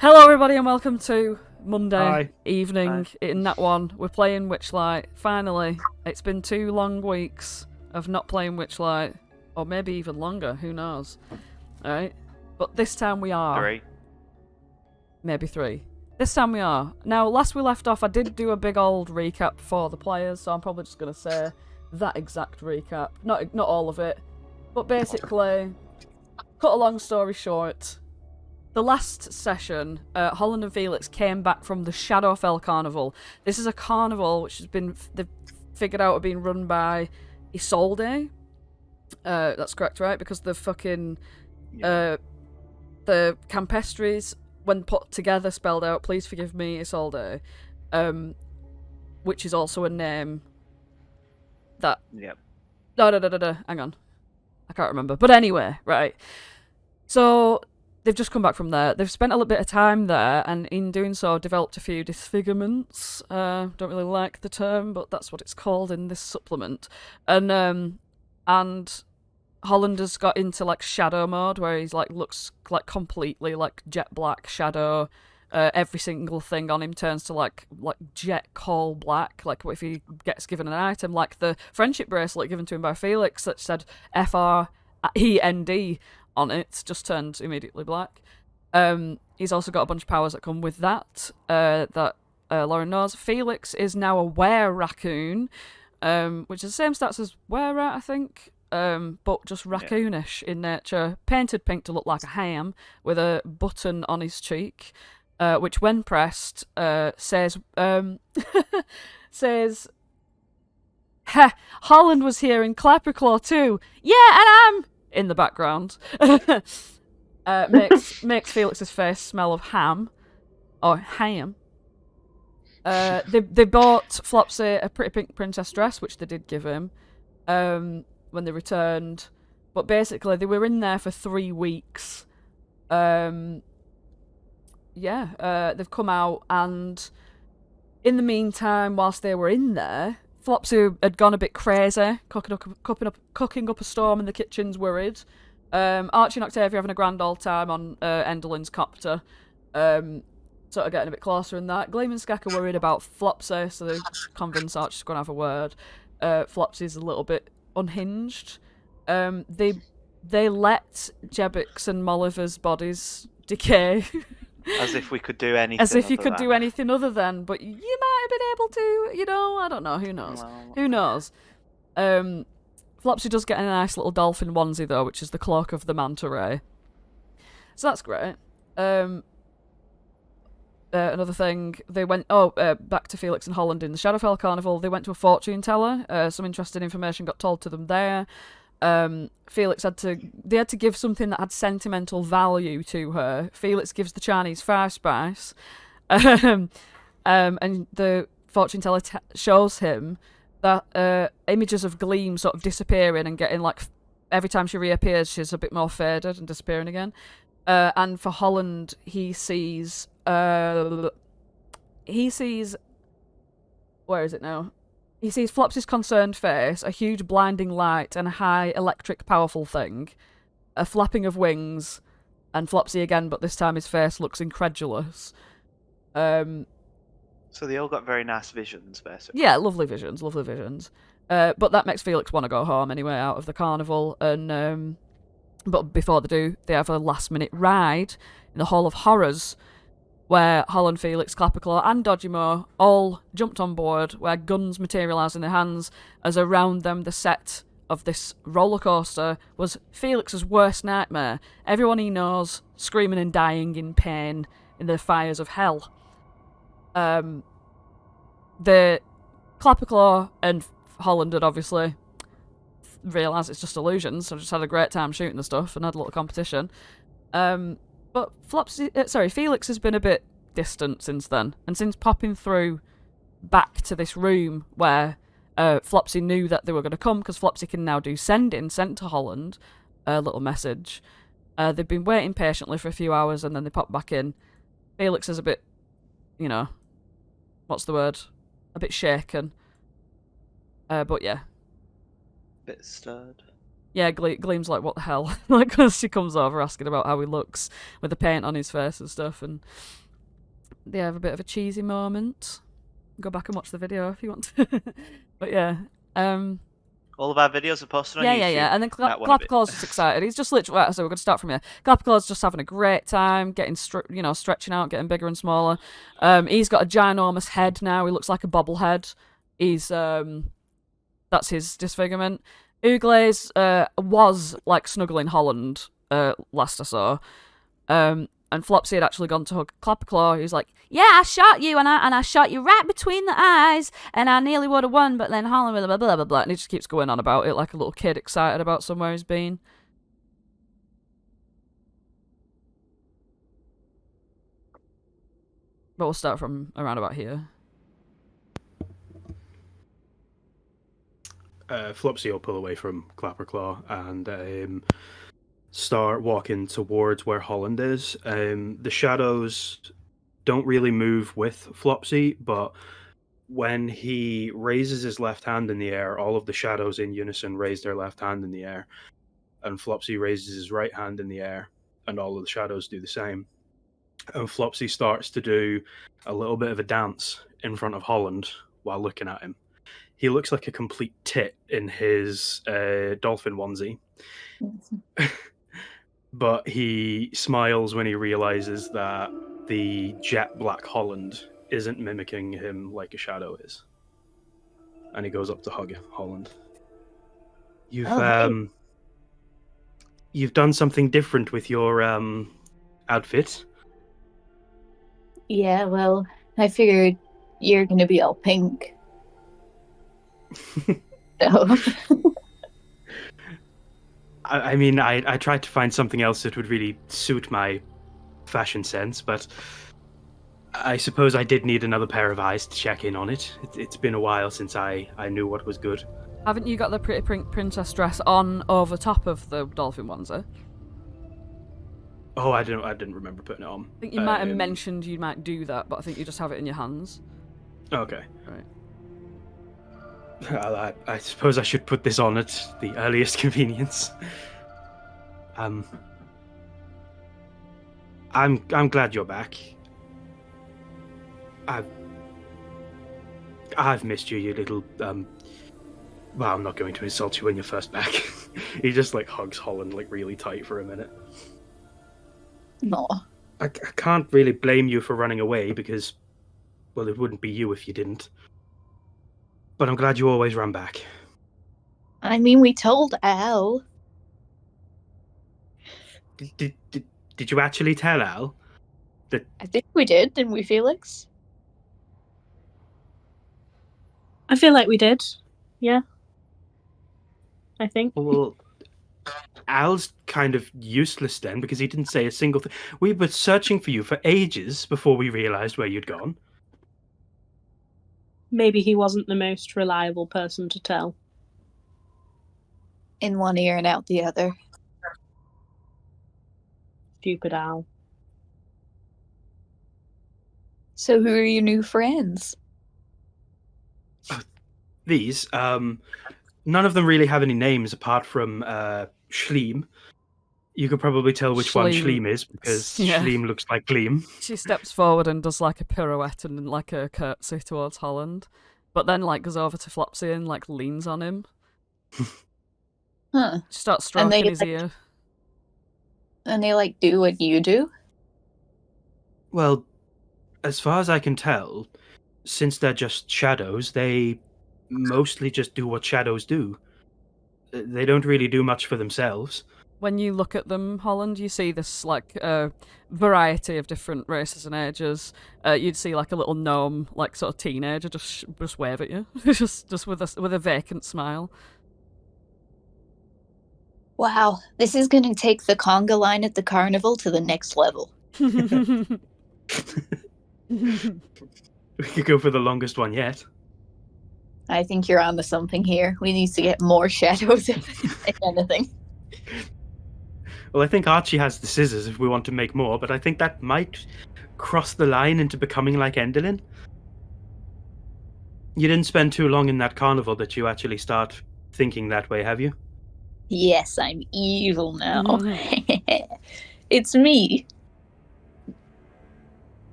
Hello, everybody, and welcome to Monday Hi. evening Hi. in Nat One. We're playing Witchlight. Finally, it's been 2 long weeks of not playing Witchlight, or maybe even longer. Who knows? All right, but this time we are. 3. Maybe 3. This time we are. Now, last we left off, I did do a big old recap for the players, so I'm probably just gonna say that exact recap. Not all of it, but basically, cut a long story short. The last session, Holland and Felix came back from the Shadowfell Carnival. This is a carnival which has been they've figured out being run by Isolde. That's correct, right? Because the fucking the Campestries, when put together, spelled out. Please forgive me, Isolde, which is also a name that. Yep. No. Hang on, I can't remember. But anyway, right. So they've just come back from there. They've spent a little bit of time there, and in doing so, developed a few disfigurements. Don't really like the term, but that's what it's called in this supplement. And Holland has got into like shadow mode, where he's like looks like completely like jet black shadow. Every single thing on him turns to like jet coal black. Like if he gets given an item, like the friendship bracelet given to him by Felix that said FREND on it, just turned immediately black. He's also got a bunch of powers that come with that. Lauren knows. Felix is now a were-raccoon, which is the same stats as were-rat, I think, but just raccoonish in nature. Painted pink to look like a ham, with a button on his cheek, which when pressed says says Holland was here in Clapperclaw too. Yeah, and I'm in the background. Makes Felix's face smell of ham. Or ham. They bought Flopsy a pretty pink princess dress, which they did give him when they returned. But basically, they were in there for 3 weeks. They've come out, and in the meantime, whilst they were in there, Flopsy had gone a bit crazy, cooking up a storm in the kitchens, worried. Archie and Octavia having a grand old time on Enderlin's copter, sort of getting a bit closer in that. Gleam and Skek are worried about Flopsy, so they convince Archie to go and have a word. Flopsy's a little bit unhinged. They let Jebbik's and Molliver's bodies decay. As if we could do anything. As if you could do anything other than, but you might have been able to, I don't know, who knows? Well, Who knows? Flopsy does get a nice little dolphin onesie, though, which is the cloak of the manta ray. So that's great. Another thing, they went, back to Felix and Holland in the Shadowfell Carnival. They went to a fortune teller. Some interesting information got told to them there. Felix had to give something that had sentimental value to her. Felix gives the Chinese fire spice, and the fortune teller shows him that images of Gleam sort of disappearing and getting like every time she reappears, she's a bit more faded and disappearing again. And for Holland, he sees where is it now? He sees Flopsy's concerned face, a huge blinding light, and a high electric powerful thing, a flapping of wings, and Flopsy again, but this time his face looks incredulous. So they all got very nice visions, basically. Yeah, lovely visions. But that makes Felix want to go home anyway, out of the carnival, and but before they do, they have a last-minute ride in the Hall of Horrors, where Holland, Felix, Clapperclaw, and Dodgemo all jumped on board, where guns materialise in their hands, as around them the set of this roller coaster was Felix's worst nightmare. Everyone he knows screaming and dying in pain in the fires of hell. The Clapperclaw and Holland had obviously realised it's just illusions, so just had a great time shooting the stuff and had a little competition. But Felix has been a bit distant since then, and since popping through back to this room where Flopsy knew that they were going to come, because Flopsy can now do sent to Holland a little message. They've been waiting patiently for a few hours, and then they pop back in. Felix is a bit, what's the word? A bit shaken. But yeah. Bit stirred. Yeah, Gleam's like, what the hell? Like, cause she comes over asking about how he looks with the paint on his face and stuff, and they have a bit of a cheesy moment. Go back and watch the video if you want to. But yeah. All of our videos are posted on YouTube. Yeah. And then Clapperclaw's just excited. He's just literally, right, so we're going to start from here. Clapperclaw's just having a great time, getting, stretching out, getting bigger and smaller. He's got a ginormous head now. He looks like a bobblehead. He's, that's his disfigurement. Ooglaze was like snuggling Holland last I saw. And Flopsy had actually gone to hug Clapperclaw. He was like, "Yeah, I shot you, and I shot you right between the eyes, and I nearly would have won, but then Holland blah blah blah blah." And he just keeps going on about it like a little kid excited about somewhere he's been. But we'll start from around about here. Flopsy will pull away from Clapperclaw and start walking towards where Holland is. The shadows don't really move with Flopsy, but when he raises his left hand in the air, all of the shadows in unison raise their left hand in the air, and Flopsy raises his right hand in the air, and all of the shadows do the same. And Flopsy starts to do a little bit of a dance in front of Holland while looking at him. He looks like a complete tit in his dolphin onesie. But he smiles when he realizes that the jet black Holland isn't mimicking him like a shadow is. And he goes up to hug Holland. You've done something different with your outfit. Yeah, well, I figured you're gonna be all pink. So. I mean, I tried to find something else that would really suit my fashion sense, but I suppose I did need another pair of eyes to check in on it. It's been a while since I knew what was good. Haven't you got the pretty princess dress on over top of the dolphin onesie? Oh, I didn't remember putting it on. I think you might have mentioned you might do that, but I think you just have it in your hands. Okay. Right. Well, I suppose I should put this on at the earliest convenience. I'm glad you're back. I've missed you, you little well, I'm not going to insult you when you're first back. He just like hugs Holland like really tight for a minute. No. I can't really blame you for running away because, well, it wouldn't be you if you didn't. But I'm glad you always ran back. I mean, we told Al. Did you actually tell Al? That... I think we did, didn't we, Felix? I feel like we did. Yeah. I think. Well, Al's kind of useless then because he didn't say a single thing. We were searching for you for ages before we realised where you'd gone. Maybe he wasn't the most reliable person to tell. In one ear and out the other. Stupid Al. So who are your new friends? These, none of them really have any names apart from Schleem. You could probably tell which one Schleem is because Schleem looks like Gleam. She steps forward and does like a pirouette and like a curtsy towards Holland, but then like goes over to Flopsy and like leans on him. Huh. She starts stroking his ear. And they like do what you do? Well, as far as I can tell, since they're just shadows, they mostly just do what shadows do. They don't really do much for themselves. When you look at them, Holland, you see this like variety of different races and ages. You'd see like a little gnome, like sort of teenager, just wave at you, just with a vacant smile. Wow, this is going to take the conga line at the carnival to the next level. We could go for the longest one yet. I think you're onto something here. We need to get more shadows, if anything. Well, I think Archie has the scissors if we want to make more, but I think that might cross the line into becoming like Endelyn. You didn't spend too long in that carnival that you actually start thinking that way, have you? Yes, I'm evil now. Mhm. It's me.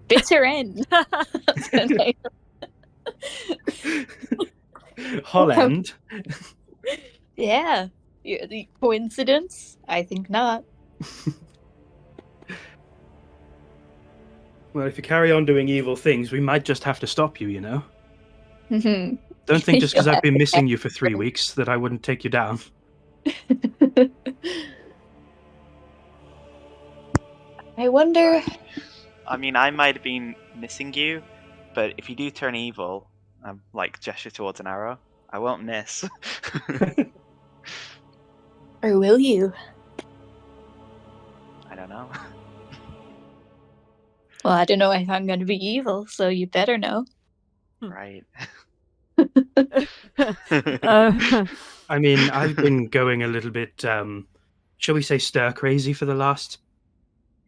Bitter end. That's her name. Holland. Yeah. The coincidence? I think not. Well, if you carry on doing evil things, we might just have to stop you, you know? Mhm. Don't think just because You'll I've have been to missing you for 3 weeks that I wouldn't take you down. I wonder. I mean, I might have been missing you, but if you do turn evil, like gesture towards an arrow, I won't miss. Or will you? I don't know. Well, I don't know if I'm going to be evil, so you better know. Right. I mean, I've been going a little bit, shall we say, stir crazy for the last.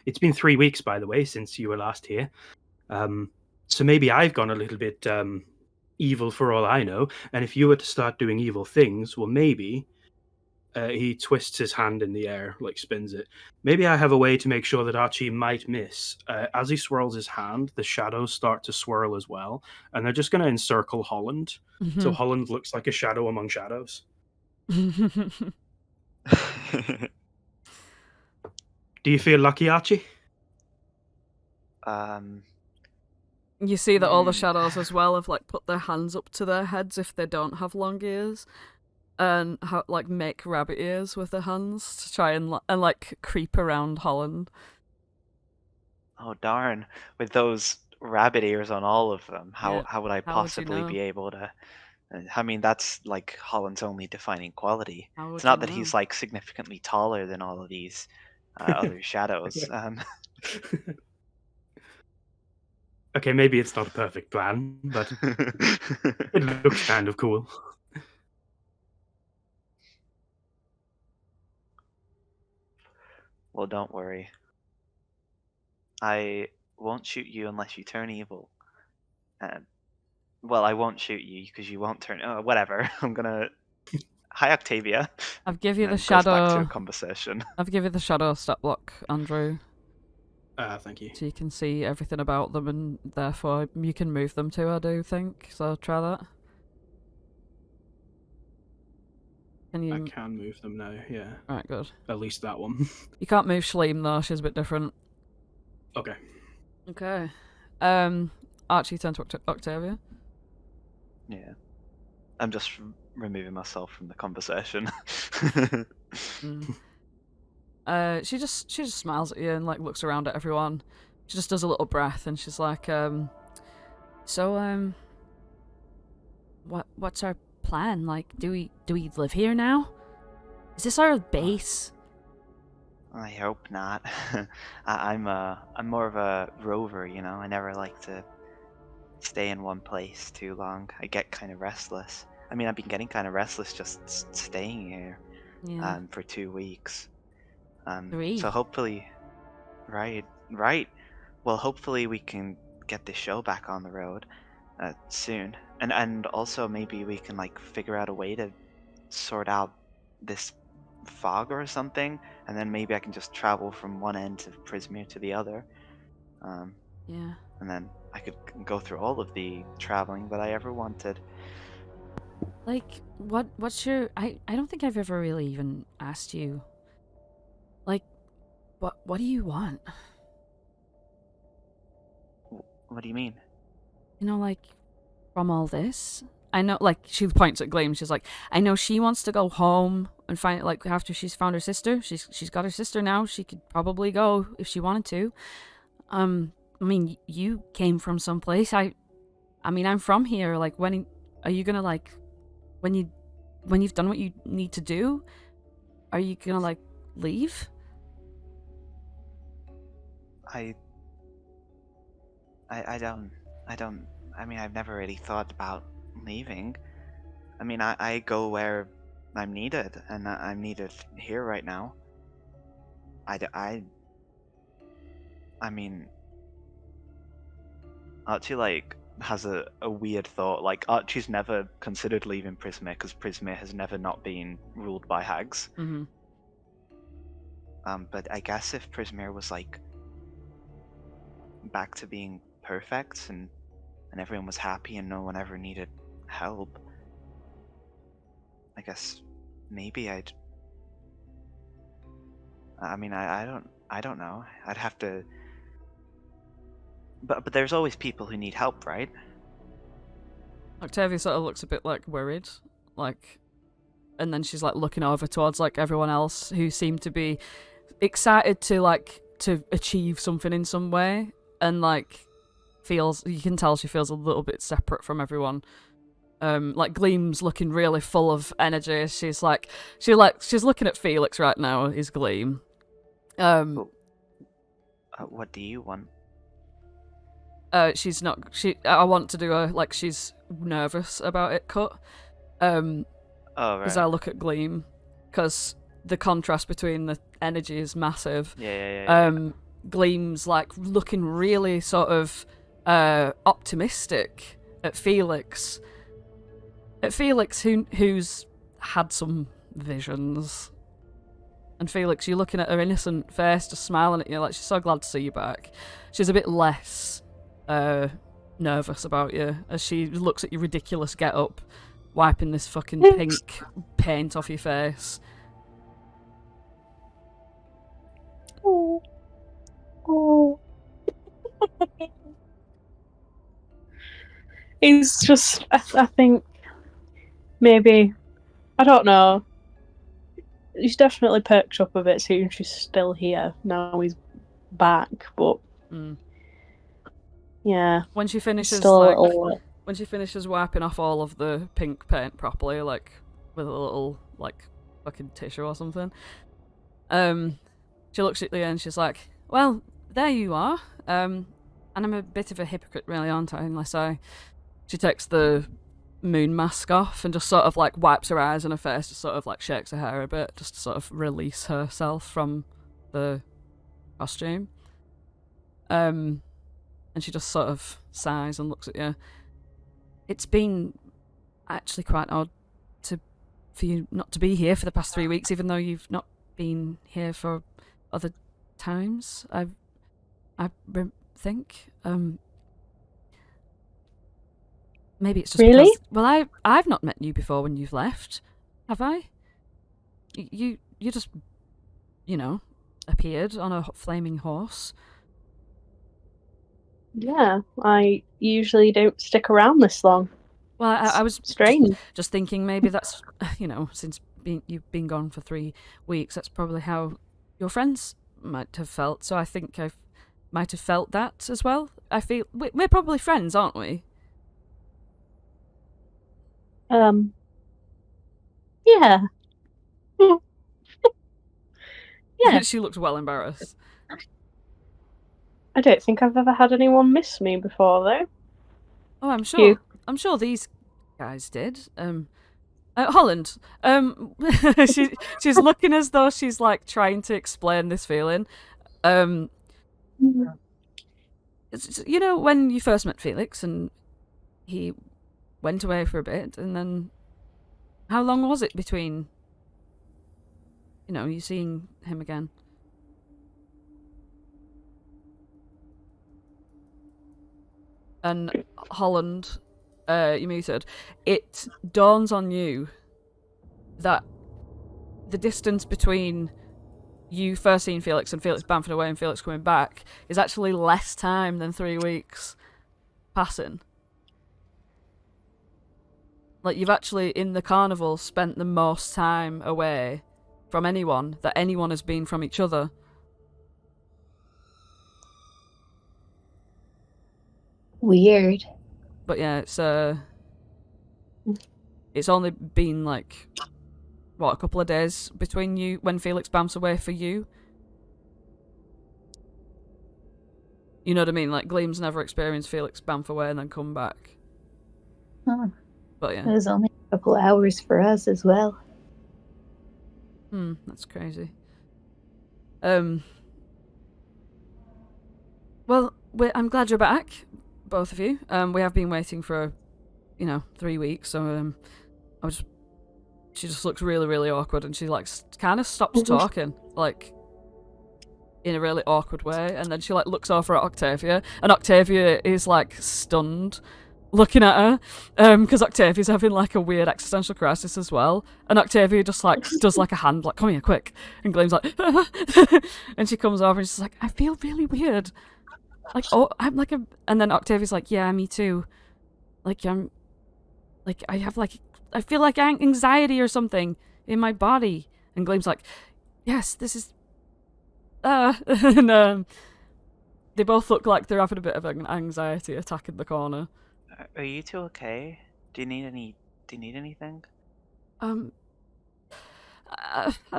It's been 3 weeks, by the way, since you were last here. So maybe I've gone a little bit evil for all I know. And if you were to start doing evil things, well, maybe he twists his hand in the air, like spins it. Maybe I have a way to make sure that Archie might miss. As he swirls his hand, the shadows start to swirl as well, and they're just going to encircle Holland. So Holland looks like a shadow among shadows. Do you feel lucky, Archie? You see that all the shadows as well have like put their hands up to their heads if they don't have long ears, and like make rabbit ears with their hands to try and like creep around Holland. Oh darn! With those rabbit ears on all of them, how Yeah, would I how would you possibly know? be able to? I mean, that's like Holland's only defining quality. How would It's not you that know? he's like significantly taller than all of these other shadows. Okay, maybe it's not a perfect plan, but it looks kind of cool. Well, don't worry. I won't shoot you unless you turn evil. Well, I won't shoot you because you won't turn. Oh, whatever. I'm gonna. Hi, Octavia. I've give you the And goes back to shadow. a conversation. I've give you the shadow stat block, Andrew, Thank you. so you can see everything about them, and therefore you can move them too. I do think so. Try that. Can you? I can move them now, yeah. Right, good. At least that one. You can't move Shleem though. She's a bit different. Okay. Okay. Archie, turn to Octavia. Yeah. I'm just removing myself from the conversation. She just smiles at you and like looks around at everyone. She just does a little breath and she's like, so what's our plan? Like, do we live here now? Is this our base? I hope not. I'm more of a rover, you know. I never like to stay in one place too long. I get kind of restless. I mean, I've been getting kind of restless just staying here for 2 weeks. 3. So hopefully, right. Well, hopefully we can get this show back on the road soon, and also maybe we can like figure out a way to sort out this fog or something, and then maybe I can just travel from one end of Prismere to the other. Yeah. And then I could go through all of the traveling that I ever wanted. Like, what's your... I don't think I've ever really even asked you. Like, what do you want? What do you mean? You know, like, from all this? I know, like, she points at Gleam. She's like, I know she wants to go home and find, like, after she's found her sister. She's got her sister now. She could probably go if she wanted to. I mean, you came from someplace. I mean, I'm from here. Like, when are you gonna, like, when you've done what you need to do, are you gonna, like, leave? I don't. I mean, I've never really thought about leaving. I mean, I go where I'm needed, and I'm needed here right now. I mean, Archie like has a weird thought. Like, Archie's never considered leaving Prismere because Prismere has never not been ruled by hags. Mm-hmm. But I guess if Prismere was like back to being perfect and everyone was happy and no one ever needed help, I guess maybe I'd. I mean, I don't know. I'd have to. But there's always people who need help, right? Octavia sort of looks a bit like worried, like, and then she's like looking over towards like everyone else who seem to be excited to achieve something in some way, and like you can tell she feels a little bit separate from everyone. Like Gleam's looking really full of energy. She's looking at Felix right now. Is Gleam? What do you want? She's not. I want to do her like she's nervous about it. Cut. Oh, right. As I look at Gleam, because the contrast between the energy is massive. Yeah. Gleam's like looking really sort of optimistic at Felix. At Felix, who's had some visions. And Felix, you're looking at her innocent face, just smiling at you, like she's so glad to see you back. She's a bit less nervous about you as she looks at your ridiculous get-up, wiping this fucking pink paint off your face. Oh. Oh. It's just, I think, maybe, I don't know. He's definitely perked up a bit soon. She's still here. Now he's back, but yeah. When she finishes still when she finishes wiping off all of the pink paint properly, like with a little like fucking tissue or something, she looks at you and she's like, "Well, there you are. And I'm a bit of a hypocrite, really, aren't I? She takes the moon mask off and just sort of like wipes her eyes and her face, just sort of like shakes her hair a bit, just to sort of release herself from the costume. And she just sort of sighs and looks at you. It's been actually quite odd for you not to be here for the past 3 weeks, even though you've not been here for other times. I think. Maybe it's just really? because, well, I've not met you before when you've left, have I? You just, appeared on a flaming horse. Yeah, I usually don't stick around this long. Well, I was strange. Just thinking maybe that's, since you've been gone for 3 weeks, that's probably how your friends might have felt. So I think I might have felt that as well. I feel we're probably friends, aren't we? Yeah. Yeah. She looks well embarrassed. I don't think I've ever had anyone miss me before, though. Oh, I'm sure. I'm sure these guys did. Holland. She's looking as though she's like trying to explain this feeling. When you first met Felix and he went away for a bit, and then how long was it between you seeing him again? And Holland, you muted. It dawns on you that the distance between you first seeing Felix and Felix bouncing away and Felix coming back is actually less time than 3 weeks passing. Like, you've actually, in the carnival, spent the most time away from anyone that anyone has been from each other. Weird. But yeah, it's only been like, a couple of days between you when Felix bounced away for you. You know what I mean? Like, Gleam's never experienced Felix bounce away and then come back. Huh. But yeah. It was only a couple of hours for us as well. That's crazy. Well, I'm glad you're back, both of you. We have been waiting for, 3 weeks. So she just looks really, really awkward, and she like kind of stops talking, like in a really awkward way, and then she like looks over at Octavia, and Octavia is like stunned, looking at her, because Octavia's having like a weird existential crisis as well, and Octavia just like does like a hand, like, come here, quick, and Gleam's like, and she comes over and she's like, I feel really weird, like, oh, I'm like and then Octavia's like, yeah, me too, like, I have like, I feel like anxiety or something in my body, and Gleam's like, yes, this is, and they both look like they're having a bit of an anxiety attack in the corner. Are you two okay? Do you need anything? I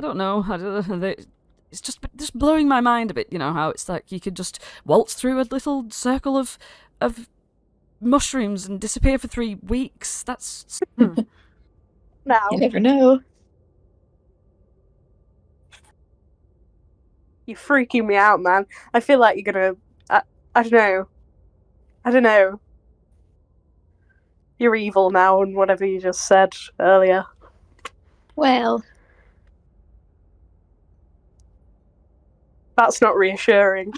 don't know. It's just blowing my mind a bit. You know how it's like you could just waltz through a little circle of mushrooms and disappear for 3 weeks. That's Now, You never know. you're freaking me out, man. I feel like you're gonna. I don't know. I don't know. You're evil now, and whatever you just said earlier. Well, That's not reassuring.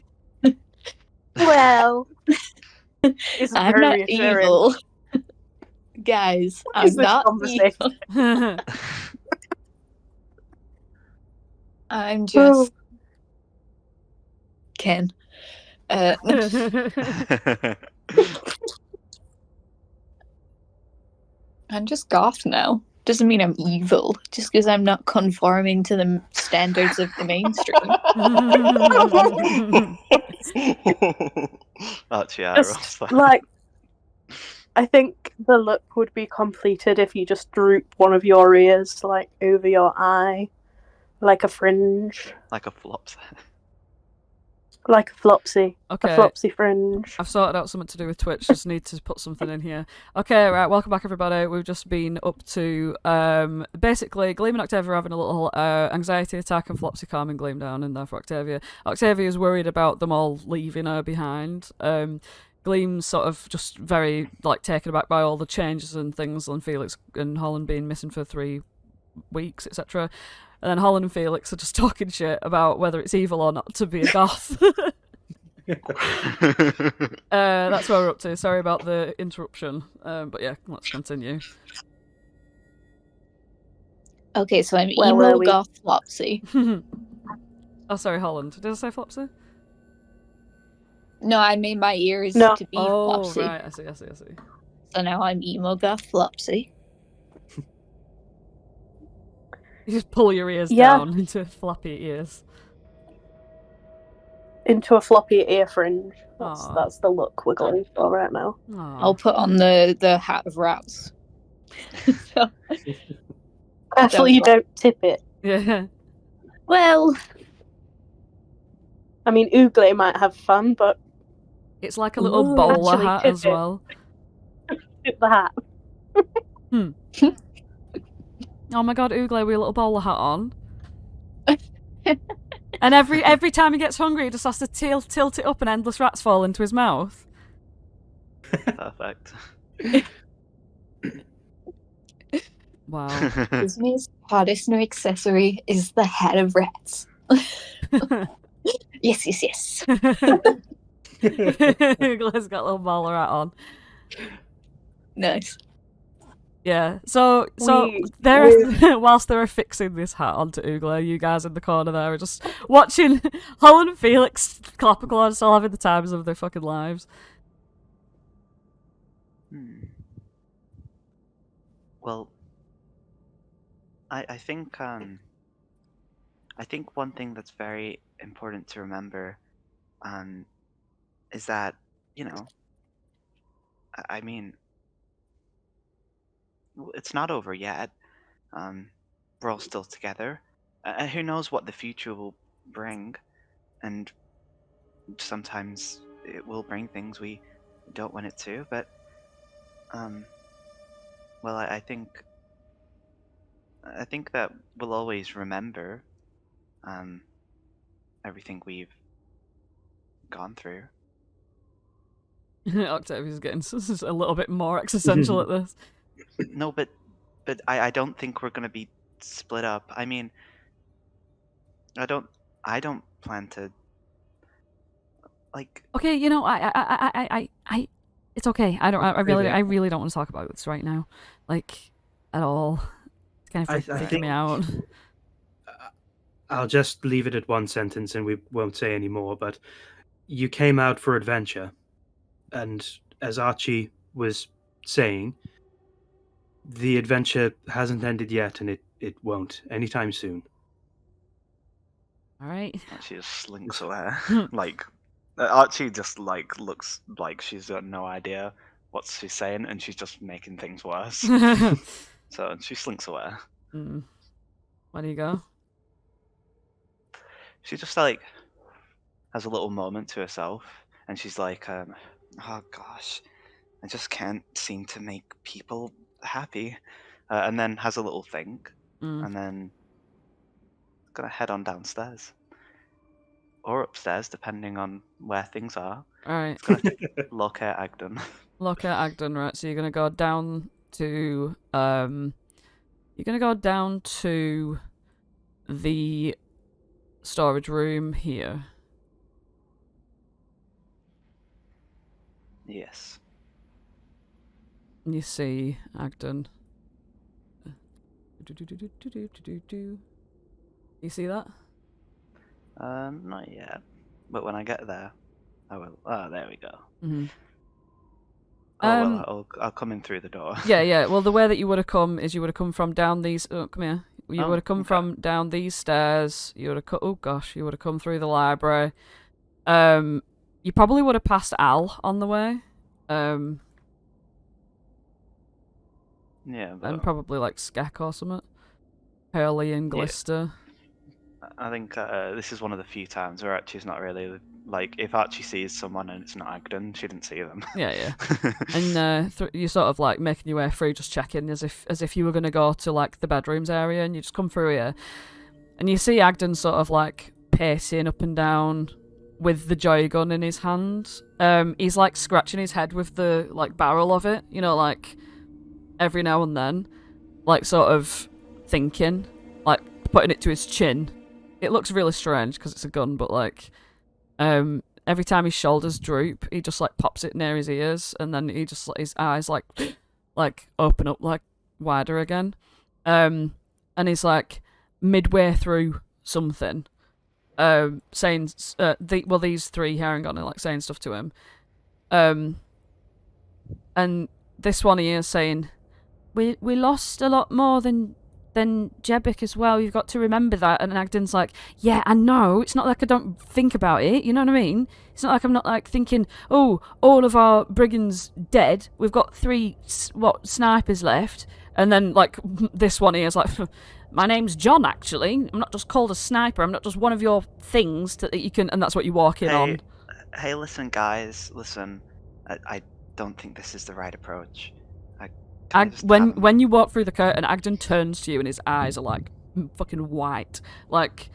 well, It's I'm very not reassuring. evil. Guys, What is I'm this not conversation? evil. I'm just Ken. I'm just goth now. Doesn't mean I'm evil, just because I'm not conforming to the standards of the mainstream. Archie eye Just rolls. like, I think the look would be completed if you just droop one of your ears, like, over your eye, like a fringe, Like a flops. like a flopsy. Okay. A flopsy fringe. I've sorted out something to do with Twitch. Just need to put something in here. Okay, right. Welcome back, everybody. We've just been up to basically Gleam and Octavia are having a little anxiety attack, and Flopsy calming Gleam down, and therefore Octavia. Octavia is worried about them all leaving her behind. Gleam's sort of just very like taken aback by all the changes and things, and Felix and Holland being missing for 3 weeks, etc. And then Holland and Felix are just talking shit about whether it's evil or not to be a goth. That's where we're up to. Sorry about the interruption. But yeah, let's continue. Okay, so I'm Where were emo we? goth Flopsy. Oh, sorry, Holland. Did I say Flopsy? No, I made my ears No. to be Oh, Flopsy. right. I see. So now I'm emo goth Flopsy. You just pull your ears Yeah. down into floppy ears. Into a floppy ear fringe. Aw. That's the look we're going for right now. I'll put on the hat of rats. So, Carefully you don't tip it. Yeah. well, I mean, Oogle might have fun, but It's like a little Ooh. bowler Actually, hat tip as it. well. tip the hat. Oh my god, Oogle with a little bowler hat on. And every time he gets hungry, he just has to tilt it up and endless rats fall into his mouth. Perfect. Wow. Disney's hottest new accessory is the hat of rats. Yes. Oogle's got a little bowler hat on. Nice. Yeah, so We- they're whilst they're fixing this hat onto Oogle, you guys in the corner there are just watching Holland and Felix Clapperclaw still having the times of their fucking lives. Well, I think one thing that's very important to remember is that, you know, I mean, it's not over yet. We're all still together. Who knows what the future will bring, and sometimes it will bring things we don't want it to. But, well, I think that we'll always remember everything we've gone through. Octavia's getting a little bit more existential at this. No, but I don't think we're gonna be split up. I mean, I don't plan to like. Okay, you know, it's okay. I really don't want to talk about this right now, like, at all. It's kind of freaking me out. I'll just leave it at one sentence and we won't say any more, but you came out for adventure. And as Archie was saying, the adventure hasn't ended yet and it won't anytime soon. All right. She just slinks away. Like, Archie just, like, looks like she's got no idea what she's saying and she's just making things worse. So she slinks away. Where do you go? She just, like, has a little moment to herself and she's like, oh gosh, I just can't seem to make people happy. And then has a little think and then gonna head on downstairs. Or upstairs, depending on where things are. Alright. It's gonna look at Agden. Look at Agden, right? So you're gonna go down to you're gonna go down to the storage room here. Yes. And you see Agden. You see that? Not yet. But when I get there, I will. Oh, there we go. Mm-hmm. Oh, well, I'll come in through the door. Yeah. Well, the way that you would have come is you would have come from down these. Oh, come here. You would have come from down these stairs. You would have. Oh gosh, you would have come through the library. You probably would have passed Al on the way. Yeah, but... and probably like Skek or something. Hallie and Glister. Yeah. I think this is one of the few times where Archie's not really like, if Archie sees someone and it's not Agden, she didn't see them. Yeah. And you sort of like making your way through, just checking as if you were gonna go to like the bedrooms area, and you just come through here, and you see Agden sort of like pacing up and down with the joy gun in his hand. He's like scratching his head with the like barrel of it, you know, like every now and then, like sort of thinking, like putting it to his chin. It looks really strange because it's a gun, but like every time his shoulders droop, he just like pops it near his ears, and then he just his eyes like open up like wider again, and he's like midway through something, saying these three Harengon are like saying stuff to him, and this one here is saying, we lost a lot more than Jebic as well. You've got to remember that. And Agden's like, yeah, I know. It's not like I don't think about it. You know what I mean? It's not like I'm not like thinking, oh, all of our brigands dead. We've got 3 snipers left. And then like this one here is like, my name's John. Actually, I'm not just called a sniper. I'm not just one of your things that you can. And that's what you walk in on. Hey, listen, guys. Listen, I don't think this is the right approach. When you walk through the curtain, Agden turns to you and his eyes are like fucking white. Like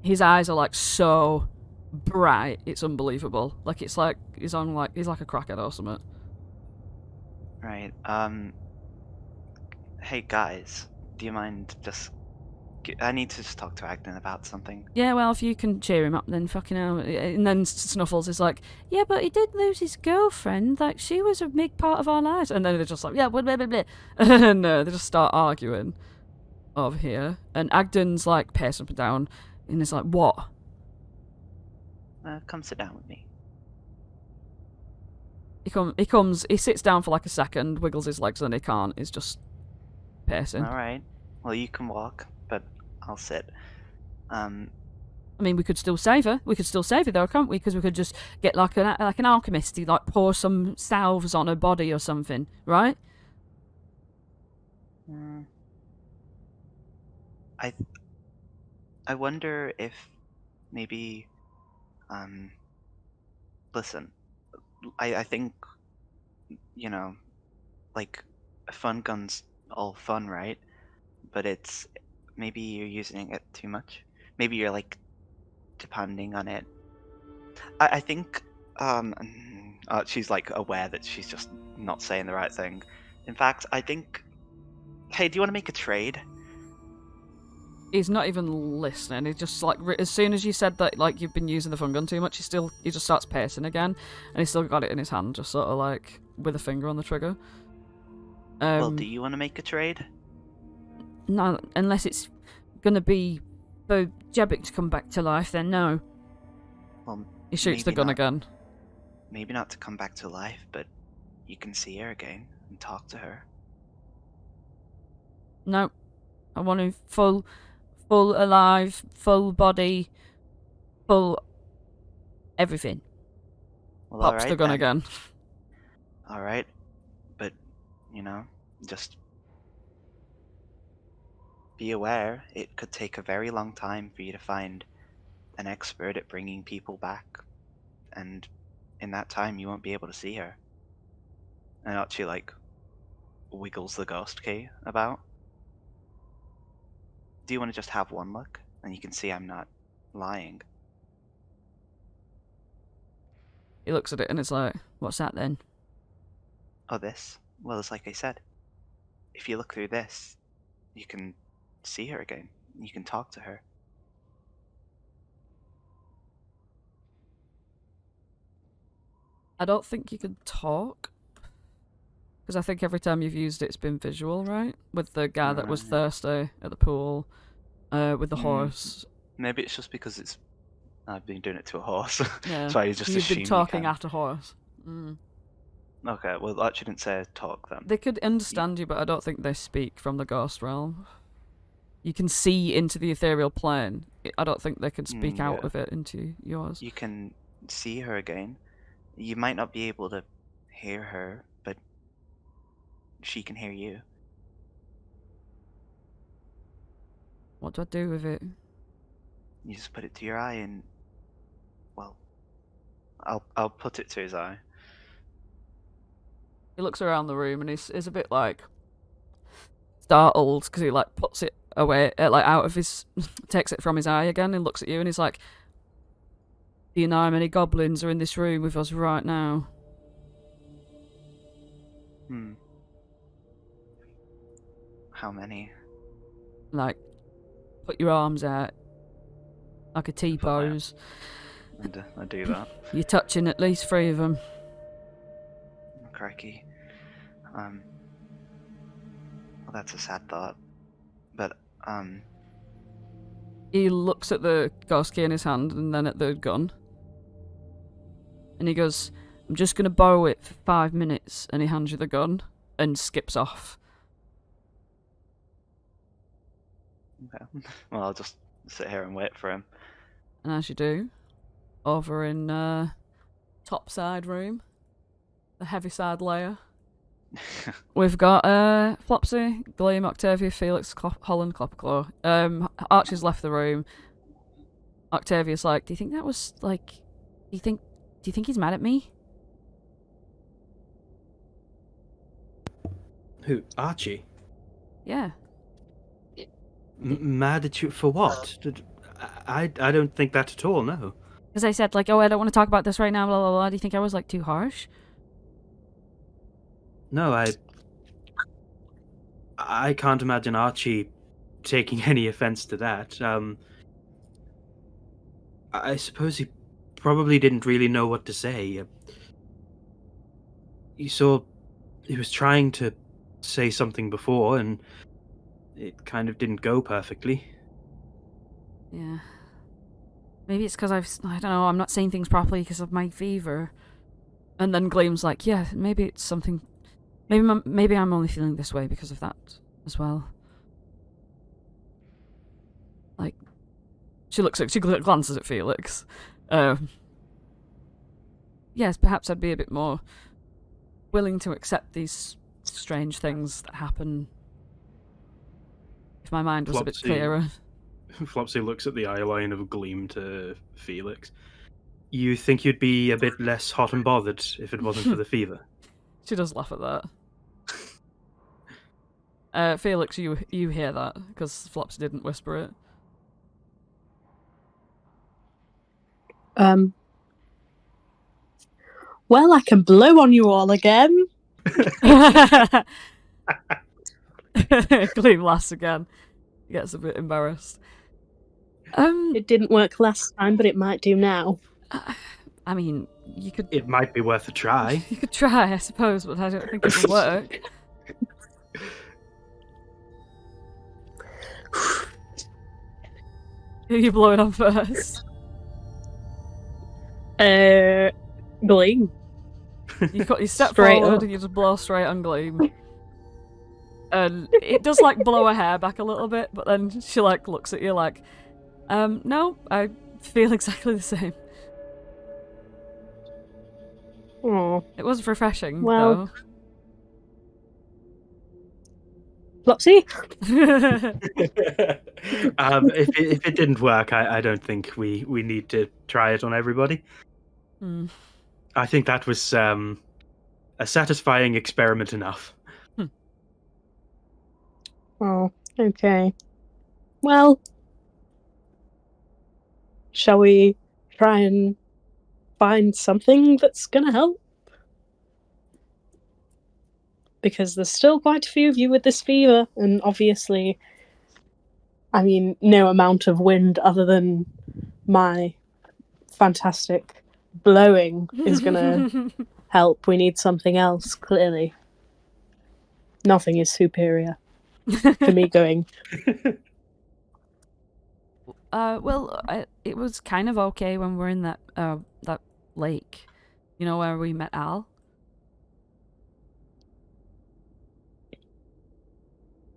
his eyes are like so bright, it's unbelievable. Like it's like he's like a crackhead or something. Right. Hey guys, do you mind just? I need to just talk to Agden about something. Yeah, well, if you can cheer him up, then fucking hell. And then Snuffles is like, yeah, but he did lose his girlfriend. Like, she was a big part of our lives. And then they're just like, yeah, blah, blah, blah, blah. And they just start arguing over here. And Agden's like pacing up and down. And he's like, what? Come sit down with me. He sits down for like a second, wiggles his legs, and he can't. He's just pacing. All right. Well, you can walk, but I'll sit. I mean, we could still save her. We could still save her, though, can't we? Because we could just get like an alchemist, like pour some salves on her body or something, right? I wonder if maybe. Listen, I think, you know, like, fun guns all fun, right? But it's maybe you're using it too much. Maybe you're like depending on it. I think She's like aware that she's just not saying the right thing. In fact, I think. Hey, do you want to make a trade? He's not even listening. He just like as soon as you said that like you've been using the fun gun too much, he just starts pacing again, and he's still got it in his hand, just sort of like with a finger on the trigger. Well, do you want to make a trade? No, unless it's gonna be for Jebic to come back to life, then no. Well, He shoots the gun again. Maybe not to come back to life, but you can see her again and talk to her. No, I want him full alive, full body, full everything. Well, Pops the gun then. again. All right, but just be aware. It could take a very long time for you to find an expert at bringing people back, and in that time you won't be able to see her. And Archie like wiggles the ghost key about. Do you want to just have one look? And you can see I'm not lying. He looks at it and it's like, what's that then? Oh, this? Well, it's like I said. If you look through this, you can see her again. You can talk to her. I don't think you can talk. Because I think every time you've used it, it's been visual, right? With the guy that was thirsty at the pool, with the horse. Maybe it's just because I've been doing it to a horse. Yeah. So I just You've assume been talking you can. at a horse. Mm. Okay, well, I actually didn't say talk then. They could understand you, but I don't think they speak from the ghost realm. You can see into the ethereal plane. I don't think they could speak out yeah. of it into yours. You can see her again. You might not be able to hear her, but she can hear you. What do I do with it? You just put it to your eye and, well, I'll put it to his eye. He looks around the room and he's a bit like startled because he like puts it away, like out of his, takes it from his eye again and looks at you and he's like, "Do you know how many goblins are in this room with us right now?" How many? Like, put your arms out like a T-pose. I do that. You're touching at least 3 of them. Crikey. Well, that's a sad thought. But, He looks at the ghost key in his hand and then at the gun. And he goes, "I'm just going to borrow it for 5 minutes." And he hands you the gun and skips off. okay. Well, I'll just sit here and wait for him. And as you do, over in top side room, the heavy side layer, we've got Flopsy, Gleam, Octavia, Felix, Holland, Claw. Archie's left the room. Octavia's like, "Do you think that was like? Do you think he's mad at me?" Who? Archie? Yeah. Mad at you for what? I don't think that at all, no. Because I said, like, "Oh, I don't want to talk about this right now, blah, blah, blah." Do you think I was, like, too harsh? No, I can't imagine Archie taking any offense to that. I suppose he probably didn't really know what to say. You saw he was trying to say something before, and it kind of didn't go perfectly. Yeah. Maybe it's because I don't know, I'm not saying things properly because of my fever. And then Gleam's like, "Yeah, maybe it's something. Maybe I'm only feeling this way because of that as well." Like, she glances at Felix. Yes, perhaps I'd be a bit more willing to accept these strange things that happen if my mind was a bit clearer. Flopsy looks at the eye line of Gleam to Felix. "You think you'd be a bit less hot and bothered if it wasn't for the fever?" She does laugh at that. Felix, you hear that because Flopsy didn't whisper it. Well, I can blow on you all again. Gleam laughs again. He gets a bit embarrassed. It didn't work last time, but it might do now. I mean, you could. It might be worth a try. You could try, I suppose, but I don't think it will work. Who are you blowing on first? Gleam. You step Straight forward up. and you just blow straight on Gleam. And it does like blow her hair back a little bit, but then she like looks at you like, no, I feel exactly the same. Oh, It was refreshing, Well. Flopsy? though. If it didn't work, I don't think we need to try it on everybody. Hmm. I think that was a satisfying experiment enough. Oh, okay. Well, shall we try and find something that's gonna help? Because there's still quite a few of you with this fever, and obviously, I mean, no amount of wind other than my fantastic blowing is gonna help. We need something else, clearly. Nothing is superior to me going, It was kind of okay when we're in that lake. You know, where we met Al?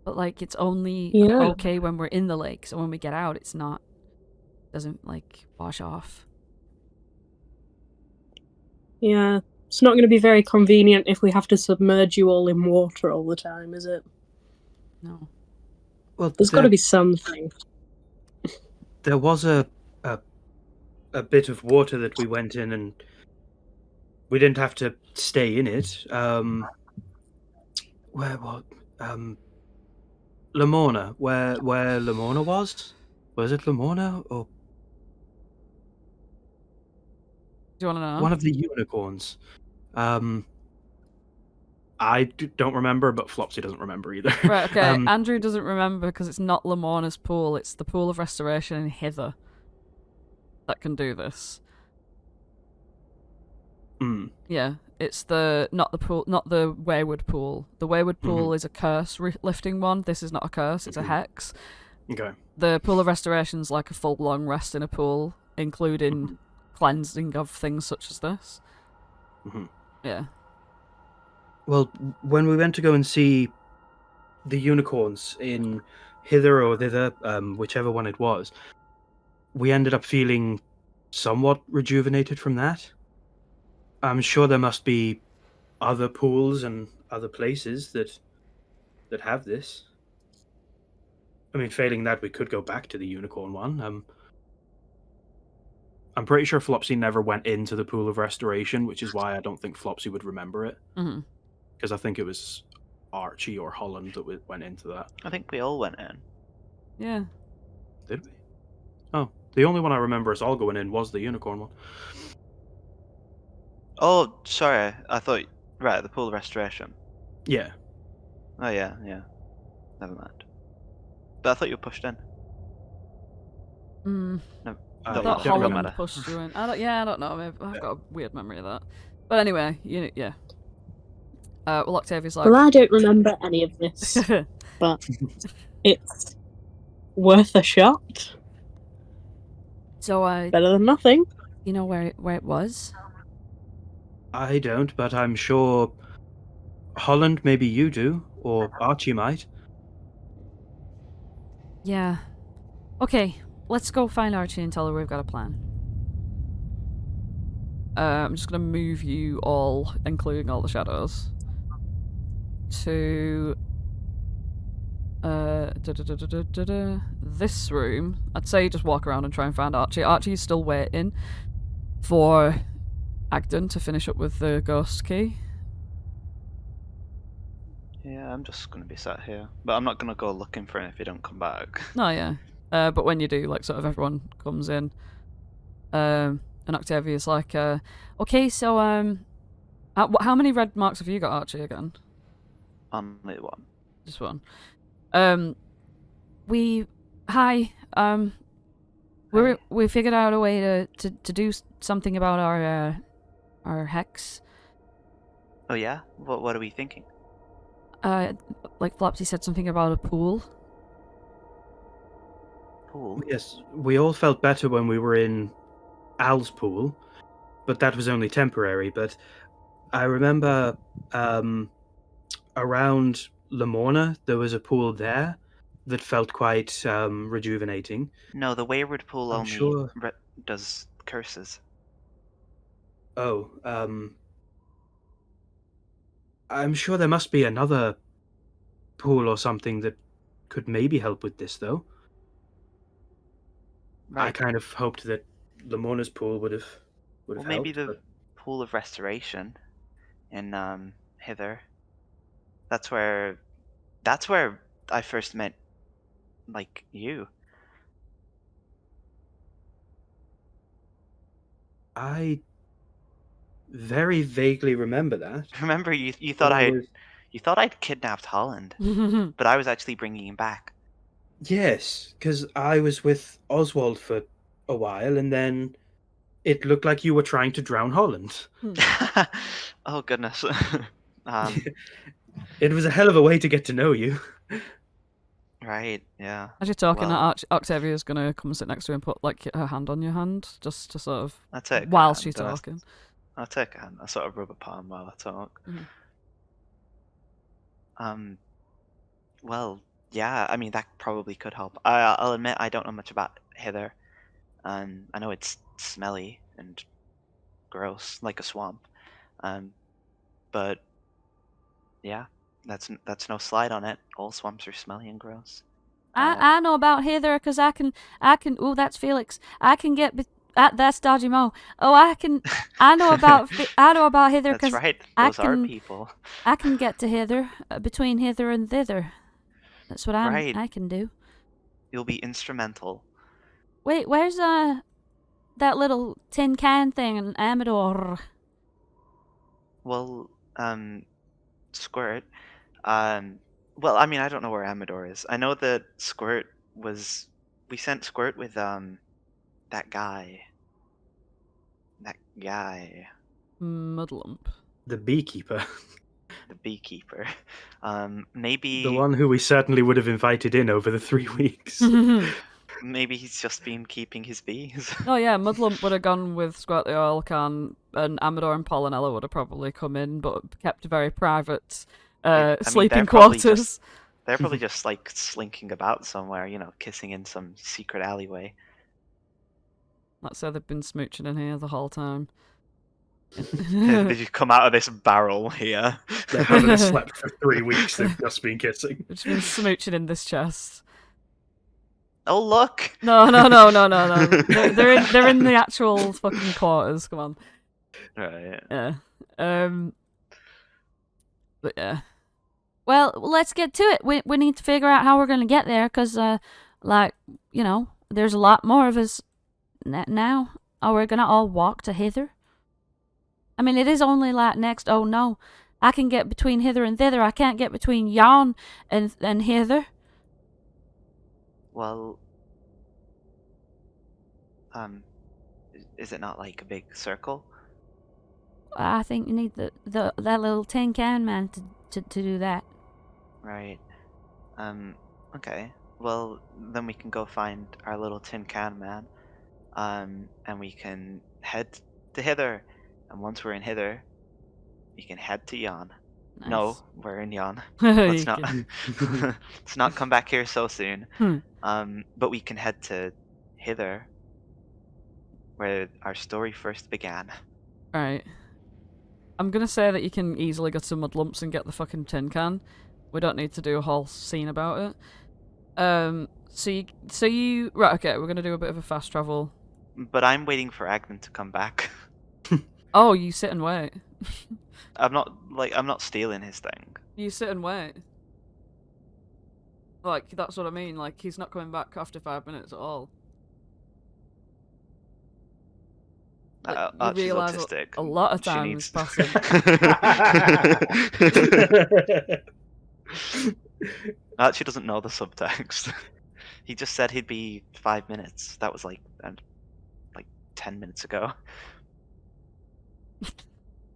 But, like, it's only Yeah. okay when we're in the lake, so when we get out, it's not... doesn't, like, wash off. yeah, it's not going to be very convenient if we have to submerge you all in water all the time, is it? No. Well, There's got to be something. there was a bit of water that we went in, and we didn't have to stay in it. Where what? Lamorna, where Lamorna was? Was it Lamorna or Do you want to know? one of the unicorns? I don't remember, but Flopsy doesn't remember either. Right, okay. Andrew doesn't remember because it's not Lamorna's pool, it's the Pool of Restoration in Hither that can do this. Mm. Yeah, it's not the Wayward Pool. The Wayward Pool is a curse lifting one. This is not a curse, it's a hex. Okay. The Pool of Restoration's like a full-blown rest in a pool, including cleansing of things such as this. Yeah. Well, when we went to go and see the unicorns in Hither or Thither, whichever one it was, we ended up feeling somewhat rejuvenated from that. I'm sure there must be other pools and other places that have this. I mean, failing that, we could go back to the unicorn one. I'm pretty sure Flopsy never went into the Pool of Restoration, which is why I don't think Flopsy would remember it. Because I think it was Archie or Holland that went into that. I think we all went in. Yeah. Did we? Oh, the only one I remember us all going in was the unicorn one. Oh, sorry. I thought... Right, the Pool of Restoration. Yeah. Oh, yeah. Never mind. But I thought you were pushed in. Mm. No, I don't thought matter. Holland Don't matter. pushed you in. I don't know. Maybe I've got a weird memory of that. But anyway, yeah. Well, Octavia's like... Well, I don't remember any of this, but it's worth a shot. So, Better than nothing. you know where it was? I don't, but I'm sure Holland, maybe you do, or Archie might. Yeah. Okay, let's go find Archie and tell her we've got a plan. I'm just gonna move you all, including all the shadows, to this room. I'd say just walk around and try and find Archie. Archie's still waiting for Agden to finish up with the ghost key. Yeah, I'm just going to be sat here. But I'm not going to go looking for him if he don't come back. No, yeah. But when you do, like, sort of everyone comes in. And Octavia's like, okay, so, How many red marks have you got, Archie? Again, Only one. just one. Hi. We figured out a way to do something about our hex. Oh yeah? What are we thinking? Like Flopsy said something about a pool. Pool? Yes, we all felt better when we were in Al's pool, but that was only temporary. But I remember around Lamorna, there was a pool there that felt quite rejuvenating. No, the Wayward Pool I'm only sure. does curses. Oh, I'm sure there must be another pool or something that could maybe help with this, though. I Right. kind of hoped that Lamorna's pool would have Well, maybe helped. the But Pool of Restoration in Hither. That's where I first met like you. I very vaguely remember that. Remember you But thought I'd kidnapped Holland, but I was actually bringing him back. Yes, because I was with Oswald for a while, and then it looked like you were trying to drown Holland. Oh goodness. It was a hell of a way to get to know you. Right, yeah. As you're talking, Well, Octavia's gonna come and sit next to you and put like her hand on your hand, just to sort of I'll take a whilst hand, she's talking. I'll take a hand. I sort of rub a palm while I talk. Mhm. Well, yeah, I mean that probably could help. I'll admit I don't know much about Hither. I know it's smelly and gross, like a swamp. But yeah, that's no slide on it. All swamps are smelly and gross. I know about Hither because I can. Oh, that's Felix. I can get. That's Dodgy Mo. Oh, I know about. I know about Hither That's because right. I Those are can. people. I can get to Hither between Hither and Thither. That's what Right. I can do. You'll be instrumental. Wait, where's that little tin can thing in Amador? Well, Squirt. Well, I mean, I don't know where Amador is. I know that Squirt was. We sent Squirt with that guy. That guy, Mudlump. The beekeeper. the beekeeper. Maybe The one who we certainly would have invited in over the 3 weeks. maybe he's just been keeping his bees. Oh yeah, Mudlump would have gone with Squirt the Oil Can, and Amador and Pollinella would have probably come in, but kept very private I mean, sleeping they're probably quarters. They're probably just like slinking about somewhere, kissing in some secret alleyway. Let's say they've been smooching in here the whole time. Did you come out of this barrel here? They haven't slept for 3 weeks, they've just been kissing. They've just been smooching in this chest. Oh look! No. They're in the actual fucking quarters. Come on. Right. Yeah. But yeah. Well, let's get to it. We need to figure out how we're gonna get there, cause there's a lot more of us now. Are we gonna all walk to Hither? I mean, it is only like next. Oh no, I can get between Hither and Thither. I can't get between yon and Hither. Well, is it not like a big circle? I think you need that little tin can man to do that. Right. Okay. Well, then we can go find our little tin can man. And we can head to Hither. And once we're in Hither, we can head to Yon. Nice. No, we're in Yon. Let's Let's not come back here so soon. But we can head to Hither, where our story first began. Right. I'm gonna say that you can easily go to Mudlumps and get the fucking tin can. We don't need to do a whole scene about it. So you right? Okay, we're gonna do a bit of a fast travel. But I'm waiting for Agnes to come back. Oh, you sit and wait. I'm not stealing his thing. You sit and wait. Like, that's what I mean. Like, he's not coming back after 5 minutes at all. You Archie's realise autistic. a lot of She time needs- has passed. Archie doesn't know the subtext. He just said he'd be 5 minutes. That was like 10 minutes ago.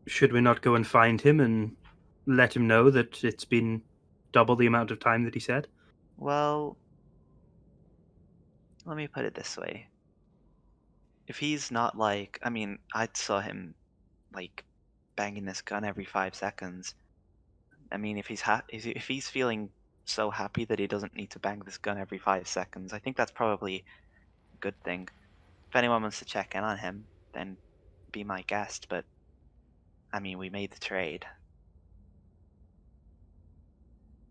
Should we not go and find him and let him know that it's been double the amount of time that he said? Well, let me put it this way. If he's not like, I mean, I saw him like banging this gun every 5 seconds. I mean, if he's feeling so happy that he doesn't need to bang this gun every 5 seconds, I think that's probably a good thing. If anyone wants to check in on him, then be my guest, but I mean, we made the trade.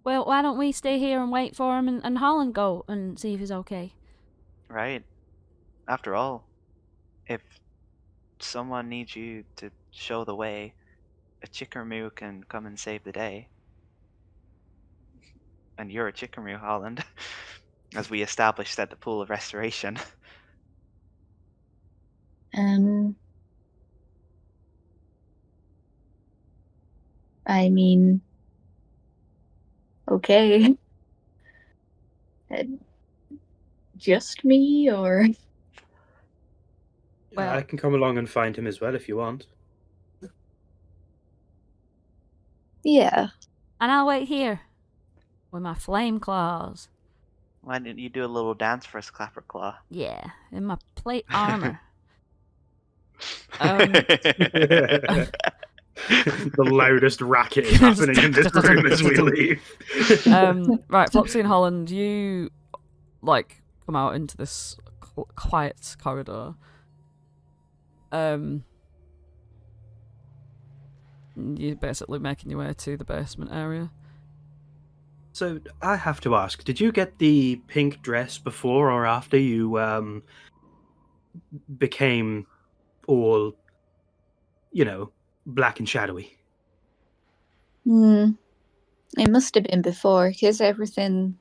Well, why don't we stay here and wait for him and Holland go and see if he's okay? Right. After all, if someone needs you to show the way, a Chickermoo can come and save the day. And you're a Chickermoo, Holland, as we established at the Pool of Restoration. I mean, okay. Just me, or Well- I can come along and find him as well if you want. yeah. And I'll wait here with my flame claws. Why didn't you do a little dance for us, Clapperclaw? Yeah, in my plate armor. The loudest racket is happening in this room as we leave. Right, Flopsy and Holland, you like come out into this quiet corridor. You're basically making your way to the basement area. So I have to ask, did you get the pink dress before or after you became all, black and shadowy? It must have been before, because everything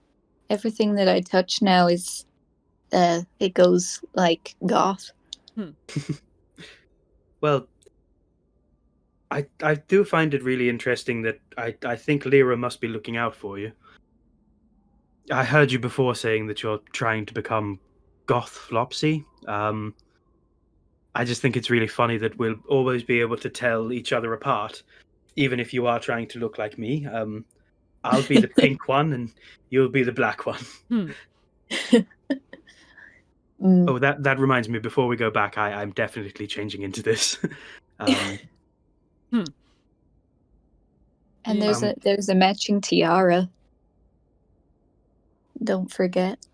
that I touch now is, it goes like goth. Well, I do find it really interesting that I think Lyra must be looking out for you. I heard you before saying that you're trying to become goth Flopsy. I just think it's really funny that we'll always be able to tell each other apart, even if you are trying to look like me. I'll be the pink one and you'll be the black one. Oh, that reminds me, before we go back, I'm definitely changing into this. And there's a matching tiara. Don't forget.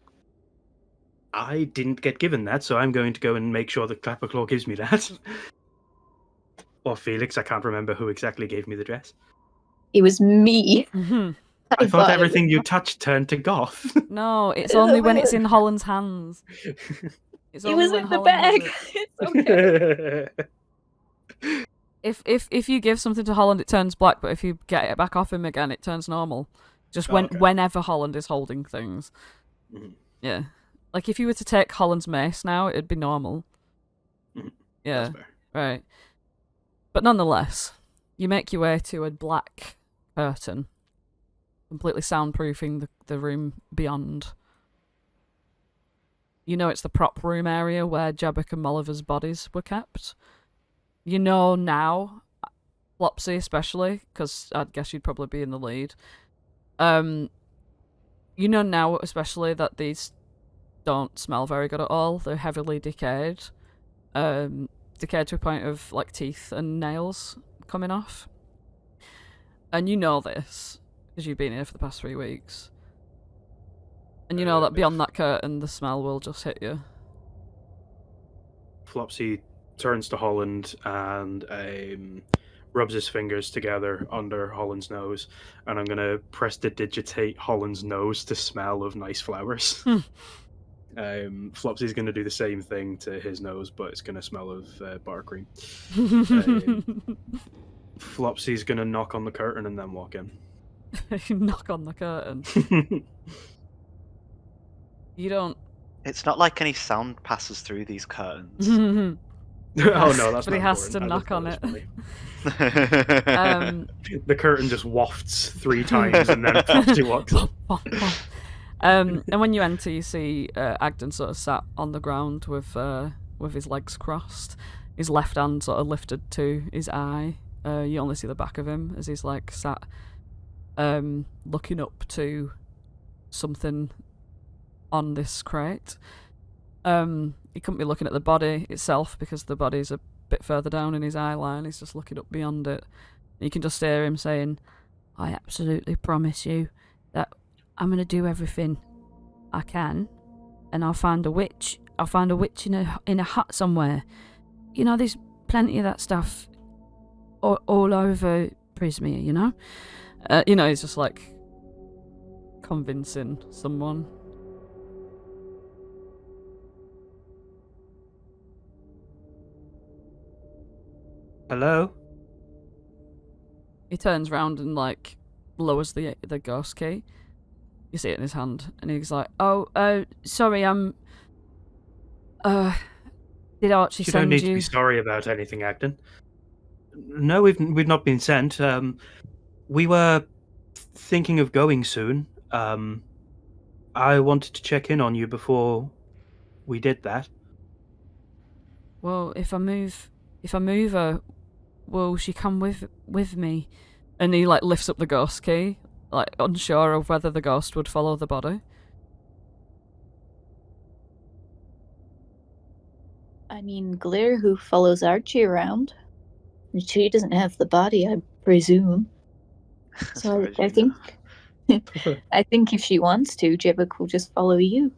I didn't get given that, so I'm going to go and make sure that Clapperclaw gives me that. Or Felix, I can't remember who exactly gave me the dress. It was me. I thought everything you touched turned to goth. No, it's only when it's in Holland's hands. It's It only was when in the Holland has bag. it. It's okay. If you give something to Holland, it turns black, but if you get it back off him again, it turns normal. Just Okay. whenever Holland is holding things. Mhm. Yeah. Like, if you were to take Holland's mace now, it'd be normal. Mhm. Yeah, That's fair. right. But nonetheless, you make your way to a black curtain, completely soundproofing the room beyond. You know it's the prop room area where Jabbick and Molliver's bodies were kept. You know now, Flopsy especially, because I'd guess you'd probably be in the lead. You know now especially that these don't smell very good at all. They're heavily decayed. Decayed to a point of like teeth and nails coming off. And you know this because you've been here for the past 3 weeks. And you know that beyond that curtain, the smell will just hit you. Flopsy turns to Holland and rubs his fingers together under Holland's nose, and I'm going to prestidigitate Holland's nose to smell of nice flowers. Flopsy's going to do the same thing to his nose, but it's going to smell of buttercream. Flopsy's going to knock on the curtain and then walk in. Knock on the curtain. You don't. It's not like any sound passes through these curtains. Oh no, that's but he not has important. to I just knock thought on was it. funny. Um, The curtain just wafts 3 times, and then Flopsy walks in. and when you enter, you see Agden sort of sat on the ground with his legs crossed, his left hand sort of lifted to his eye. You only see the back of him as he's like sat looking up to something on this crate. He couldn't be looking at the body itself because the body's a bit further down in his eye line. He's just looking up beyond it. You can just hear him saying, "I absolutely promise you that I'm going to do everything I can, and I'll find a witch. I'll find a witch in a hut somewhere. You know, there's plenty of that stuff all over Prismia, you know?" He's just like convincing someone. Hello? He turns round and like lowers the ghost key. You see it in his hand, and he's like, "Oh, sorry, did Archie You send don't need you?" to be sorry about anything, Agden. No, we've not been sent. We were thinking of going soon. I wanted to check in on you before we did that. Well, if I move her, will she come with me? And he like lifts up the ghost key, like unsure of whether the ghost would follow the body. I mean, Glare, who follows Archie around, and she doesn't have the body, I presume. As So far as I you think, know. I think if she wants to, Jebek will just follow you.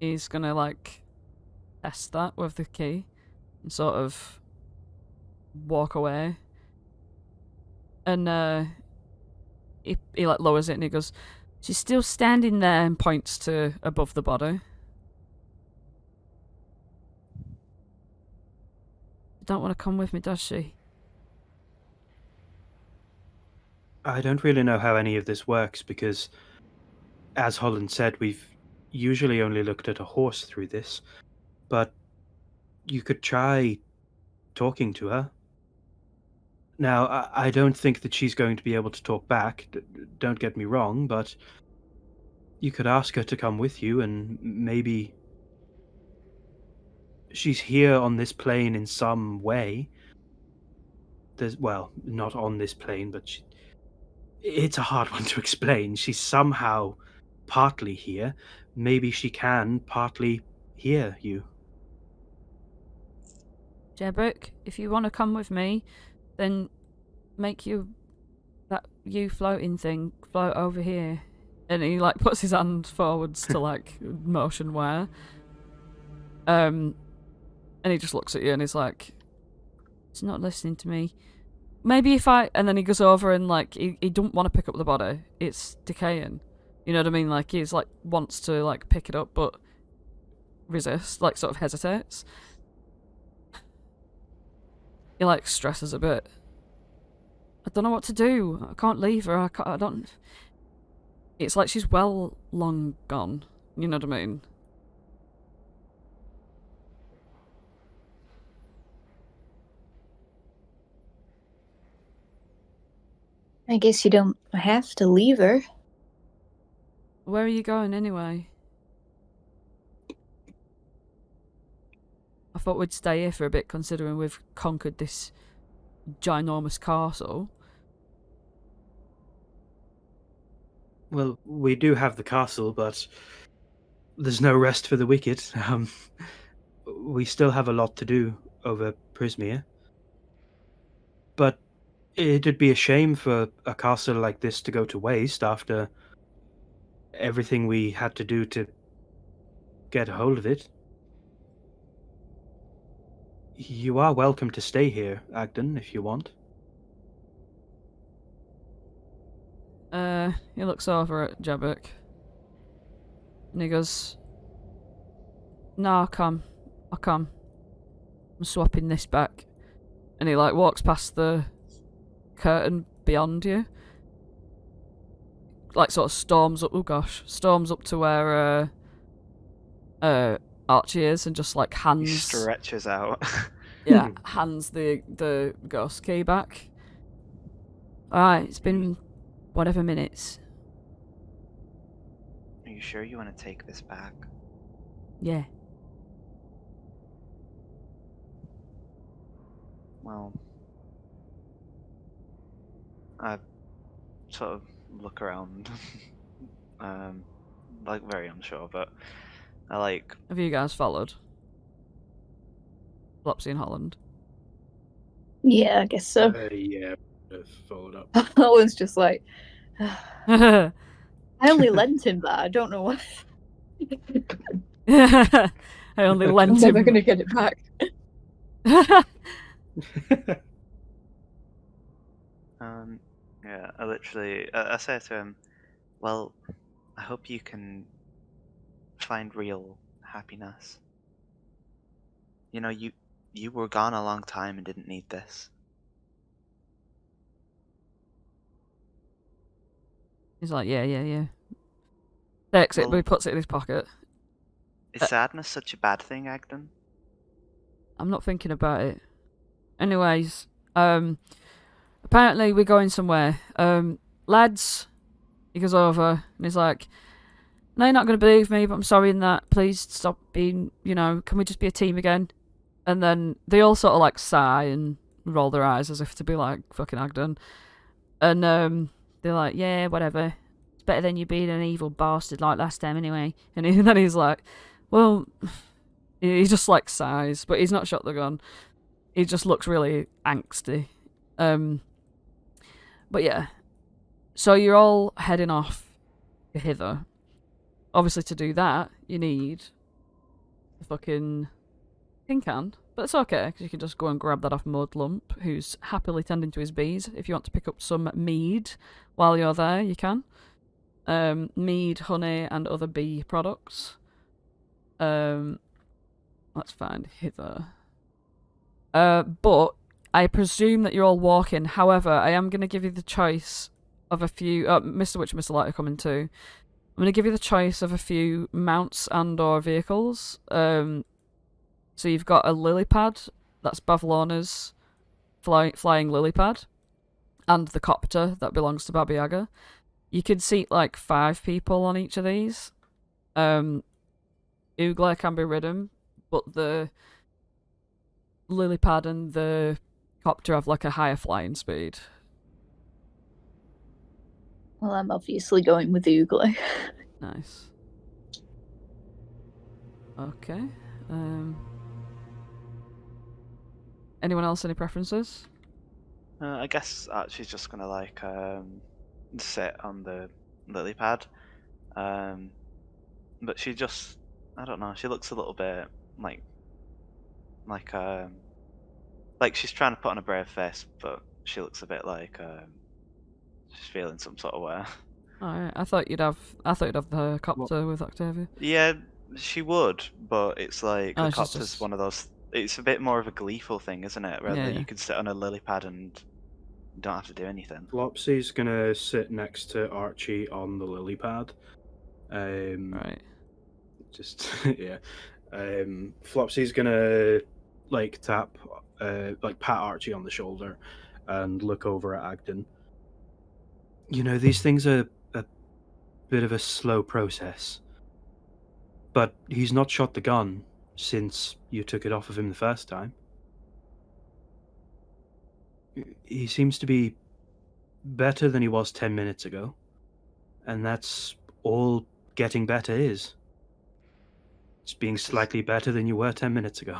He's gonna like test that with the key and sort of walk away. And he like lowers it and he goes, "She's still standing there," and points to above the body. Don't want to come with me, does she? I don't really know how any of this works because, as Holland said, we've usually only looked at a horse through this, but you could try talking to her. Now, I don't think that she's going to be able to talk back, don't get me wrong, but you could ask her to come with you and maybe she's here on this plane in some way. Well, not on this plane, but it's a hard one to explain. She's somehow partly here. Maybe she can partly hear you. Jebek, if you want to come with me, then make that floating thing float over here. And he like puts his hand forwards to like motion where. And he just looks at you and he's like, "It's not listening to me. Maybe if I..." And then he goes over and like he don't want to pick up the body. It's decaying. You know what I mean? Like he's like wants to like pick it up but resists, like sort of hesitates. He like stresses a bit. "I don't know what to do. I can't leave her. I don't..." It's like she's well long gone. You know what I mean? I guess you don't have to leave her. Where are you going anyway? I thought we'd stay here for a bit considering we've conquered this ginormous castle. Well, we do have the castle, but there's no rest for the wicked. We still have a lot to do over Prismia. But it'd be a shame for a castle like this to go to waste after everything we had to do to get a hold of it. You are welcome to stay here, Agden, if you want. He looks over at Jebek. And he goes, "No, I'll come. I'm swapping this back." And he like walks past the curtain beyond you. Like sort of storms up to where Archie is and just like He hands stretches out. hands the ghost key back. Alright, it's been whatever minutes. Are you sure you want to take this back? Yeah. Well, I sort of look around, like very unsure, but I like. Have you guys followed? Flopsy and Holland. Yeah, I guess so. Yeah, I've followed up. I was just like, I I only lent him that. I don't know why. only I'm lent never him. gonna get it back. Yeah, I literally, I say to him, well, I hope you can find real happiness. You know, you were gone a long time and didn't need this. He's like, yeah. Takes it, but he Well- puts it in his pocket. Is sadness such a bad thing, Agden? I'm not thinking about it. Anyways, apparently we're going somewhere. Lads, he goes over and he's like, no, you're not going to believe me, but I'm sorry in that. Please stop being, can we just be a team again? And then they all sort of like sigh and roll their eyes as if to be like, fucking Agden. And they're like, yeah, whatever. It's better than you being an evil bastard like last time anyway. And then he's like, well, he just like sighs, but he's not shot the gun. He just looks really angsty. But yeah. So you're all heading off hither. Obviously to do that, you need a fucking tin can. But it's okay, because you can just go and grab that off Mudlump, who's happily tending to his bees. If you want to pick up some mead while you're there, you can. Mead, honey, and other bee products. Let's find hither. But I presume that you're all walking. However, I am going to give you the choice of a few... Mr. Witch and Mr. Light are coming too. I'm going to give you the choice of a few mounts and or vehicles. So you've got a lily pad. That's Bavlona's flying lily pad. And the copter that belongs to Baba Yaga. You could seat like 5 people on each of these. Oogler can be ridden, but the lily pad and the copter have like a higher flying speed. Well, I'm obviously going with Oogler. Nice. Okay. Anyone else any preferences? I guess Archie's just gonna like sit on the lily pad, but she just, I don't know, she looks a little bit like she's trying to put on a brave face, but she looks a bit like she's feeling some sort of way. Alright, I thought you'd have the copter with Octavia. Yeah, she would, but it's like Oh, the she's copter's just- one of those. It's a bit more of a gleeful thing, isn't it? Rather, Yeah. you could sit on a lily pad and you don't have to do anything. Flopsy's gonna sit next to Archie on the lily pad. Right. Just yeah. Flopsy's gonna like tap, like pat Archie on the shoulder, and look over at Agden. You know, these things are a bit of a slow process, but he's not shot the gun since you took it off of him the first time. He seems to be better than he was 10 minutes ago, and that's all getting better is. It's being slightly better than you were 10 minutes ago.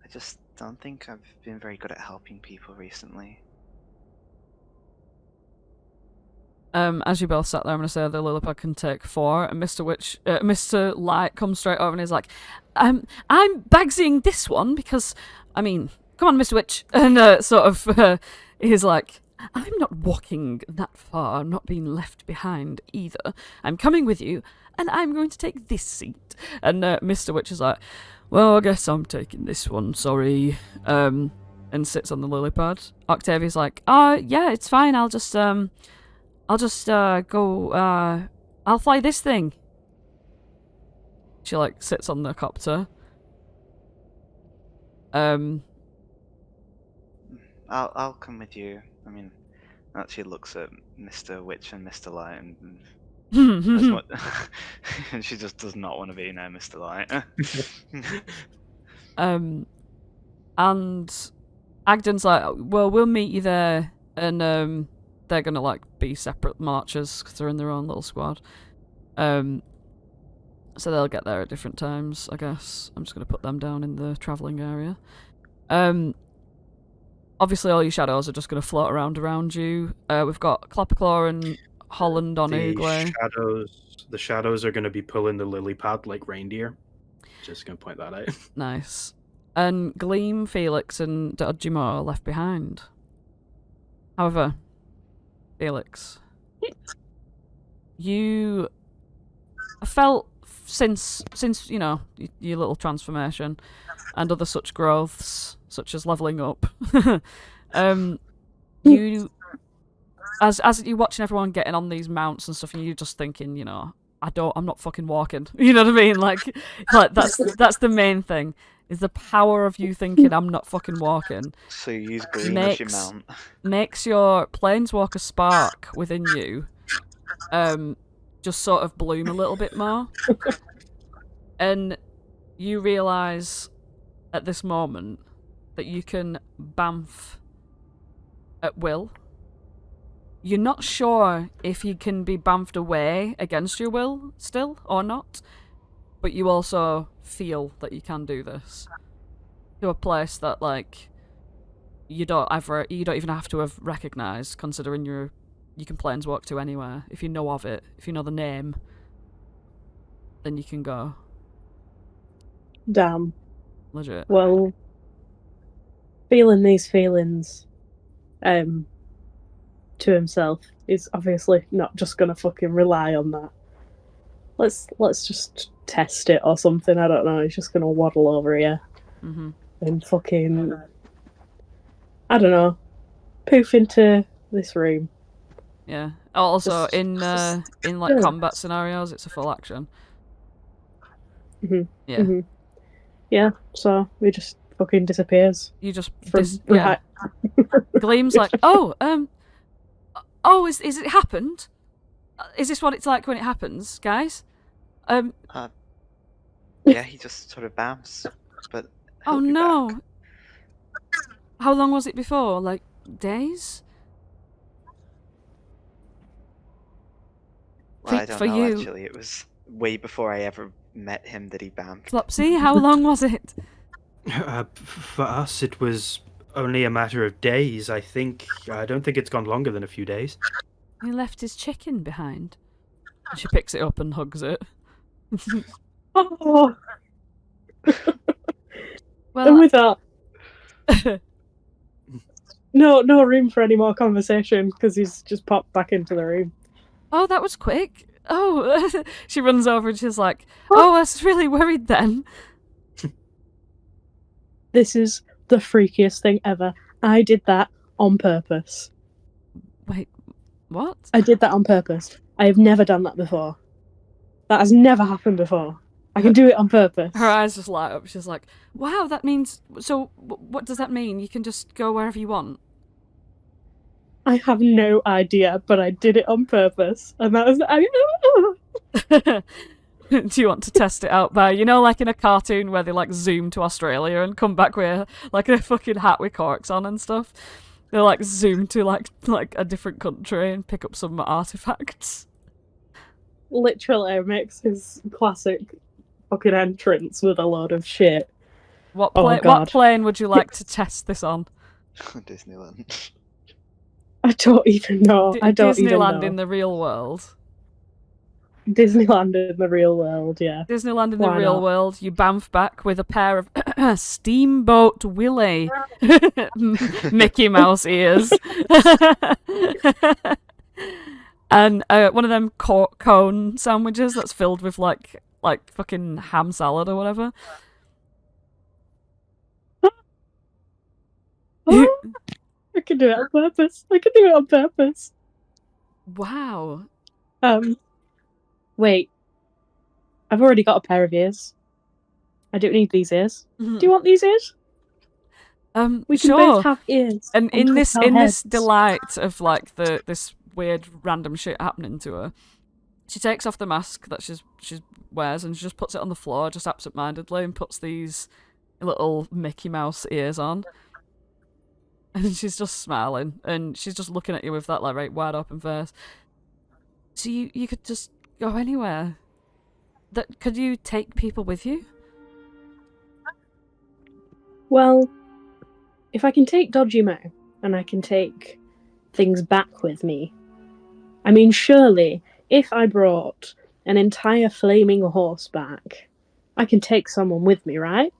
I just don't think I've been very good at helping people recently. As you both sat there, I'm going to say the lily pad can take 4, and Mr. Light comes straight over and is like, I'm bagsying this one because, I mean, come on, Mr. Witch. And he's like, I'm not walking that far. I'm not being left behind either. I'm coming with you, and I'm going to take this seat. And Mr. Witch is like, well, I guess I'm taking this one, sorry. And sits on the lily pad. Octavia's like, yeah, it's fine. I'll just go, I'll fly this thing. She, like, sits on the copter. I'll come with you. I mean, actually looks at Mr. Witch and Mr. Light and as much, and she just does not want to be near Mr. Light. And Agden's like, well, we'll meet you there, and they're gonna like be separate marchers because they're in their own little squad. So they'll get there at different times, I guess. I'm just gonna put them down in the travelling area. Obviously, all your shadows are just gonna float around you. We've got Clapperclaw and Holland on Uglay. The shadows are going to be pulling the lily pad like reindeer. Just going to point that out. Nice. And Gleam, Felix, and Dodgimo are left behind. However, Felix, you felt since you know your little transformation and other such growths, such as leveling up, you as you're watching everyone getting on these mounts and stuff, and you're just thinking, you know, I'm not fucking walking. You know what I mean? Like that's the main thing. Is the power of you thinking I'm not fucking walking. So you use Gleam as your mount. Makes your Planeswalker spark within you just sort of bloom a little bit more. And you realise at this moment that you can bamf at will. You're not sure if you can be bamfed away against your will still or not, but you also feel that you can do this to a place that like you don't even have to have recognised, considering you can planeswalk to anywhere. If you know of it, if you know the name, then you can go. Damn. Legit. Well, feeling these feelings to himself is obviously not just gonna fucking rely on that. Let's just test it or something. I don't know. He's just gonna waddle over here and fucking, I don't know, poof into this room. Yeah. Also, in like combat scenarios, it's a full action. Yeah. Yeah. So he just fucking disappears. You just yeah. Gleam's like, is it happened? Is this what it's like when it happens, guys? Yeah, he just sort of bounced, but oh he'll be no! back. How long was it before? Like days? Well, I don't for know. you. Actually, it was way before I ever met him that he bounced. Flopsy, how long was it? For us, it was only a matter of days. I don't think it's gone longer than a few days. He left his chicken behind. And she picks it up and hugs it. Oh. Well, and with that, no room for any more conversation because he's just popped back into the room. Oh, that was quick. Oh, she runs over and she's like, "Oh, I was really worried then." This is the freakiest thing ever. I did that on purpose. Wait, what? I did that on purpose. I have never done that before. That has never happened before. I can do it on purpose. Her eyes just light up. She's like, "Wow, that means... So, what does that mean? You can just go wherever you want?" I have no idea, but I did it on purpose. And that was... Do you want to test it out by, you know, like in a cartoon where they like zoom to Australia and come back with like a fucking hat with corks on and stuff? They like zoom to like a different country and pick up some artifacts. Literally makes his classic fucking entrance with a load of shit. What plane would you like to test this on? Disneyland. I don't even know. I don't even know. Disneyland in the real world. Disneyland in the real world, yeah. Disneyland in the real world. You bamf back with a pair of Steamboat Willie Mickey Mouse ears. And one of them cone sandwiches that's filled with like fucking ham salad or whatever. I can do it on purpose. I can do it on purpose. Wow. Wait. I've already got a pair of ears. I don't need these ears. Mm-hmm. Do you want these ears? We can sure. both have ears. And on in this top of our heads. delight of like this weird random shit happening to her, she takes off the mask that she's wears and she just puts it on the floor just absent-mindedly and puts these little Mickey Mouse ears on. And she's just smiling and she's just looking at you with that like right wide open face. So you could just go anywhere. Could you take people with you? Well, if I can take Dodgy Mo and I can take things back with me, I mean, surely if I brought an entire flaming horse back, I can take someone with me, right?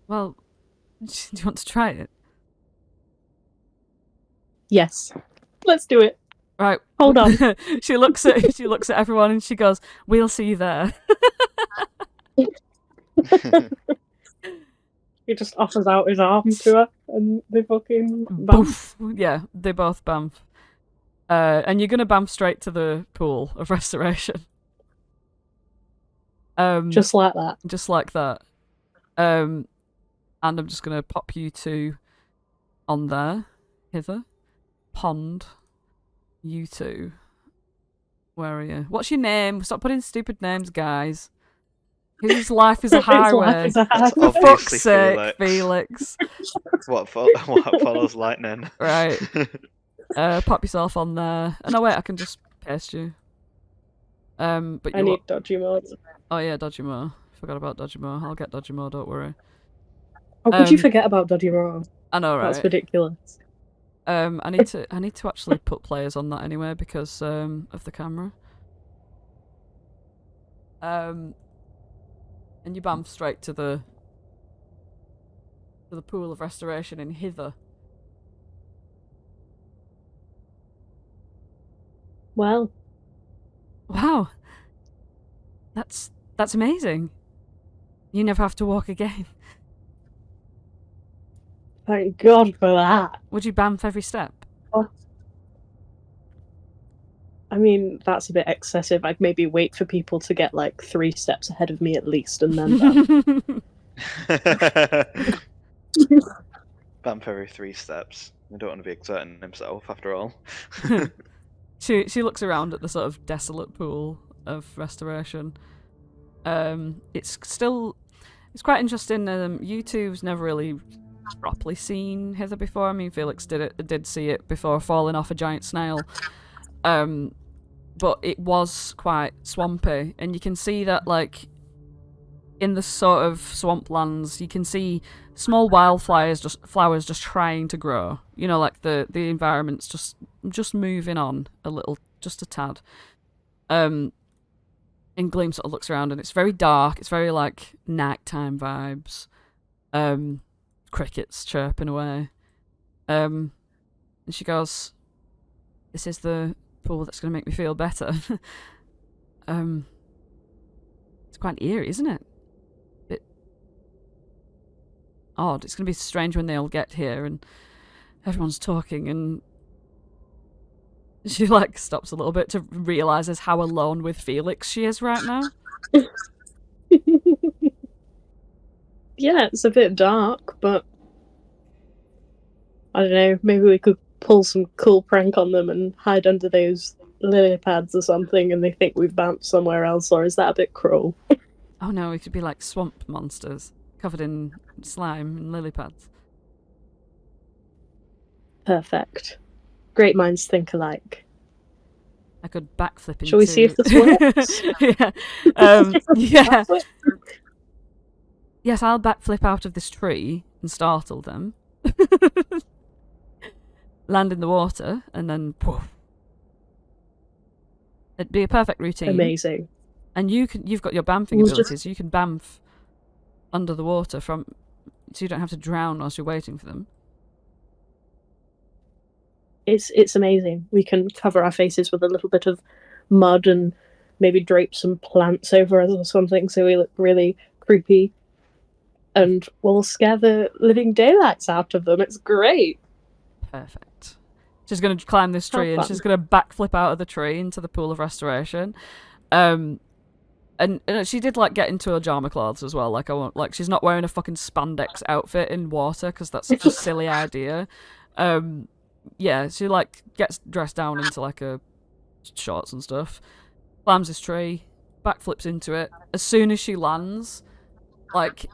Well, do you want to try it? Yes. Let's do it. Right. Hold on. she looks at everyone and she goes, "We'll see you there." He just offers out his arm to her and they fucking bamf. Boof. Yeah, they both bamf. And you're gonna bamf straight to the pool of restoration. Just like that. Just like that. And I'm just gonna pop you two on there, hither. Pond. You two. Where are you? What's your name? Stop putting stupid names, guys. Whose life is a highway? That's For fuck's obviously sake, Felix. What follows lightning? Right. Pop yourself on there. Oh no, wait, I can just paste you. But I need Dodgy Mo. Oh yeah, Dodgy Mo. Forgot about Dodgy Mo. I'll get Dodgy Mo, don't worry. How could you forget about Dodgy Mo? I know, right? That's ridiculous. I need to actually put players on that anyway because of the camera. And you bam straight to the pool of restoration in hither. Well. Wow. That's amazing. You never have to walk again. Thank God for that. Would you bamf every step? I mean, that's a bit excessive. I'd maybe wait for people to get like 3 steps ahead of me at least, and then Bump every 3 steps. I don't want to be exerting himself after all. She looks around at the sort of desolate pool of restoration. It's quite interesting. You two's never really properly seen hither before. I mean, Felix did see it before falling off a giant snail. But it was quite swampy, and you can see that, like, in the sort of swamplands, you can see small flowers just trying to grow. You know, like the environment's just moving on a little, just a tad. And Gleam sort of looks around, and it's very dark. It's very like nighttime vibes. Crickets chirping away. And she goes, "This is the pool that's going to make me feel better." It's quite eerie, isn't it? A bit odd. It's going to be strange when they all get here and everyone's talking, and she like stops a little bit to realizes how alone with Felix she is right now. Yeah, it's a bit dark, but I don't know, maybe we could pull some cool prank on them and hide under those lily pads or something and they think we've bounced somewhere else, or is that a bit cruel? Oh no, we could be like swamp monsters covered in slime and lily pads. Perfect. Great minds think alike. I could backflip into... Shall we see if this works? Yeah. Yeah. Yes, I'll backflip out of this tree and startle them. Land in the water, and then poof. It'd be a perfect routine. Amazing. And you've got your bamfing abilities. You can bamf under the water so you don't have to drown whilst you're waiting for them. It's amazing. We can cover our faces with a little bit of mud and maybe drape some plants over us or something so we look really creepy. And we'll scare the living daylights out of them. It's great. Perfect. She's going to climb this tree and she's going to backflip out of the tree into the pool of restoration. And she did like get into her Jama clothes as well. Like she's not wearing a fucking spandex outfit in water because that's such a silly idea. Yeah, she like gets dressed down into like a shorts and stuff. Climbs this tree, backflips into it. As soon as she lands, like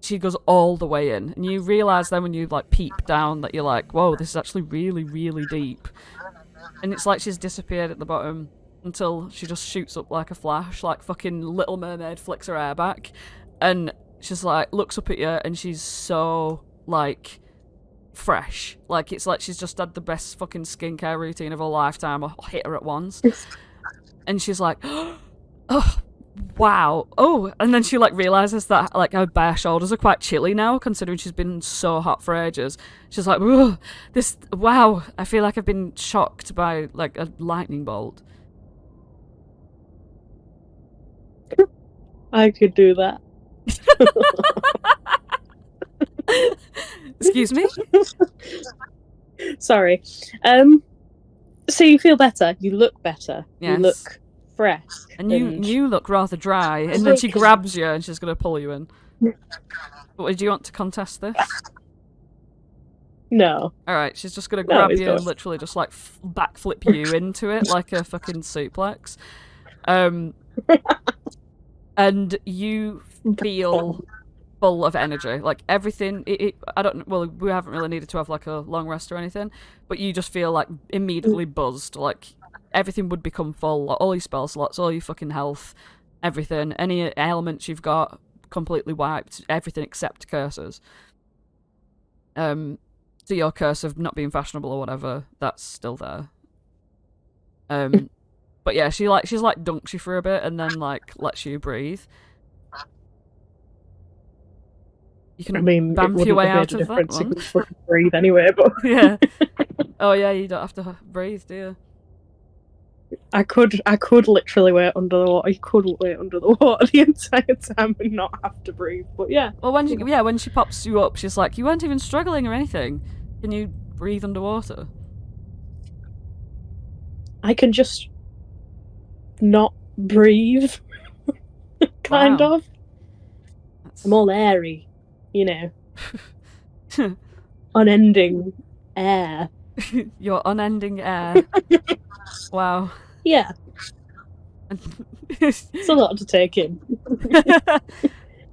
she goes all the way in, and you realise then when you like peep down that you're like, whoa, this is actually really, really deep. And it's like she's disappeared at the bottom until she just shoots up like a flash, like fucking Little Mermaid flicks her hair back, and she's like looks up at you, and she's so like fresh, like it's like she's just had the best fucking skincare routine of her lifetime. I hit her at once, and she's like, oh. Wow. Oh, and then she like realizes that like her bare shoulders are quite chilly now, considering she's been so hot for ages. She's like, "Whoa, this wow, I feel like I've been shocked by like a lightning bolt." I could do that. Excuse me? Sorry. So you feel better, you look better, Yes. you look fresh. And you look rather dry, and then she grabs you and she's gonna pull you in. But do you want to contest this? No. Alright, she's just gonna grab it's you not. and literally just like backflip you into it like a fucking suplex. And you feel full of energy, like everything. Well, we haven't really needed to have like a long rest or anything, but you just feel like immediately buzzed, like everything would become full, like all your spell slots, all your fucking health, everything, any ailments you've got, completely wiped, everything except curses. So your curse of not being fashionable or whatever, that's still there. But yeah, she's like dunks you for a bit and then like lets you breathe. You can bamf your way out of that one. You can breathe anyway, but Yeah. Oh yeah, you don't have to breathe, do you? I could literally wait under the water. You could wait under the water the entire time and not have to breathe. But yeah. Well, when she pops you up, she's like, you weren't even struggling or anything. Can you breathe underwater? I can just not breathe. Kind Wow. of. I'm all airy, you know. Unending air. Your unending air. Wow. Yeah. It's a lot to take in.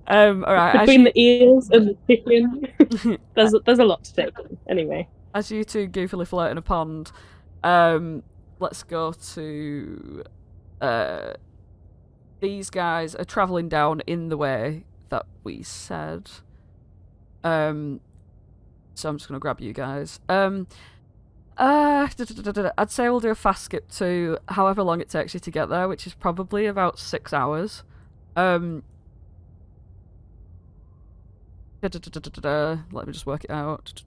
Alright. Between the ears and the chicken, there's a lot to take in. Anyway. As you two goofily float in a pond, let's go to these guys are travelling down in the way that we said. So I'm just gonna grab you guys. I'd say we'll do a fast skip to however long it takes you to get there, which is probably about 6 hours. Let me just work it out.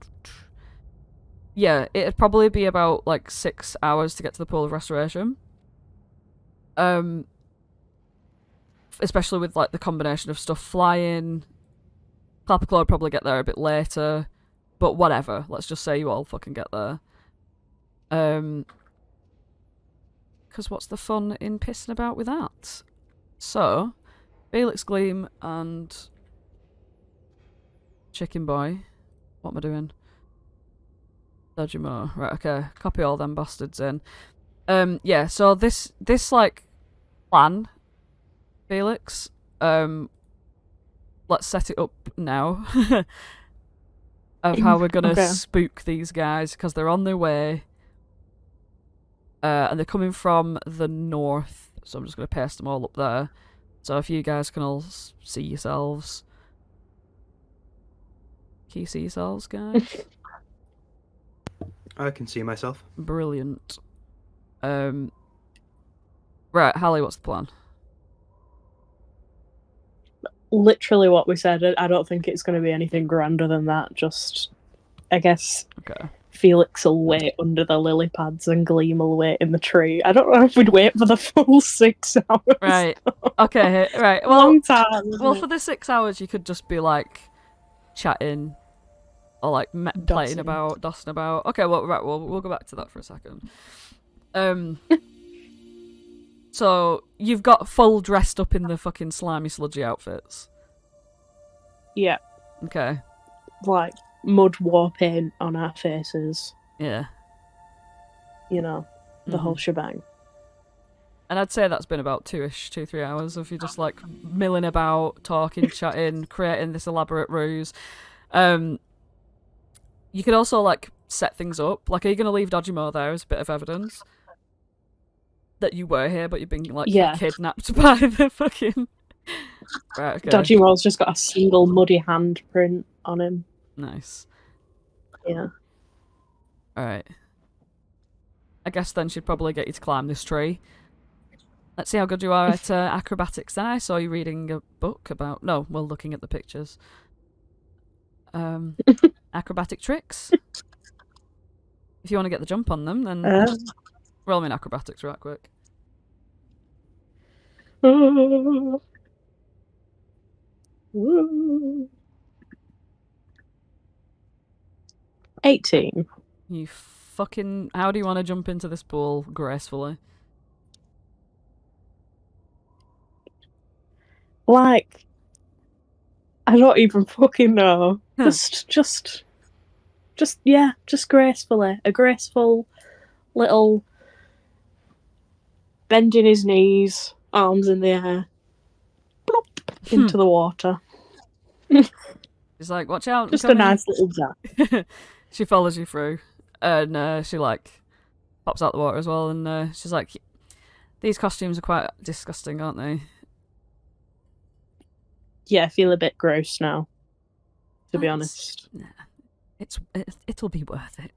Yeah, it'd probably be about like 6 hours to get to the Pool of Restoration. Especially with like the combination of stuff flying. Clapperclaw would probably get there a bit later, but whatever. Let's just say you all fucking get there. Because what's the fun in pissing about with that? So, Felix Gleam and Chicken Boy. What am I doing? Dodgemo. Right, okay. Copy all them bastards in. Yeah, so this like plan, Felix, let's set it up now. Of how we're gonna spook these guys, because they're on their way. And they're coming from the north, so I'm just going to paste them all up there. So if you guys can all see yourselves. Can you see yourselves, guys? I can see myself. Brilliant. Right, Hallie, what's the plan? Literally what we said. I don't think it's going to be anything grander than that. Just, I guess... Okay. Felix will wait under the lily pads and Gleam will wait in the tree. I don't know if we'd wait for the full 6 hours. Right. Okay, right. Well, long time. Well, for the 6 hours, you could just be like chatting or like playing about, dossing about. Okay, well, right. We'll go back to that for a second. So you've got full dressed up in the fucking slimy, sludgy outfits. Yeah, Okay. like mud war paint on our faces. Yeah. You know, the whole shebang. And I'd say that's been about 3 hours of you just like milling about, talking, chatting, creating this elaborate ruse. You could also like set things up. Like, are you going to leave Dodgemo there as a bit of evidence that you were here, but you've been like kidnapped by the fucking... Right, okay. Dodgemo's just got a single muddy handprint on him. Nice. Yeah. Alright. I guess then she'd probably get you to climb this tree. Let's see how good you are at acrobatics then. I saw you reading a book about... No, well, looking at the pictures. Acrobatic tricks. If you want to get the jump on them, then roll me an acrobatics right quick. 18. You fucking... How do you want to jump into this pool gracefully? Like, I don't even fucking know. Just gracefully. A graceful little bending his knees, arms in the air, plop, into the water. She's like, watch out. Just a nice little zap. She follows you through, and she like pops out the water as well, and she's like, these costumes are quite disgusting, aren't they? Yeah, I feel a bit gross now, to be honest. It'll be worth it.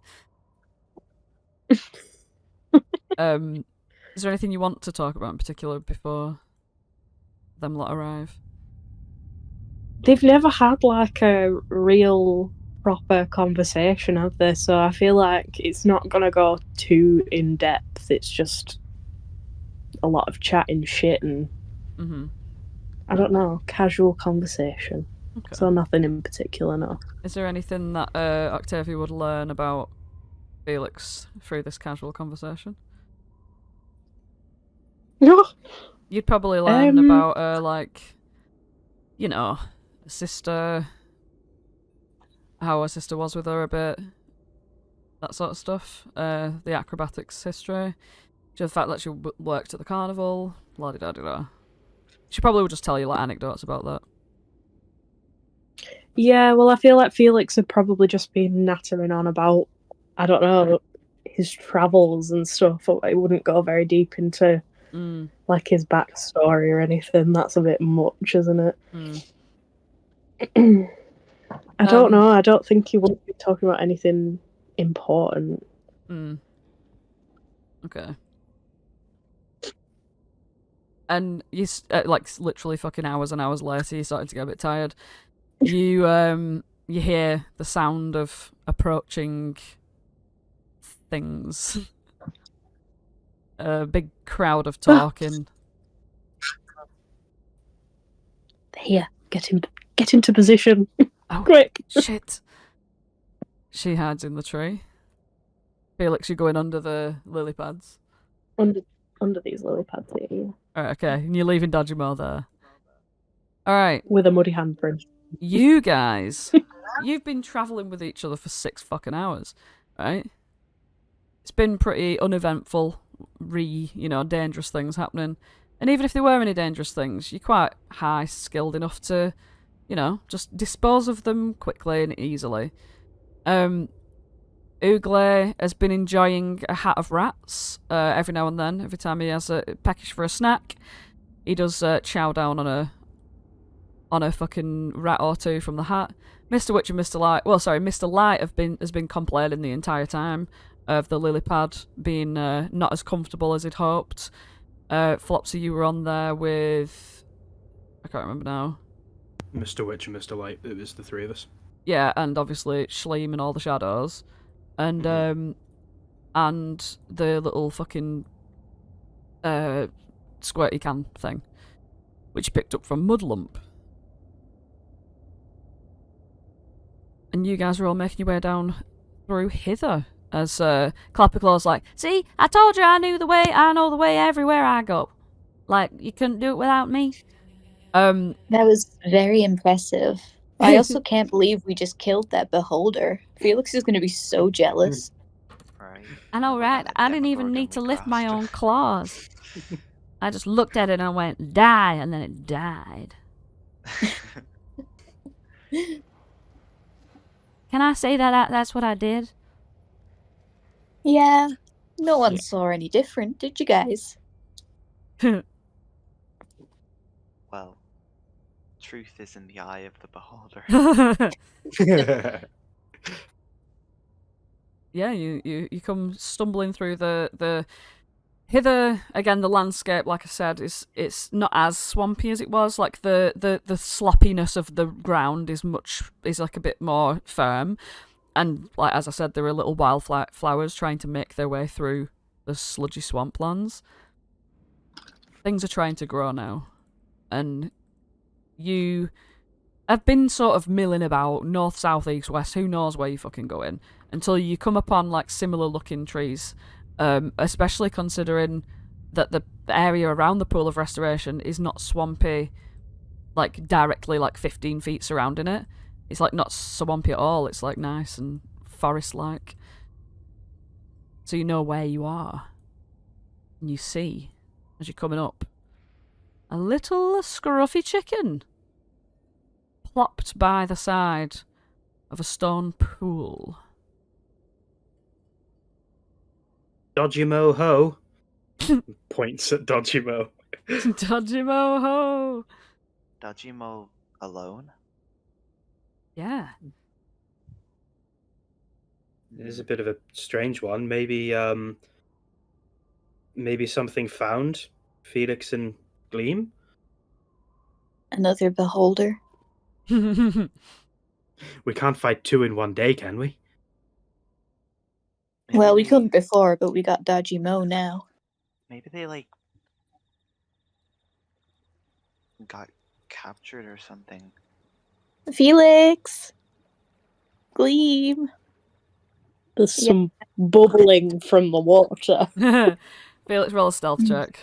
Is there anything you want to talk about in particular before them lot arrive? They've never had like a real proper conversation, have they? So I feel like it's not gonna go too in depth. It's just a lot of chatting shit and I don't know, casual conversation. Okay. So nothing in particular, no. Is there anything that Octavia would learn about Felix through this casual conversation? No. You'd probably learn about like, you know, a sister, how her sister was with her a bit, that sort of stuff. The acrobatics history, just the fact that she worked at the carnival, la-di-da-di-da. She probably would just tell you like anecdotes about that. Yeah, well, I feel like Felix had probably just been nattering on about, I don't know, his travels and stuff. It wouldn't go very deep into like his backstory or anything. That's a bit much, isn't it? I don't know. I don't think he would be talking about anything important. Okay. And you like literally fucking hours and hours later, you're starting to get a bit tired. You hear the sound of approaching things. A big crowd of talking. Here, get into position. Oh, quick! Shit. She hides in the tree. Felix, you're going under the lily pads. Under these lily pads here. Yeah. Alright, okay. And you're leaving Dodgemo there. Alright. With a muddy handprint. You guys, you've been travelling with each other for 6 fucking hours, right? It's been pretty uneventful, dangerous things happening. And even if there were any dangerous things, you're quite high skilled enough to, just dispose of them quickly and easily. Oogle has been enjoying a hat of rats every now and then. Every time he has a peckish for a snack, he does chow down on a fucking rat or two from the hat. Mr. Witch and Mr. Light has been complaining the entire time of the lily pad being not as comfortable as he'd hoped. Flopsy, you were on there with... I can't remember now. Mr. Witch and Mr. Light, it was the 3 of us. Yeah, and obviously Schleem and all the shadows. And the little fucking squirty can thing, which you picked up from Mudlump. And you guys are all making your way down through hither, as Clapperclaw's like, see, I told you I knew the way, I know the way everywhere I go. Like, you couldn't do it without me? That was very impressive. I also can't believe we just killed that beholder. Felix is going to be so jealous. Right. I know, Never right? mind the I didn't even Demogorgon need we to lift my crossed. own claws. I just looked at it and I went, die, and then it died. Can I say that that's what I did? Yeah, no one Yeah. saw any different, did you guys? Well, truth is in the eye of the beholder. Yeah, you come stumbling through the hither again. The landscape, like I said, it's not as swampy as it was. Like the sloppiness of the ground is like a bit more firm, and like as I said, there are little wildflowers trying to make their way through the sludgy swamplands. Things are trying to grow now, and you have been sort of milling about north, south, east, west. Who knows where you're fucking going until you come upon like similar looking trees. Especially considering that the area around the Pool of Restoration is not swampy, like directly like 15 feet surrounding it. It's like not swampy at all. It's like nice and forest-like. So you know where you are. And you see, as you're coming up, a little scruffy chicken plopped by the side of a stone pool. Dodgy Mo Ho points at Dodgy Mo. Dodgy Moho! Dodgimo alone? Yeah. It is a bit of a strange one. Maybe something found Felix and Gleam. Another beholder. We can't fight two in one day, can we? Maybe Well, we they- couldn't before, but we got Dodgy Mo now. Maybe they like got captured or something. Felix! Gleam! There's Yeah. some bubbling from the water. Felix, roll a stealth check.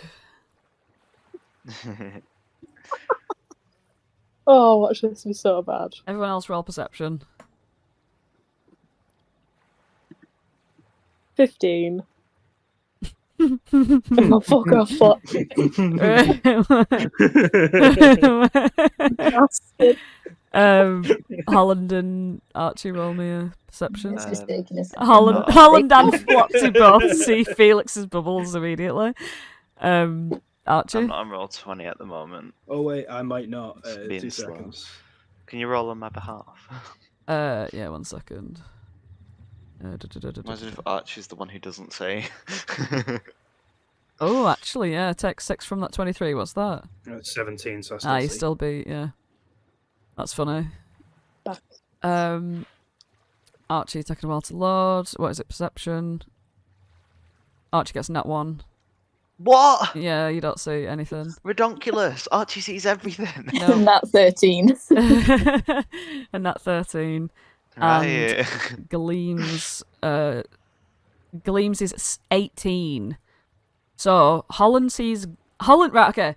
Oh, watch this be so bad. Everyone else roll perception. 15. Oh, fuck off, fuck. Bastard. Holland and Archie roll me a perception. It's just taking us. Holland Oh. and Flopsy both see Felix's bubbles immediately. Archie? I'm roll 20 at the moment. Oh wait, I might not. It's being 2 slow. seconds. Can you roll on my behalf? Yeah, 1 second. Imagine if Archie's the one who doesn't say. Oh, actually, yeah, take 6 from that 23. What's that? 17, so I still You see. still beat, yeah. That's funny. Back. Archie taking a while to load. What is it? Perception. Archie gets Nat One. What? Yeah, you don't see anything. Redonkulous. Archie sees everything. No. Not 13. And Nat 13. Right. Gleam's is 18. So Holland right, okay.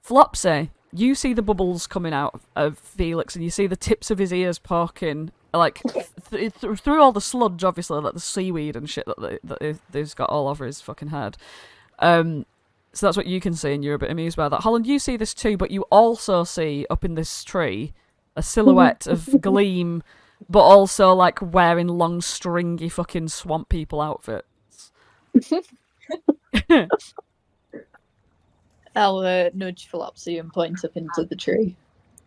Flopsy, you see the bubbles coming out of Felix and you see the tips of his ears poking like through all the sludge, obviously, like the seaweed and shit that they've got all over his fucking head. So that's what you can see, and you're a bit amused by that. Holland, you see this too, but you also see up in this tree a silhouette of Gleam, but also like wearing long, stringy fucking swamp people outfits. I'll nudge Flopsy and point up into the tree.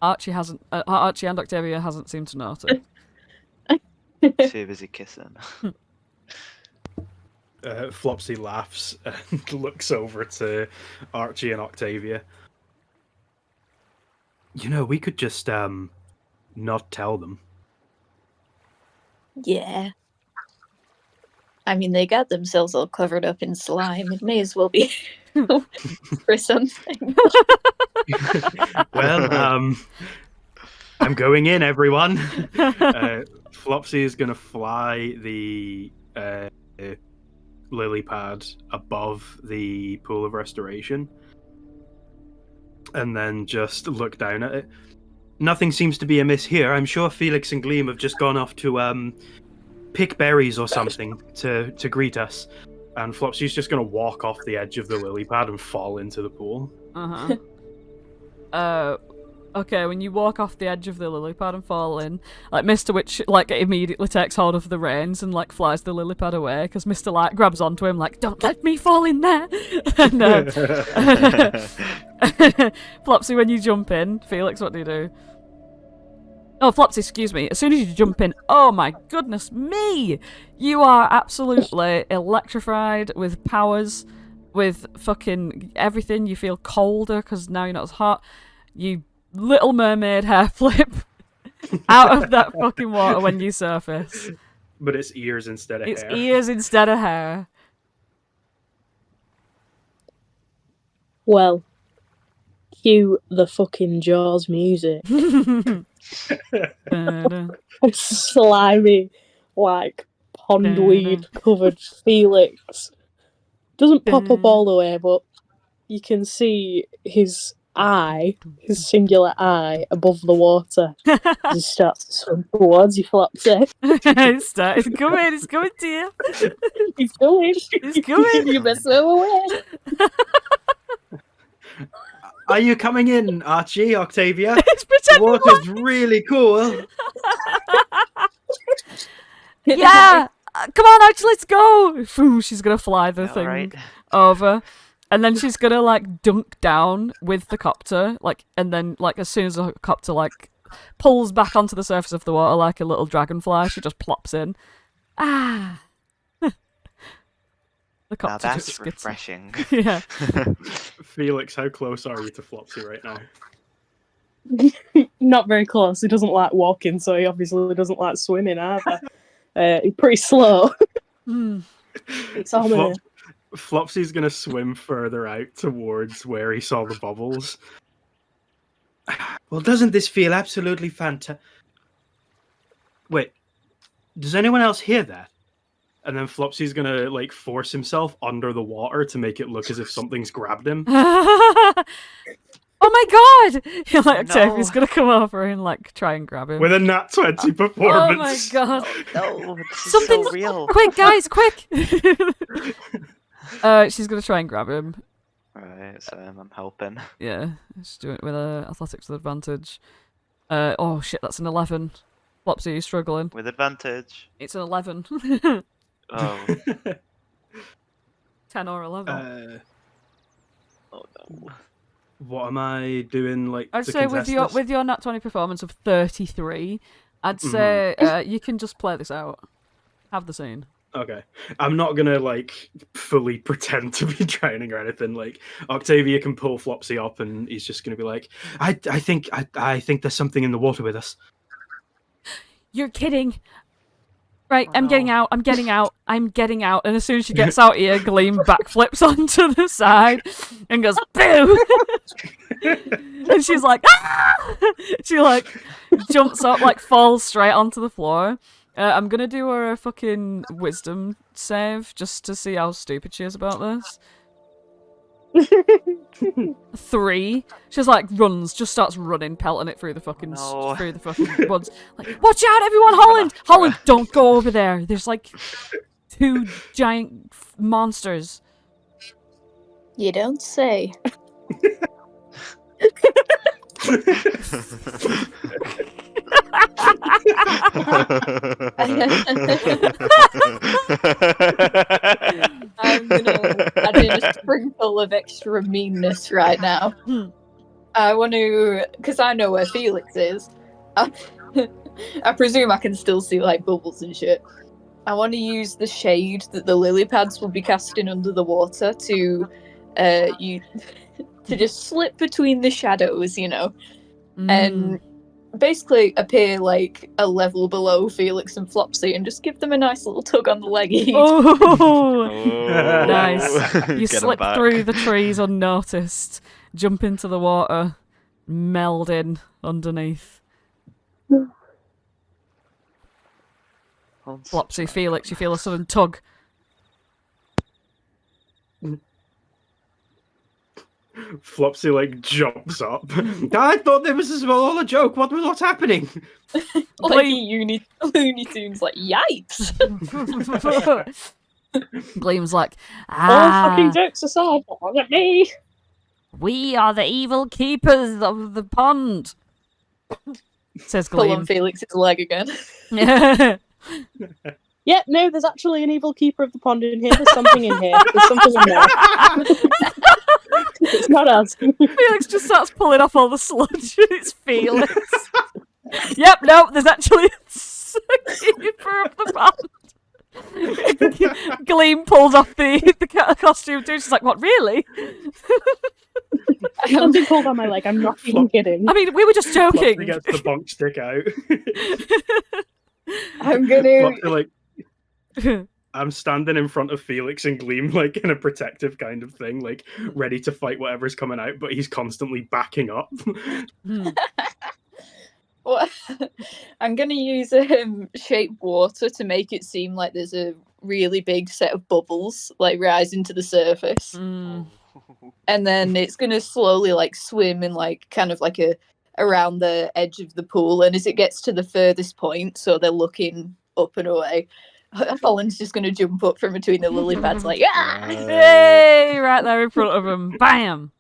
Archie and Octavia hasn't seemed to notice. Too busy kissing. Flopsy laughs and looks over to Archie and Octavia. You know, we could just not tell them. Yeah. I mean, they got themselves all covered up in slime. It may as well be for something. Well, I'm going in, everyone. Flopsy is going to fly the lily pad above the Pool of Restoration and then just look down at it. Nothing seems to be amiss here. I'm sure Felix and Gleam have just gone off to pick berries or something to greet us. And Flopsy's just going to walk off the edge of the lily pad and fall into the pool. Okay, when you walk off the edge of the lily pad and fall in, like, Mr. Witch, like, immediately takes hold of the reins and, like, flies the lily pad away, because Mr. Light grabs onto him, like, don't let me fall in there! And, Flopsy, when you jump in, Felix, what do you do? Oh, Flopsy, excuse me. As soon as you jump in, oh my goodness me! You are absolutely electrified with powers, with fucking everything. You feel colder, because now you're not as hot. You Little Mermaid hair flip out of that fucking water when you surface. But it's ears instead of hair. It's ears instead of hair. Well, cue the fucking Jaws music. Slimy, like, pondweed covered Felix. Doesn't pop up all the way, but you can see his his singular eye above the water as he starts to swim towards you, Flopsy. It's coming to you. He's going. He's coming. You best swim away. Are you coming in, Archie, Octavia? It's The pretending. water's really cool. Yeah. Come on, Archie, let's go. Phew, she's gonna fly the thing Alright. over. And then she's gonna, like, dunk down with the copter, like, and then, like, as soon as the copter, like, pulls back onto the surface of the water like a little dragonfly, she just plops in. Ah! The Now copter that's just gets... refreshing. Yeah. Felix, how close are you to Flopsy right now? Not very close. He doesn't like walking, so he obviously doesn't like swimming either. He's pretty slow. It's on there. Flopsy's gonna swim further out towards where he saw the bubbles. Well, doesn't this feel absolutely fantastic? Wait, does anyone else hear that? And then Flopsy's gonna, like, force himself under the water to make it look as if something's grabbed him. Oh my god! You're like, Octavia's No. gonna come over and, like, try and grab him. With a Nat 20 Oh performance. my god! No, this is Something's so real. Quick, guys, quick! She's gonna try and grab him. Alright, so I'm helping. Yeah, she's doing it with athletics with advantage. Oh shit, that's an 11. Flopsy, you struggling? With advantage. It's an 11. Oh, 10 or 11. oh no. What am I doing? Like, I'd to say with contest this? your Nat 20 performance of 33, I'd say you can just play this out. Have the scene. Okay. I'm not gonna, like, fully pretend to be drowning or anything. Like, Octavia can pull Flopsy up and he's just gonna be like, I think there's something in the water with us. You're kidding. Right, Oh, I'm getting out. And as soon as she gets out here, Gleam backflips onto the side and goes, boo! And she's like, ah! She, like, jumps up, like, falls straight onto the floor. I'm gonna do her a fucking wisdom save just to see how stupid she is about this. 3. She's like just starts running, pelting it through the fucking woods. Like, watch out, everyone! Holland, don't go over there. There's like 2 giant monsters. You don't say. I'm gonna add in a sprinkle of extra meanness right now. I want to, because I know where Felix is. I presume I can still see like bubbles and shit. I want to use the shade that the lily pads will be casting under the water to just slip between the shadows, you know, and basically appear like a level below Felix and Flopsy and just give them a nice little tug on the leggy. Oh, nice. You Get 'em slip back. through the trees unnoticed, jump into the water, meld in underneath. Flopsy, Felix, you feel a sudden tug. Flopsy like jumps up. I thought this was all a joke. What's happening? Like Looney Tunes, like, yikes! Gleam's like, All fucking jokes aside, look at me. we are the evil keepers of the pond. Says Pull Gleam. on Felix's leg again. Yeah, no, there's actually an evil keeper of the pond in here. There's something in here. There's something in there. It's not us. Felix just starts pulling off all the sludge. It's Felix. Yep, no, there's actually a keeper of the pond. Gleam pulls off the costume too. She's like, what, really? Something pulled on my leg. I'm not even kidding. I mean, we were just joking. Flopsy gets the bunk stick out. I'm gonna. Flopsy, like, I'm standing in front of Felix and Gleam, like in a protective kind of thing, like ready to fight whatever's coming out, but he's constantly backing up. What? I'm gonna use shape water to make it seem like there's a really big set of bubbles like rising to the surface, and then it's gonna slowly like swim in like kind of like around the edge of the pool, and as it gets to the furthest point, so they're looking up and away, Holland's just gonna jump up from between the lily pads like, ah! Hey, right there in front of him. Bam!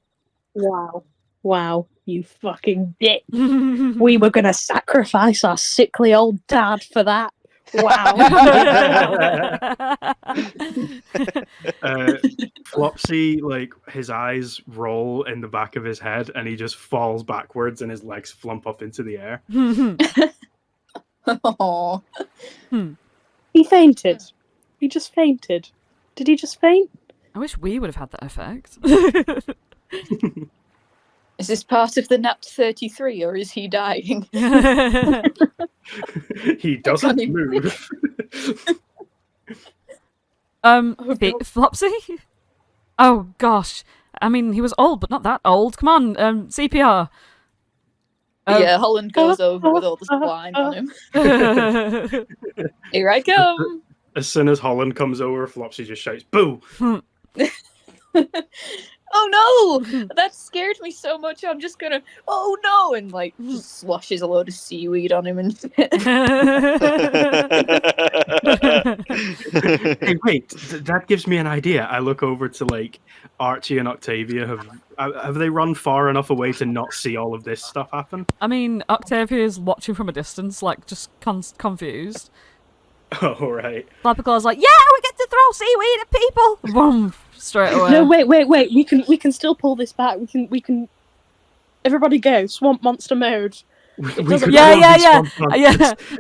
Wow, you fucking dick. We were gonna sacrifice our sickly old dad for that. Wow. Flopsy, like, his eyes roll in the back of his head and he just falls backwards and his legs flump up into the air. Aww. He fainted. He just fainted. Did he just faint? I wish we would have had that effect. Is this part of the Nat 33 or is he dying? He doesn't move. Flopsy? Oh gosh. I mean, he was old, but not that old. Come on, CPR. Yeah, Holland goes over with all the spline on him. Here I come! As soon as Holland comes over, Flopsy just shouts, "Boo!" Oh no! That scared me so much. I'm just gonna. Oh no! And like just sloshes a load of seaweed on him and. Hey, wait! That gives me an idea. I look over to like Archie and Octavia. Have they run far enough away to not see all of this stuff happen? I mean, Octavia's watching from a distance, like just confused. Oh right. Flapperclaw's like, yeah, we get to throw seaweed at people. Boom! Straight away. No, wait. We can still pull this back. We can. Everybody go swamp monster mode. Yeah.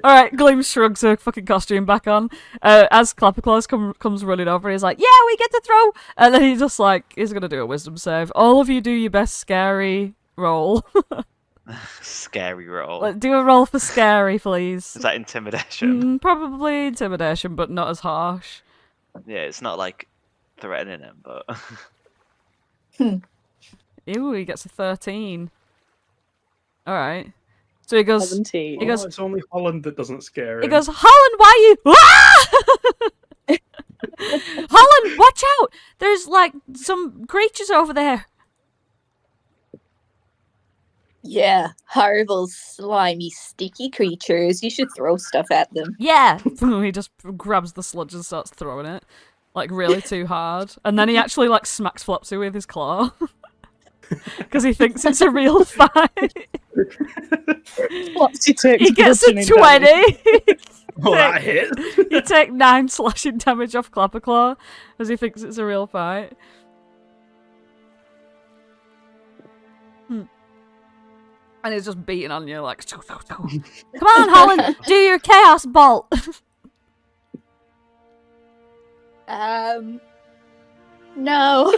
All right, Gleam shrugs her fucking costume back on. As Clapperclaws comes running over, he's like, "Yeah, we get to throw," and then he's just like, he's gonna do a wisdom save. All of you do your best scary roll. Scary roll. Do a roll for scary, please. Is that intimidation? Probably intimidation, but not as harsh. Yeah, it's not like threatening him, but. Ew, he gets a 13. All right. So he goes. 17. He goes. It's only Holland that doesn't scare him. He goes, Holland, why you? Ah! Holland, watch out! There's like some creatures over there. Yeah, horrible, slimy, sticky creatures. You should throw stuff at them. Yeah. He just grabs the sludge and starts throwing it, like really too hard, and then he actually like smacks Flopsy with his claw because he thinks it's a real fight. Flopsy takes He gets a 20. Oh, that hit. You take 9 slashing damage off Clapperclaw as he thinks it's a real fight. And he's just beating on you like, come on, Holland, do your chaos bolt. No.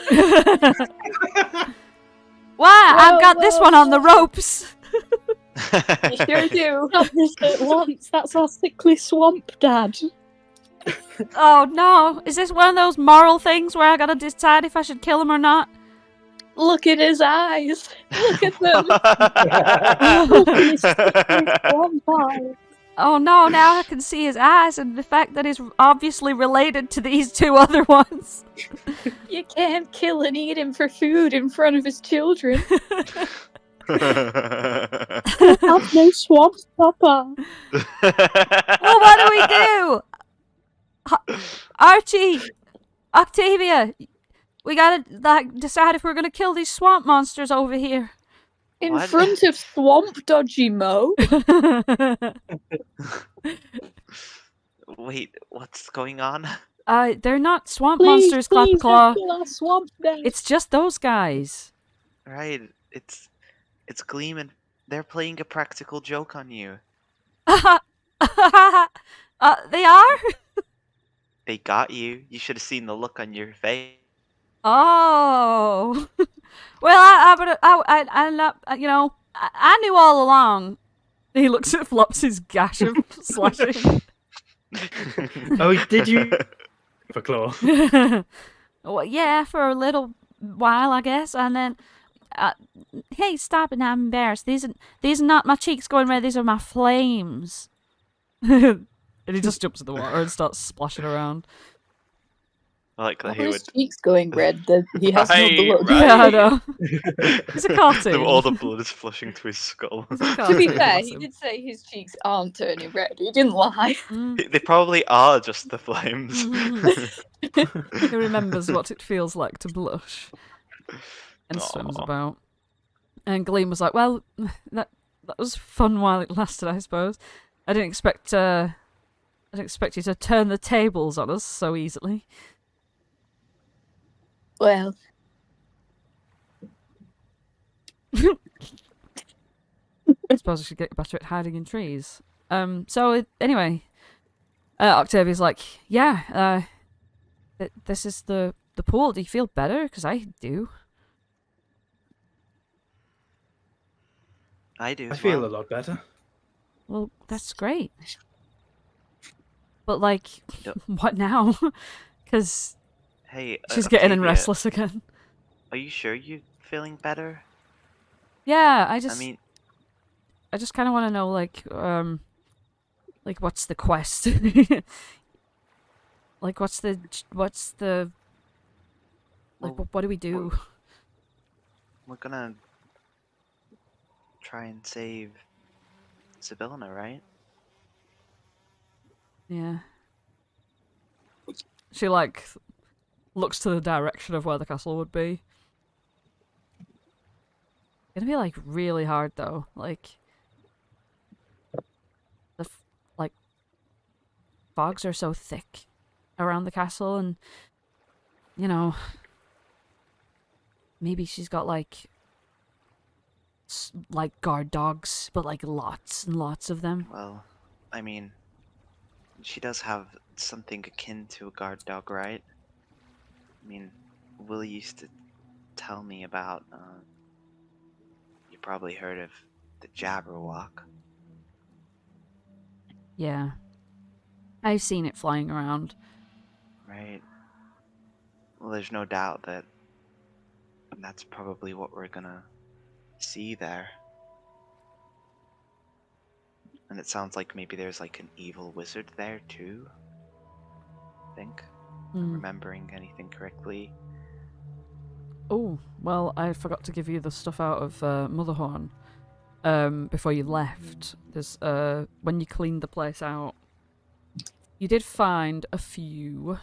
Wow, I've got this one on the ropes. You sure do. Not this at once. That's our sickly swamp dad. Oh no, is this one of those moral things where I gotta decide if I should kill him or not? Look at his eyes. Look at them. Oh no, now I can see his eyes and the fact that he's obviously related to these two other ones. You can't kill and eat him for food in front of his children. Have no swamps, Papa. Well, what do we do? Archie, Octavia, we gotta decide if we're gonna kill these swamp monsters over here. In What? front of Swamp Dodgy Mo. Wait, what's going on? They're not swamp Please, monsters, please, Clapperclaw. don't kill our swamp then. It's just those guys. Right, it's Gleam and they're playing a practical joke on you. They are? They got you. You should have seen the look on your face. Oh. Well, I'm not, you know, I knew all along. He looks at Flopsy's gash of slashing. Oh, did you? For Claw. Well, yeah, for a little while, I guess, and then. Hey, stop it! Now I'm embarrassed. These are not my cheeks going red. These are my flames. And he just jumps in the water and starts splashing around. I like that Why he are would. his cheeks going red? He has Right, no blood. right. Yeah, I know. It's a cartoon. All the blood is flushing to his skull. It's a To be cartoon, fair, bless he him. did say his cheeks aren't turning red. He didn't lie. Mm. They probably are just the flames. He remembers what it feels like to blush and swims Aw. about. And Gleam was like, "Well, that was fun while it lasted, I suppose. I didn't expect you to turn the tables on us so easily." Well, I suppose I should get better at hiding in trees. Anyway, Octavia's like, "Yeah, this is the pool. Do you feel better? Because I do." I do. I as feel well. a lot better. Well, that's great. But like, Yep. what now? Because Hey, she's getting Octavia, restless again. Are you sure you're feeling better? Yeah, I mean, I just kind of want to know, like what's the quest? Like, what's the, like, well, what do we do? we're gonna try and save Sibylna, right? Yeah. She, like, looks to the direction of where the castle would be. It's gonna be, like, really hard, though. Like, like, fogs are so thick around the castle, and, you know, maybe she's got, like guard dogs, but, like, lots and lots of them. Well, I mean, she does have something akin to a guard dog, right? I mean, Will used to tell me about, you probably heard of the Jabberwock. Yeah. I've seen it flying around. Right. Well, there's no doubt that that's probably what we're gonna see there. And it sounds like maybe there's like an evil wizard there too. I think. Hmm. Remembering anything correctly. Oh, well, I forgot to give you the stuff out of Motherhorn before you left. There's when you cleaned the place out, you did find a few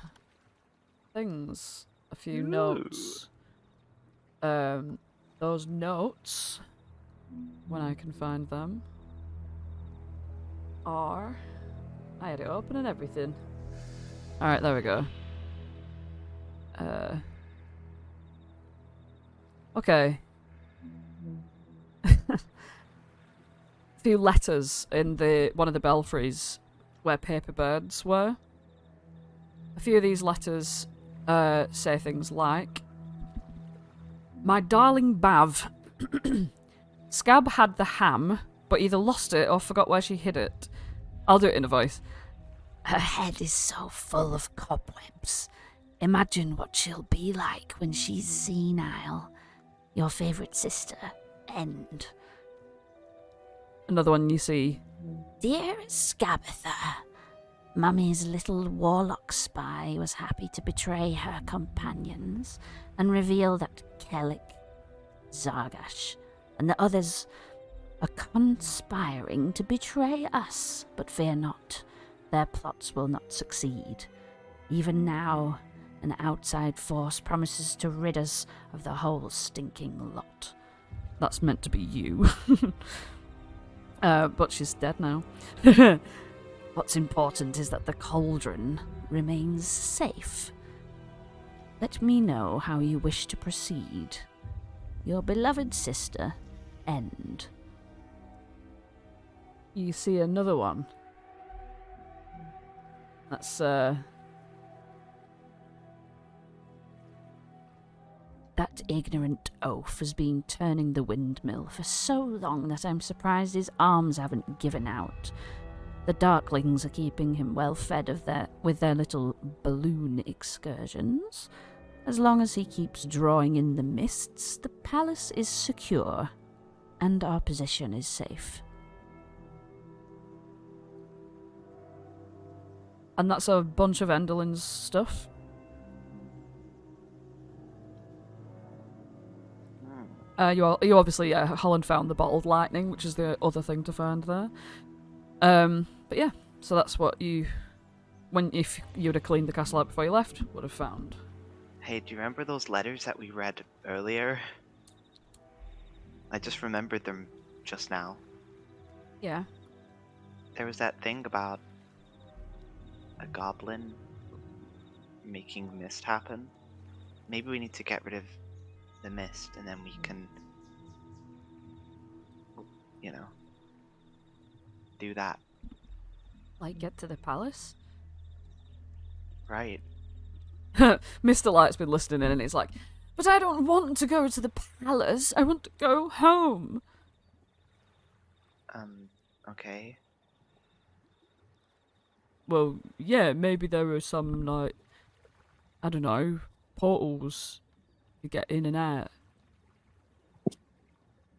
things, a few notes. Those notes, when I can find them, are... I had it open and everything. Alright, there we go. Okay. A few letters in one of the belfries where paper birds were. A few of these letters say things like, "My darling Bav, Scab had the ham, but either lost it or forgot where she hid it." I'll do it in a voice. "Her head is so full of cobwebs. Imagine what she'll be like when she's senile. Your favourite sister, End." Another one you see. Dear Scabatha, Mummy's little warlock spy was happy to betray her companions and reveal that Kellic, Zargash, and the others are conspiring to betray us. But fear not, their plots will not succeed. Even now, an outside force promises to rid us of the whole stinking lot. That's meant to be you. But she's dead now. What's important is that the cauldron remains safe. Let me know how you wish to proceed. Your beloved sister, End. You see another one. That's, That ignorant oaf has been turning the windmill for so long that I'm surprised his arms haven't given out. The Darklings are keeping him well fed with their little balloon excursions. As long as he keeps drawing in the mists, the palace is secure, and our position is safe. And that's a bunch of Enderlin's stuff. You obviously, Holland found the bottled lightning, which is the other thing to find there. But yeah, so that's what you, if you would have cleaned the castle out before you left, would have found. Hey, do you remember those letters that we read earlier? I just remembered them just now. Yeah. There was that thing about a goblin making mist happen. Maybe we need to get rid of the mist and then we can, you know, do that. Like, get to the palace? Right. Mr. Light's been listening in and he's like, but I don't want to go to the palace, I want to go home. Okay. Well, yeah, maybe there are some, like, I don't know, portals to get in and out.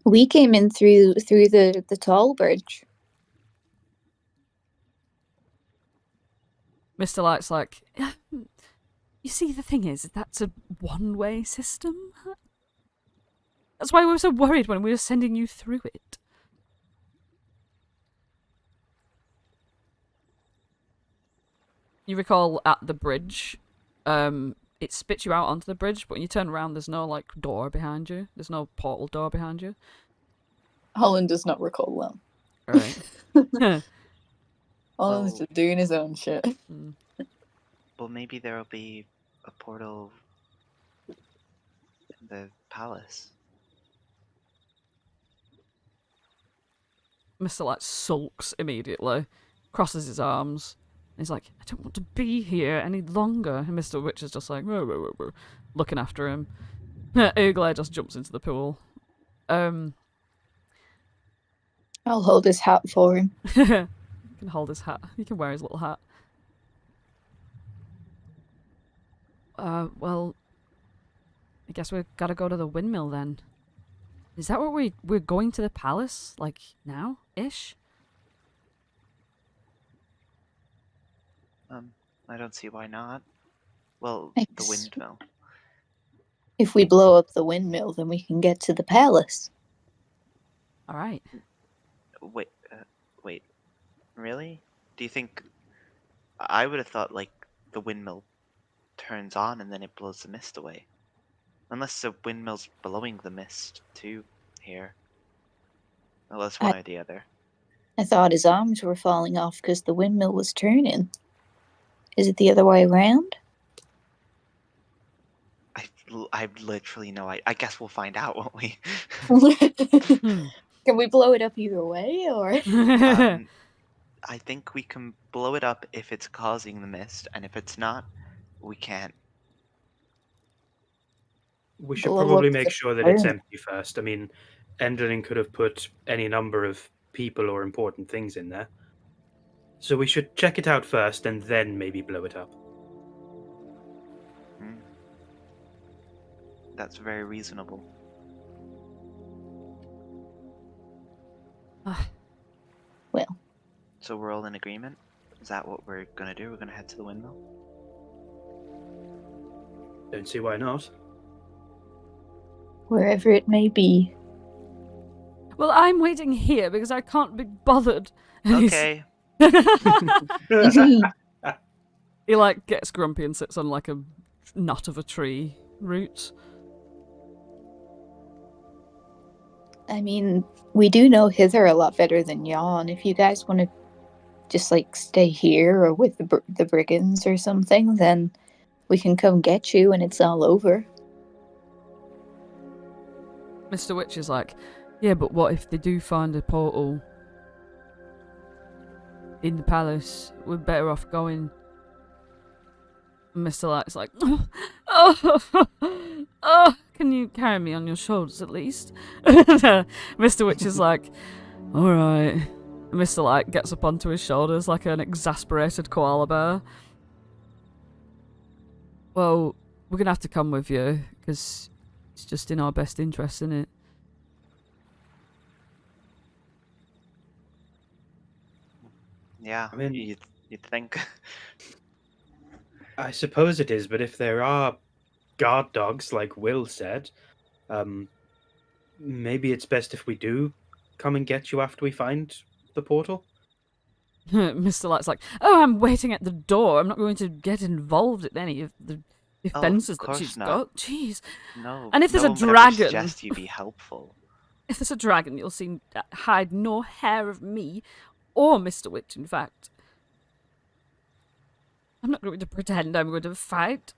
We came in through the tall bridge. Mr. Light's like, you see, the thing is, that's a one-way system. That's why we were so worried when we were sending you through it. You recall at the bridge, it spits you out onto the bridge, but when you turn around, there's no, like, door behind you. There's no portal door behind you. Holland does not recall Right. that. Holland's Well- just doing his own shit. Mm. Well, maybe there'll be a portal in the palace. Mr. Light sulks immediately, crosses his arms. He's like, I don't want to be here any longer. And Mr. Witch is just like, whoa, whoa, whoa, whoa, looking after him. Uglay just jumps into the pool. I'll hold his hat for him. He can hold his hat. He can wear his little hat. Well, I guess we've got to go to the windmill then. Is that what we're going to the palace? Like, now-ish? I don't see why not. Well, Thanks. the windmill. If we blow up the windmill, then we can get to the palace. Alright. Wait. Really? Do you think... I would have thought, like, the windmill turns on and then it blows the mist away. Unless the windmill's blowing the mist, too, here. Well, that's one or the other. I thought his arms were falling off because the windmill was turning. Is it the other way around? I literally know. I guess we'll find out, won't we? Can we blow it up either way, or? I think we can blow it up if it's causing the mist, and if it's not, we can't. We should Blow up probably the make sure that it's fire. empty first. I mean, Enderling could have put any number of people or important things in there. So we should check it out first and then maybe blow it up. That's very reasonable. So we're all in agreement? Is that what we're gonna do? We're gonna head to the windmill? Don't see why not. Wherever it may be. Well, I'm waiting here because I can't be bothered. And Okay. he like gets grumpy and sits on like a knot of a tree root. I mean, we do know Hither a lot better than y'all, and if you guys want to just like stay here or with the brigands or something, then we can come get you when it's all over. Mr. Witch is like, yeah, but what if they do find a portal in the palace? We're better off going. And Mr. Light's like, oh, can you carry me on your shoulders at least? Mr. Witch is like, all right. Mr. Light gets up onto his shoulders like an exasperated koala bear. Well, we're gonna have to come with you because it's just in our best interest, isn't it? Yeah, I mean- you'd think. I suppose it is, but if there are guard dogs, like Will said, maybe it's best if we do come and get you after we find the portal. Mr. Light's like, oh, I'm waiting at the door. I'm not going to get involved in any of the defenses that course she's not. got. Jeez. No. And if there's no a one would ever dragon- suggest you be helpful. If there's a dragon, you'll see hide nor hair of me, or Mr. Witch, in fact. I'm not going to pretend I'm going to fight.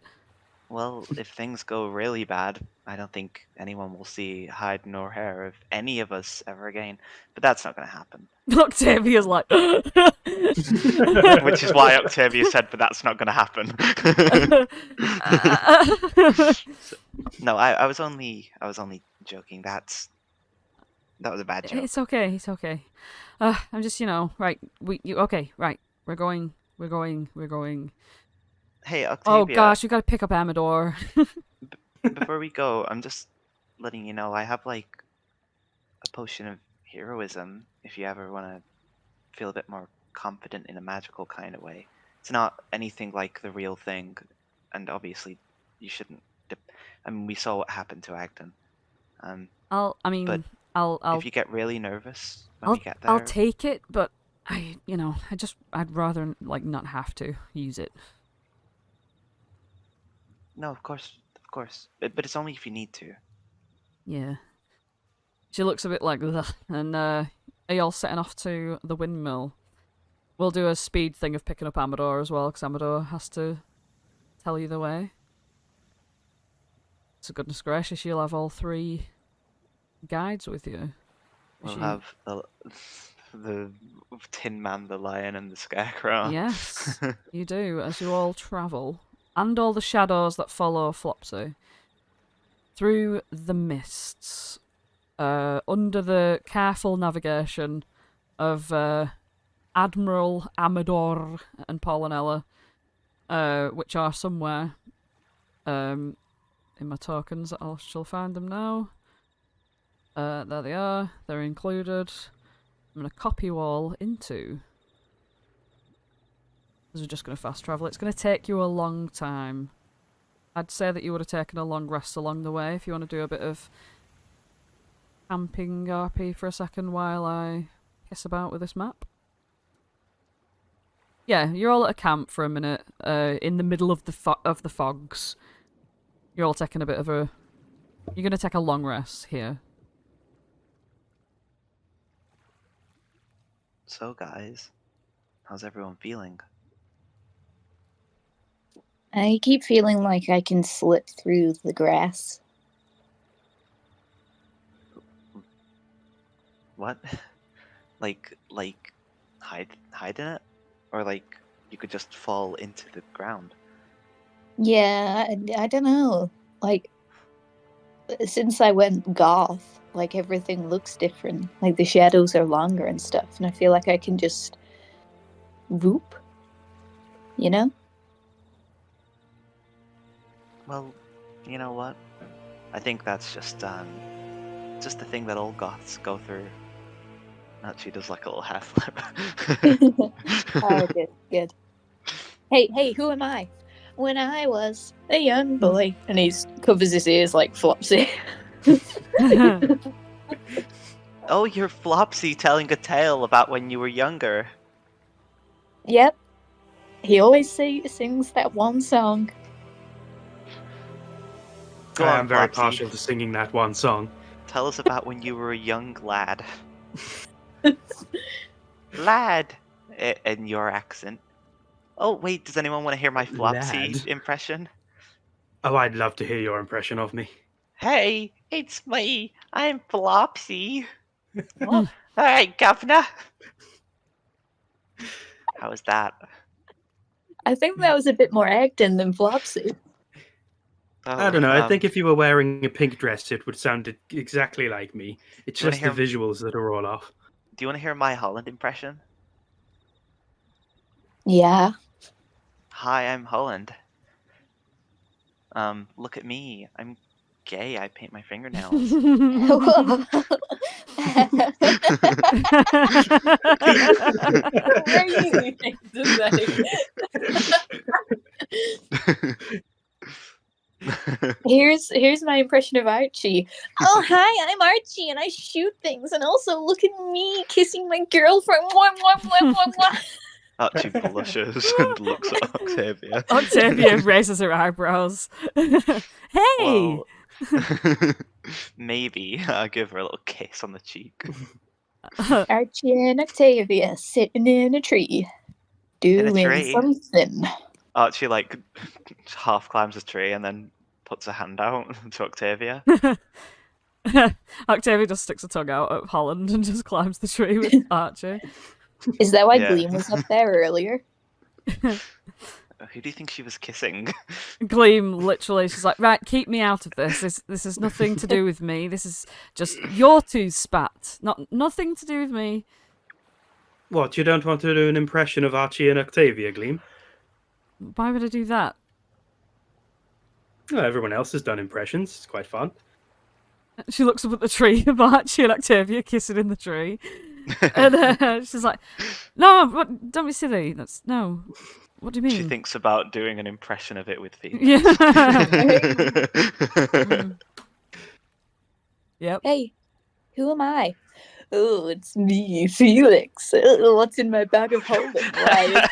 Well, if things go really bad, I don't think anyone will see hide nor hair of any of us ever again. But that's not going to happen. Octavia's like, Which is why Octavia said, but that's not going to happen. No, I was only joking. That was a bad joke. It's okay, it's okay. I'm just, right, okay, right, we're going. Hey, Octavia. Oh gosh, we gotta pick up Amador. Before we go, I'm just letting you know I have like a potion of heroism if you ever want to feel a bit more confident in a magical kind of way. It's not anything like the real thing, and obviously you shouldn't. I mean, we saw what happened to Agden. I'll If you get really nervous when we get there, I'll take it, but I'd rather like not have to use it. No, of course, but it's only if you need to. Yeah. She looks a bit like that, and are y'all setting off to the windmill? We'll do a speed thing of picking up Amador as well, because Amador has to tell you the way. So goodness gracious, you'll have all 3 guides with you. We'll have the Tin Man, the Lion, and the Scarecrow. Yes, you do, as you all travel. And all the shadows that follow Flopsy. Through the mists. Under the careful navigation of Admiral Amador and Paulinella, which are somewhere in my tokens. I shall find them now. There they are. They're included. I'm going to copy you all into... Because we're just going to fast travel. It's going to take you a long time. I'd say that you would have taken a long rest along the way if you want to do a bit of camping RP for a second while I kiss about with this map. Yeah, you're all at a camp for a minute, in the middle of the fogs. You're all taking a bit of a... You're going to take a long rest here. So, guys, how's everyone feeling? I keep feeling like I can slip through the grass. What? like hide in it? Or like you could just fall into the ground? Yeah, I don't know. Like, since I went goth, like everything looks different. Like the shadows are longer and stuff, and I feel like I can just whoop, you know? Well, you know what? I think that's just the thing that all goths go through. Archie does like a little half flip. Oh, good. Hey, who am I? When I was a young boy. And he covers his ears like Flopsy. Oh, you're Flopsy telling a tale about when you were younger. Yep. He always sings that one song. Go I on, am very Flopsy. partial to singing that one song. Tell us about when you were a young lad. Lad! In your accent. Oh, wait, does anyone want to hear my Flopsy Lad. impression? Oh, I'd love to hear your impression of me. Hey, it's me. I'm Flopsy. Oh, alright, governor. How was that? I think that was a bit more acting than Flopsy. I don't know. I um, think if you were wearing a pink dress, it would sound exactly like me. It's Do you wanna just the hear- visuals that are all off. Do you want to hear my Holland impression? Yeah. Hi, I'm Holland. Look at me. I'm gay. I paint my fingernails. Crazy thing to say. Here's my impression of Archie. Oh, hi, I'm Archie, and I shoot things, and also look at me kissing my girlfriend. Mwah, mwah, mwah, mwah, mwah. Archie blushes and looks at Octavia. Octavia raises her eyebrows. Hey! Well, maybe I'll give her a little kiss on the cheek. Archie and Octavia sitting in a tree, doing tree? something. Archie like half climbs a tree and then puts a hand out to Octavia. Octavia just sticks her tongue out at Holland and just climbs the tree with Archie. Is that why Yeah. Gleam was up there earlier? Who do you think she was kissing? Gleam literally, she's like, right, keep me out of this. This has nothing to do with me. This is just your two spat. Nothing to do with me. What, you don't want to do an impression of Archie and Octavia, Gleam? Why would I do that? Oh, everyone else has done impressions. It's quite fun. She looks up at the tree of Archie and Octavia kissing in the tree. And she's like, no, don't be silly. No. What do you mean? She thinks about doing an impression of it with Felix. Yeah. Yep. Hey, who am I? Oh, it's me, Felix. Oh, what's in my bag of holding? Why,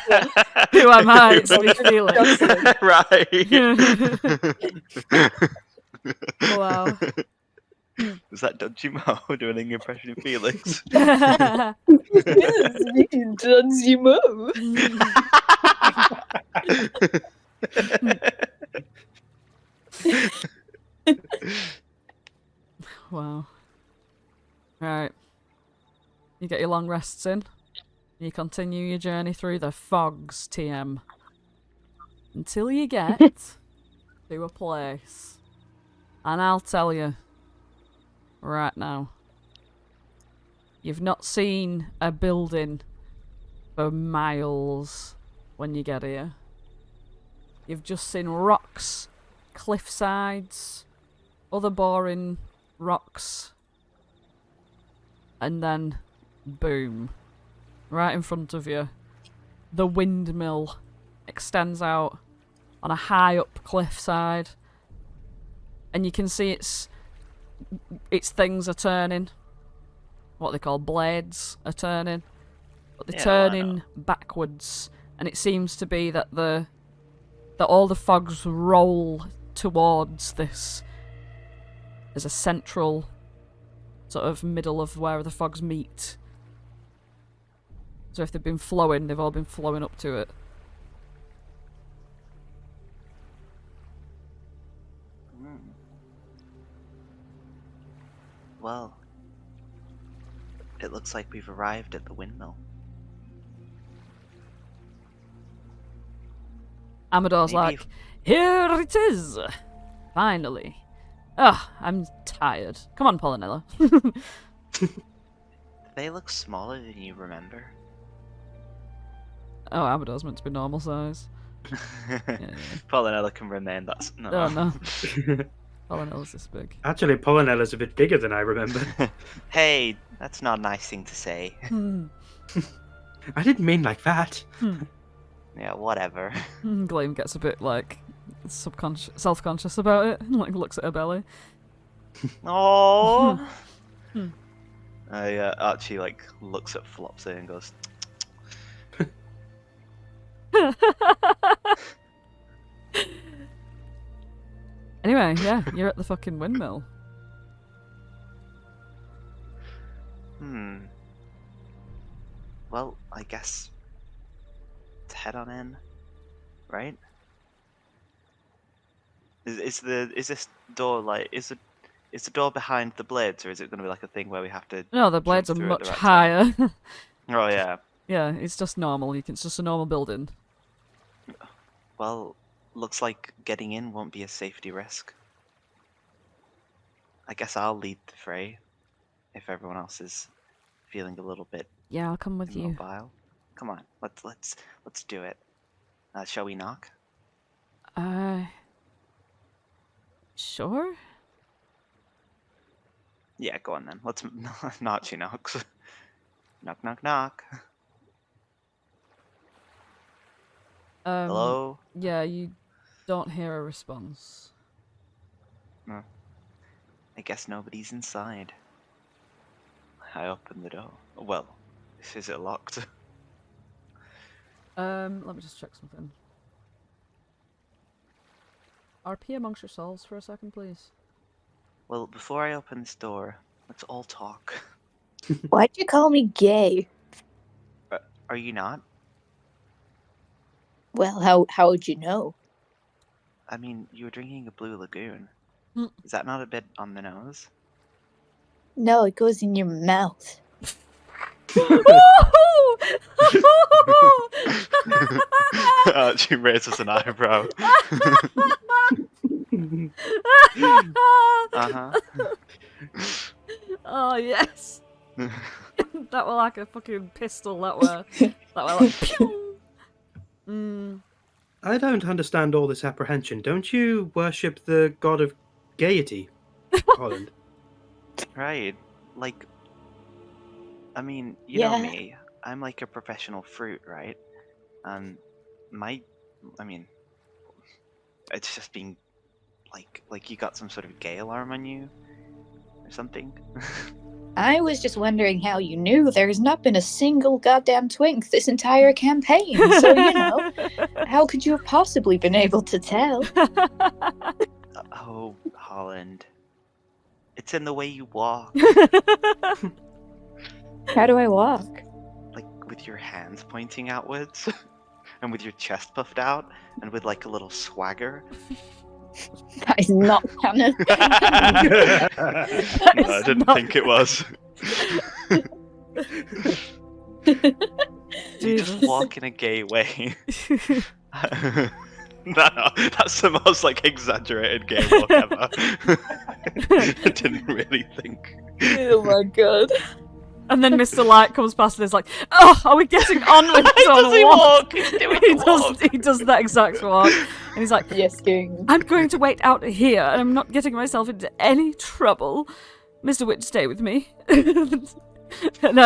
Who am I? It's me, Felix. Right. Wow. Was that Dodgy Mo doing an impression of Felix? it's me, Dunsey Mo. Wow. Right. You get your long rests in. You continue your journey through the fogs, TM. Until you get to a place. And I'll tell you right now. You've not seen a building for miles when you get here. You've just seen rocks, cliff sides, other boring rocks, and then boom, right in front of you, the windmill extends out on a high up cliffside, and you can see its things are turning. What they call blades are turning, but they're Yeah, well, I turning backwards, and it seems to be that all the fogs roll towards this. There's a central sort of middle of where the fogs meet. So if they've been flowing, they've all been flowing up to it. Well, it looks like we've arrived at the windmill. Amador's Maybe like, here it is! Finally. Ugh, I'm tired. Come on, Polynella. They look smaller than you remember. Oh, Amador's meant to be normal size. Yeah. Paladin can remain. That's no. Oh, no. Polanella's this big. Actually, Polanella's a bit bigger than I remember. Hey, that's not a nice thing to say. I didn't mean like that. Yeah, whatever. Gleam gets a bit like self-conscious about it. Like looks at her belly. Oh. Archie like looks at Flopsy and goes. Anyway, yeah, you're at the fucking windmill. Well, I guess let's head on in, right? Is this door like is the door behind the blades, or is it going to be like a thing where we have to? No, the blades are through at the much right higher. Oh yeah. Yeah, it's just normal. It's just a normal building. Well, looks like getting in won't be a safety risk. I guess I'll lead the fray if everyone else is feeling a little bit Yeah, I'll come with you. immobile. Come on, let's do it. Shall we knock? Sure. Yeah, go on then. Let's not she knocks. Knock knock knock. Hello? Yeah, you don't hear a response. I guess nobody's inside. I open the door. Well, is it locked? Let me just check something. RP amongst yourselves for a second, please. Well, before I open this door, let's all talk. Why'd you call me gay? Are you not? Well, how would you know? I mean, you were drinking a Blue Lagoon. Hmm. Is that not a bit on the nose? No, it goes in your mouth. She raises an eyebrow. Uh-huh. Oh yes. That were like a fucking pistol. That were like pew. I don't understand all this apprehension. Don't you worship the god of gaiety, Holland? Right. Like, I mean, you know me. I'm like a professional fruit, right? I mean, it's just being like you got some sort of gay alarm on you or something. I was just wondering how you knew there's not been a single goddamn twink this entire campaign. So, you know, how could you have possibly been able to tell? Oh, Holland. It's in the way you walk. How do I walk? Like with your hands pointing outwards and with your chest puffed out and with like a little swagger. That is not canon. I didn't think it was. You just walk in a gay way. No, that's the most like exaggerated gay walk ever. I didn't really think. Oh my god. And then Mr. Light comes past and is like, "Oh, are we getting on with this on Does he walk? He's doing the walk. He does that exact walk, and he's like, Yes, King. I'm going to wait out here, and I'm not getting myself into any trouble. Mr. Witch, stay with me." No,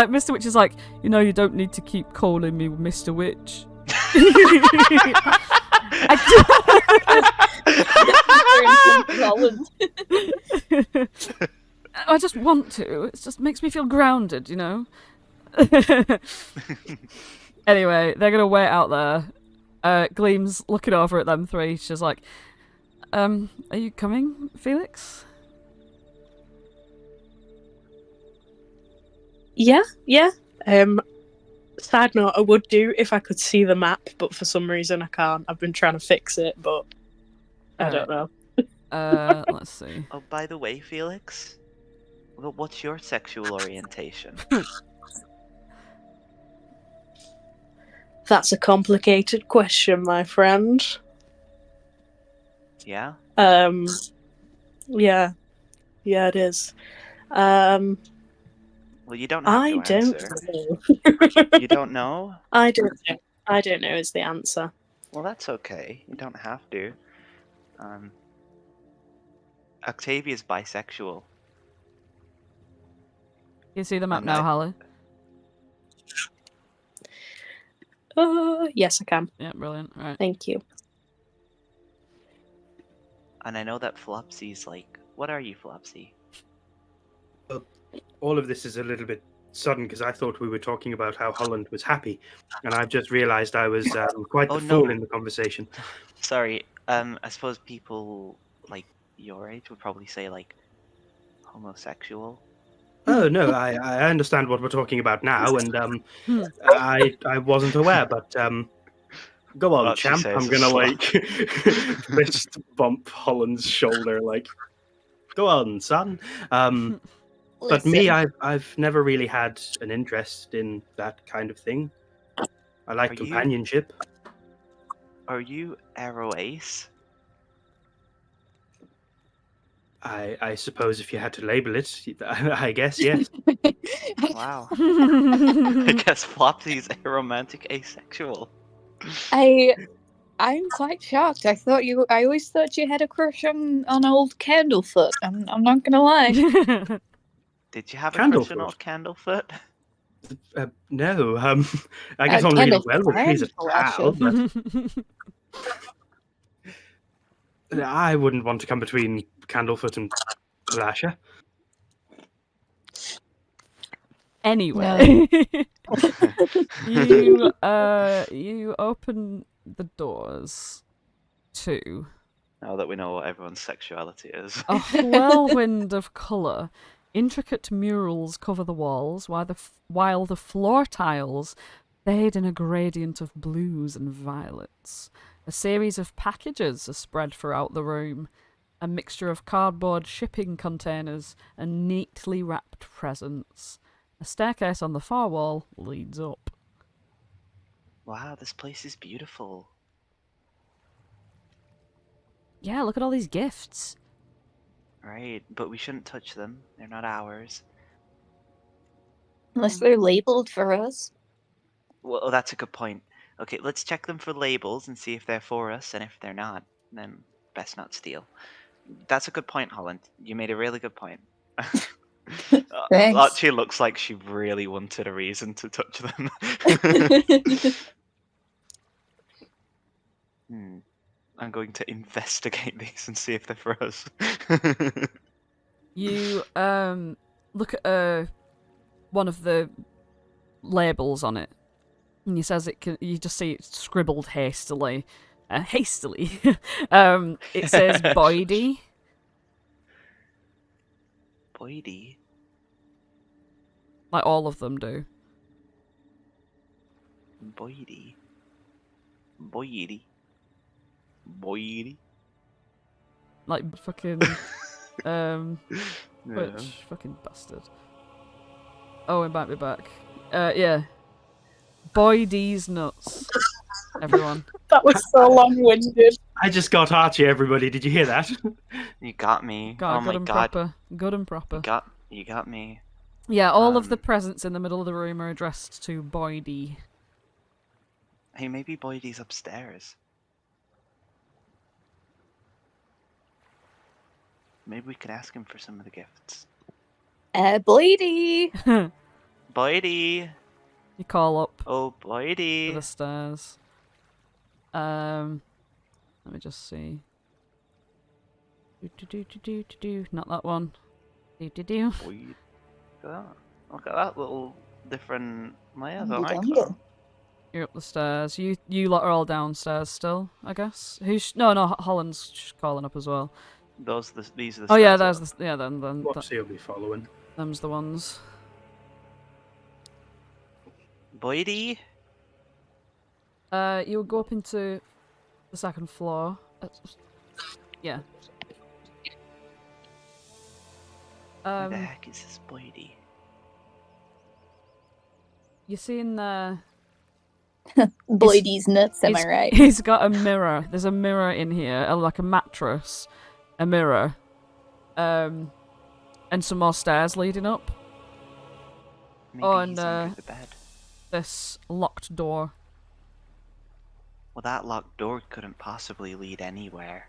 Mr. Witch is like, you don't need to keep calling me Mr. Witch. I just want to. It just makes me feel grounded, Anyway, they're gonna wait out there. Gleam's looking over at them three. She's like, are you coming, Felix? Yeah. Side note, I would do if I could see the map, but for some reason I can't. I've been trying to fix it, but I don't know. Let's see. Oh, by the way, Felix, what's your sexual orientation? That's a complicated question, my friend. Yeah? Yeah, it is. Well, you don't have I to answer. don't know. You don't know? I don't know. I don't know is the answer. Well, that's okay. You don't have to. Octavia's bisexual. You see the map And now, I- Hallie? Yes, I can. Yeah, brilliant. Right. Thank you. And I know that Flopsy's like, what are you, Flopsy? All of this is a little bit sudden because I thought we were talking about how Holland was happy, and I've just realised I was quite Oh, the fool no. in the conversation. Sorry, I suppose people like your age would probably say like homosexual. Oh no, I understand what we're talking about now, and Hmm. I wasn't aware, but go on, Archie champ. says I'm a gonna slut. like fist bump Holland's shoulder, like, go on, son. But me, I've never really had an interest in that kind of thing. I like Are you- companionship. Are you Arrow Ace? I suppose if you had to label it, I guess yes. Wow. I guess Flopsy's aromantic asexual. I'm quite shocked. I always thought you had a crush on old Candlefoot. I'm not gonna lie. Did you have a crush on Candlefoot? old Candlefoot? No, I get on really well with him. He's a pal, but I wouldn't want to come between Candlefoot and Lasher. Anyway, you open the doors to Now that we know what everyone's sexuality is. a whirlwind of colour. Intricate murals cover the walls, while the floor tiles fade in a gradient of blues and violets. A series of packages are spread throughout the room, a mixture of cardboard shipping containers and neatly wrapped presents. A staircase on the far wall leads up. Wow, this place is beautiful. Yeah, look at all these gifts. Right, but we shouldn't touch them. They're not ours. Unless they're labeled for us. Well, that's a good point. Okay, let's check them for labels and see if they're for us, and if they're not, then best not steal. That's a good point, Holland. You made a really good point. Thanks. Archie looks like she really wanted a reason to touch them. I'm going to investigate these and see if they're for us. You look at one of the labels on it, and he says it can. You just see it scribbled hastily. It says Boydie. Boydie? Like all of them do. Boydie? Boydie? Boydie? Like fucking Yeah. which fucking bastard. Oh, it might be back. Yeah. Boydie's nuts. Everyone. That was so long-winded. I just got Archie, everybody. Did you hear that? You got me. God, Oh good my and god. proper. Good and proper. You got me. Yeah, all of the presents in the middle of the room are addressed to Boydie. Hey, maybe Boydie's upstairs. Maybe we could ask him for some of the gifts. Boydie! Boydie! You call up Oh, to Boydie! the stairs. Let me just see. Not that one. Do. Boyd. Look at that little different layers on Dum-dum. icon. You're up the stairs. You lot are all downstairs still, I guess. No, Holland's calling up as well. These are the Oh yeah, stairs there's the then Flopsy will be following. them's the ones. Boydie? You'll go up into the second floor. Yeah. Where the heck is this Boydie? You see in there. Boydie's nuts, am I right? He's got a mirror. There's a mirror in here, like a mattress, a mirror, and some more stairs leading up. Maybe Oh, he's and under the bed. this locked door. Well, that locked door couldn't possibly lead anywhere.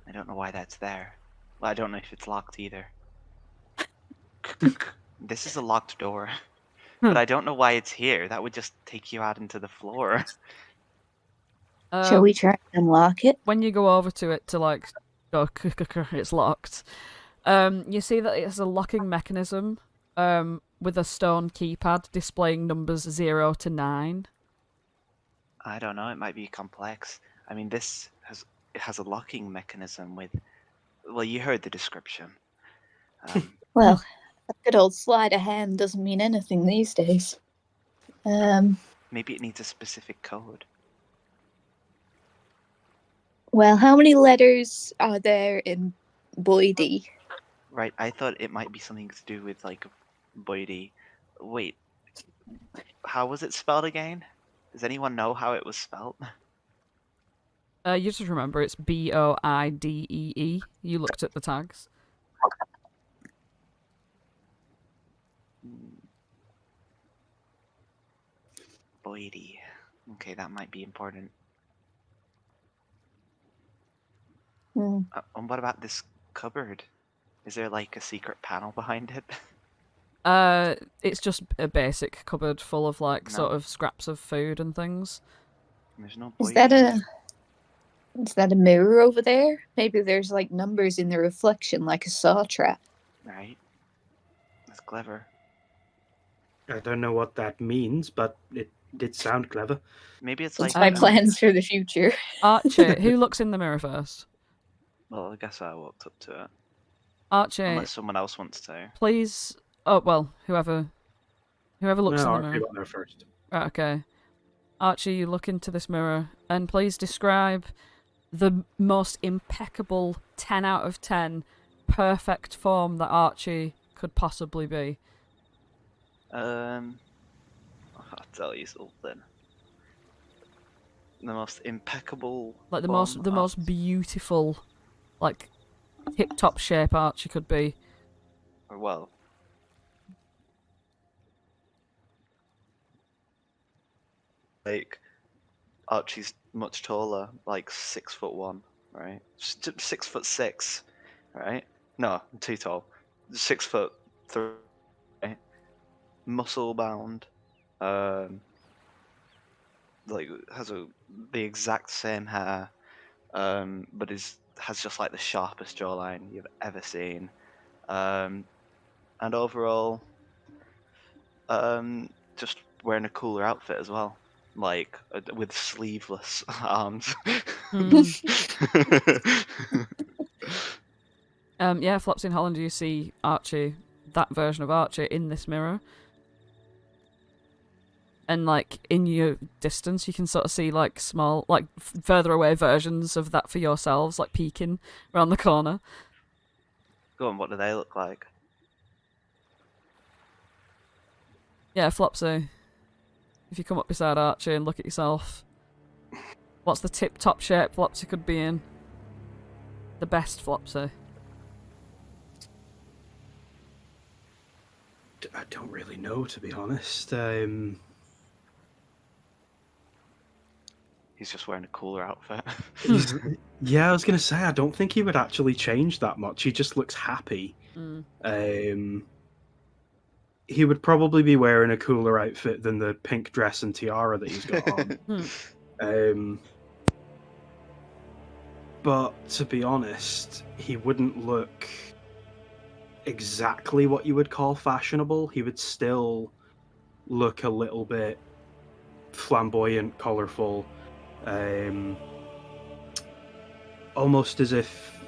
I don't know why that's there. Well, I don't know if it's locked either. This is a locked door. But I don't know why it's here. That would just take you out into the floor. Shall we try and unlock it? When you go over to it to like go, it's locked. You see that it has a locking mechanism with a stone keypad displaying numbers 0 to 9. I don't know. It might be complex. I mean, it has a locking mechanism with. Well, you heard the description. Well, a good old sleight of hand doesn't mean anything these days. Maybe it needs a specific code. Well, how many letters are there in Boydie? Right, I thought it might be something to do with, like, Boydie. Wait, how was it spelled again? Does anyone know how it was spelled? You just remember it's Boidee. You looked at the tags. Boydie. Okay, that might be important. And what about this cupboard? Is there like a secret panel behind it? It's just a basic cupboard full of like sort of scraps of food and things. There's no. Is that a mirror over there? Maybe there's like numbers in the reflection, like a saw trap. Right. That's clever. I don't know what that means, but it did sound clever. Maybe it's It's like my plans for the future. Archie, who looks in the mirror first? Well, I guess I walked up to it. Archie, Unless someone else wants to. please. Oh well, whoever looks No, in the Archie mirror. got there first. Right, okay. Archie, you look into this mirror and please describe the most impeccable 10 out of 10 perfect form that Archie could possibly be. I'll tell you something. The most impeccable. Like the form most beautiful, like tip top shape Archie could be. Or well. Like, Archie's much taller, like 6'1", right? 6'6", right? No, I'm too tall. 6'3", right? Muscle bound, like has the exact same hair, but has just like the sharpest jawline you've ever seen, and overall, just wearing a cooler outfit as well. Like with sleeveless arms. Yeah, Flopsy and Holland, you see Archie, that version of Archie, in this mirror. And like in your distance, you can sort of see like small, like further away versions of that for yourselves, like peeking around the corner. Go on, what do they look like? Yeah, Flopsy. If you come up beside Archie and look at yourself, what's the tip-top shape Flopsy could be in? The best Flopsy. I don't really know, to be honest. He's just wearing a cooler outfit. Yeah, I was going to say, I don't think he would actually change that much. He just looks happy. He would probably be wearing a cooler outfit than the pink dress and tiara that he's got on. But to be honest, he wouldn't look exactly what you would call fashionable. He would still look a little bit flamboyant, colourful, almost as if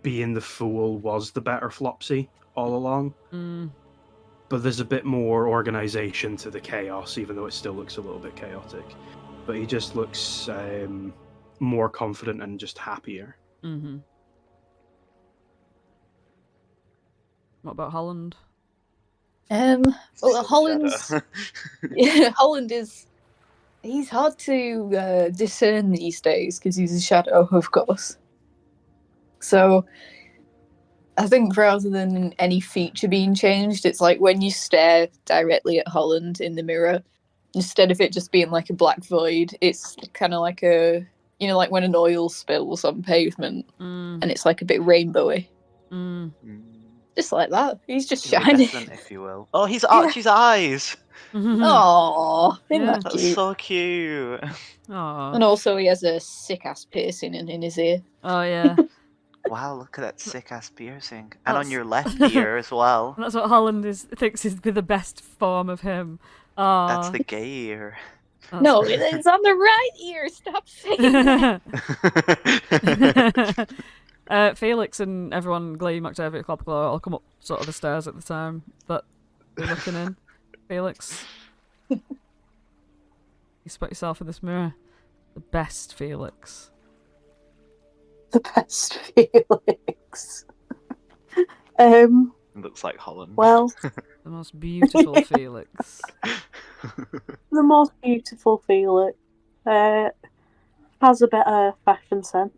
being the fool was the better Flopsy all along. But there's a bit more organisation to the chaos, even though it still looks a little bit chaotic. But he just looks more confident and just happier. What about Holland? Well, Holland's Holland is. He's hard to discern these days because he's a shadow, of course. So, I think rather than any feature being changed, it's like when you stare directly at Holland in the mirror, instead of it just being like a black void, it's kind of like a You know, like when an oil spills on pavement Mm, and it's like a bit rainbowy. mm. Just like that. He's just Iridescent, shining. if you will. Oh, he's Archie's eyes! Oh, isn't Yeah. that That's cute? so cute. Aw. And also he has a sick ass piercing in his ear. Oh yeah. Wow, look at that sick ass piercing. And on That's- your left ear as well. That's what Holland thinks is be the best form of him. That's Aw. the gay ear. That's- No, it's on the right ear. Stop saying that. Felix and everyone, Glee, Octavia, Clopperclaw, all come up sort of the stairs at the time that we're looking in. Felix, you spot yourself in this mirror. The best Felix. The best Felix. Looks like Holland. Well, The most beautiful Felix. the most beautiful Felix. Has a better fashion sense.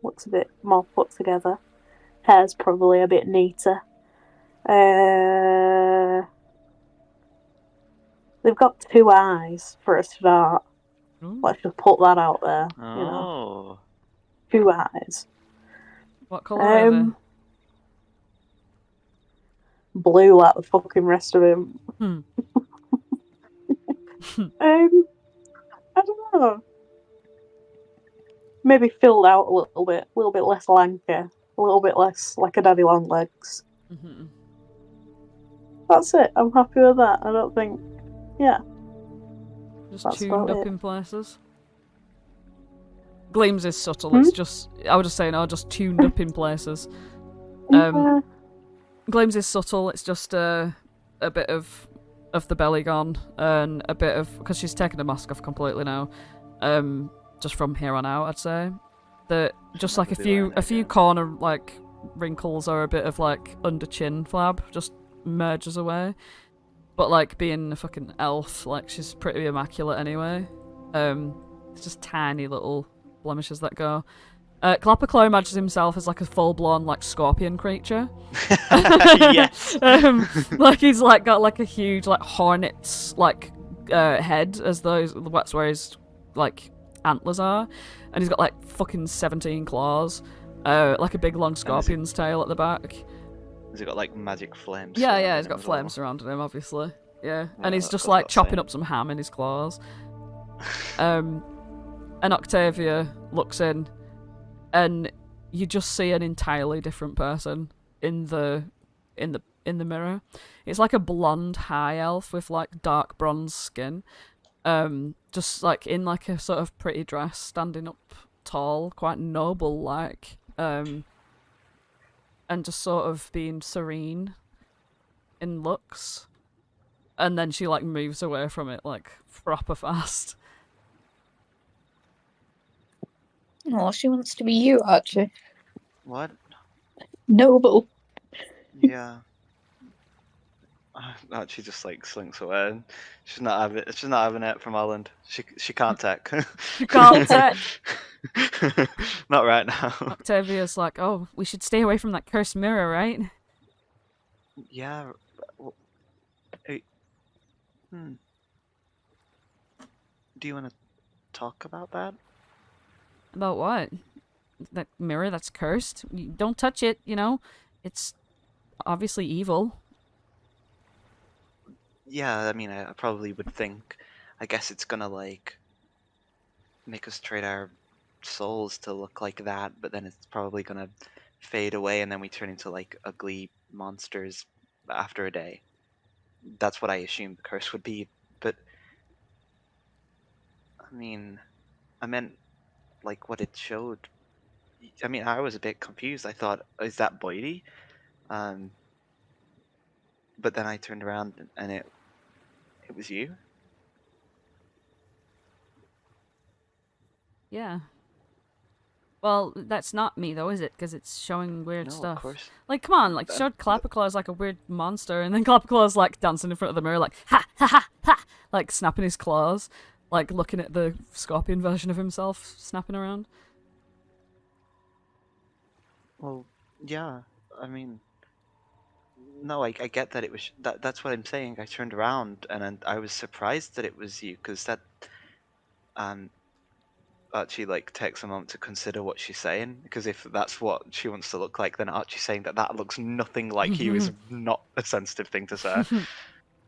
Looks a bit more put together. Hair's probably a bit neater. They've got 2 eyes for a start. Ooh, Let's just put that out there. You know, Oh. 2 eyes. what colour are they? Blue like the fucking rest of him. Hmm. I don't know. Maybe filled out a little bit less lanky, a little bit less like a daddy long legs. Mhm. That's it. I'm happy with that. I don't think. Yeah. Just That's tuned about up it. in places. Gleams is subtle. It's just I was just saying, just tuned up in places. Yeah. Gleams is subtle. It's just a bit of the belly gone and a bit of because she's taken the mask off completely now. Just from here on out, I'd say that just like a Never do few that again. corner like wrinkles or a bit of like under chin flab just merges away. But like being a fucking elf, like she's pretty immaculate anyway. It's just tiny little blemishes that go. Clapperclaw imagines himself as like a full-blown like scorpion creature. Yes. Like he's like got like a huge like hornet's like head as those that's where his like antlers are, and he's got like fucking 17 claws, like a big long scorpion's tail at the back. Has it got like magic flames? Yeah, surrounding he's him got as well? flames surrounding him, obviously. Yeah, Yeah, and he's that just goes like without chopping saying. up some ham in his claws. And Octavia looks in, and you just see an entirely different person in the mirror. It's like a blonde high elf with like dark bronze skin, just like in like a sort of pretty dress, standing up tall, quite noble like, and just sort of being serene in looks. And then she like moves away from it like proper fast. Oh, she wants to be you, Archie. What? Noble. Yeah. She just like slinks away. She's not having it from Holland. She can't tech. She can't tech. Not right now. Octavia's like, oh, we should stay away from that cursed mirror, right? Yeah. Hey. Do you want to talk about that? About what? That mirror that's cursed? You don't touch it, you know? It's obviously evil. Yeah, I mean, I probably would think. I guess it's gonna like make us trade our souls to look like that, but then it's probably gonna fade away, and then we turn into like ugly monsters after a day. That's what I assumed the curse would be, but I mean, I meant like what it showed. I mean, I was a bit confused. I thought, is that Boydie? But then I turned around and it was you. Yeah. Well, that's not me though, is it? Because it's showing weird No, stuff. of course. Like, come on, like, showed Clapperclaw as like a weird monster, and then Clapperclaw's like dancing in front of the mirror, like, ha, ha, ha, ha, like snapping his claws, like looking at the scorpion version of himself snapping around. Well, yeah. I mean, no, I get that it was that's what I'm saying. I turned around and I was surprised that it was you, because that Archie like takes a moment to consider what she's saying, because if that's what she wants to look like, then Archie's saying that looks nothing like you is not a sensitive thing to say.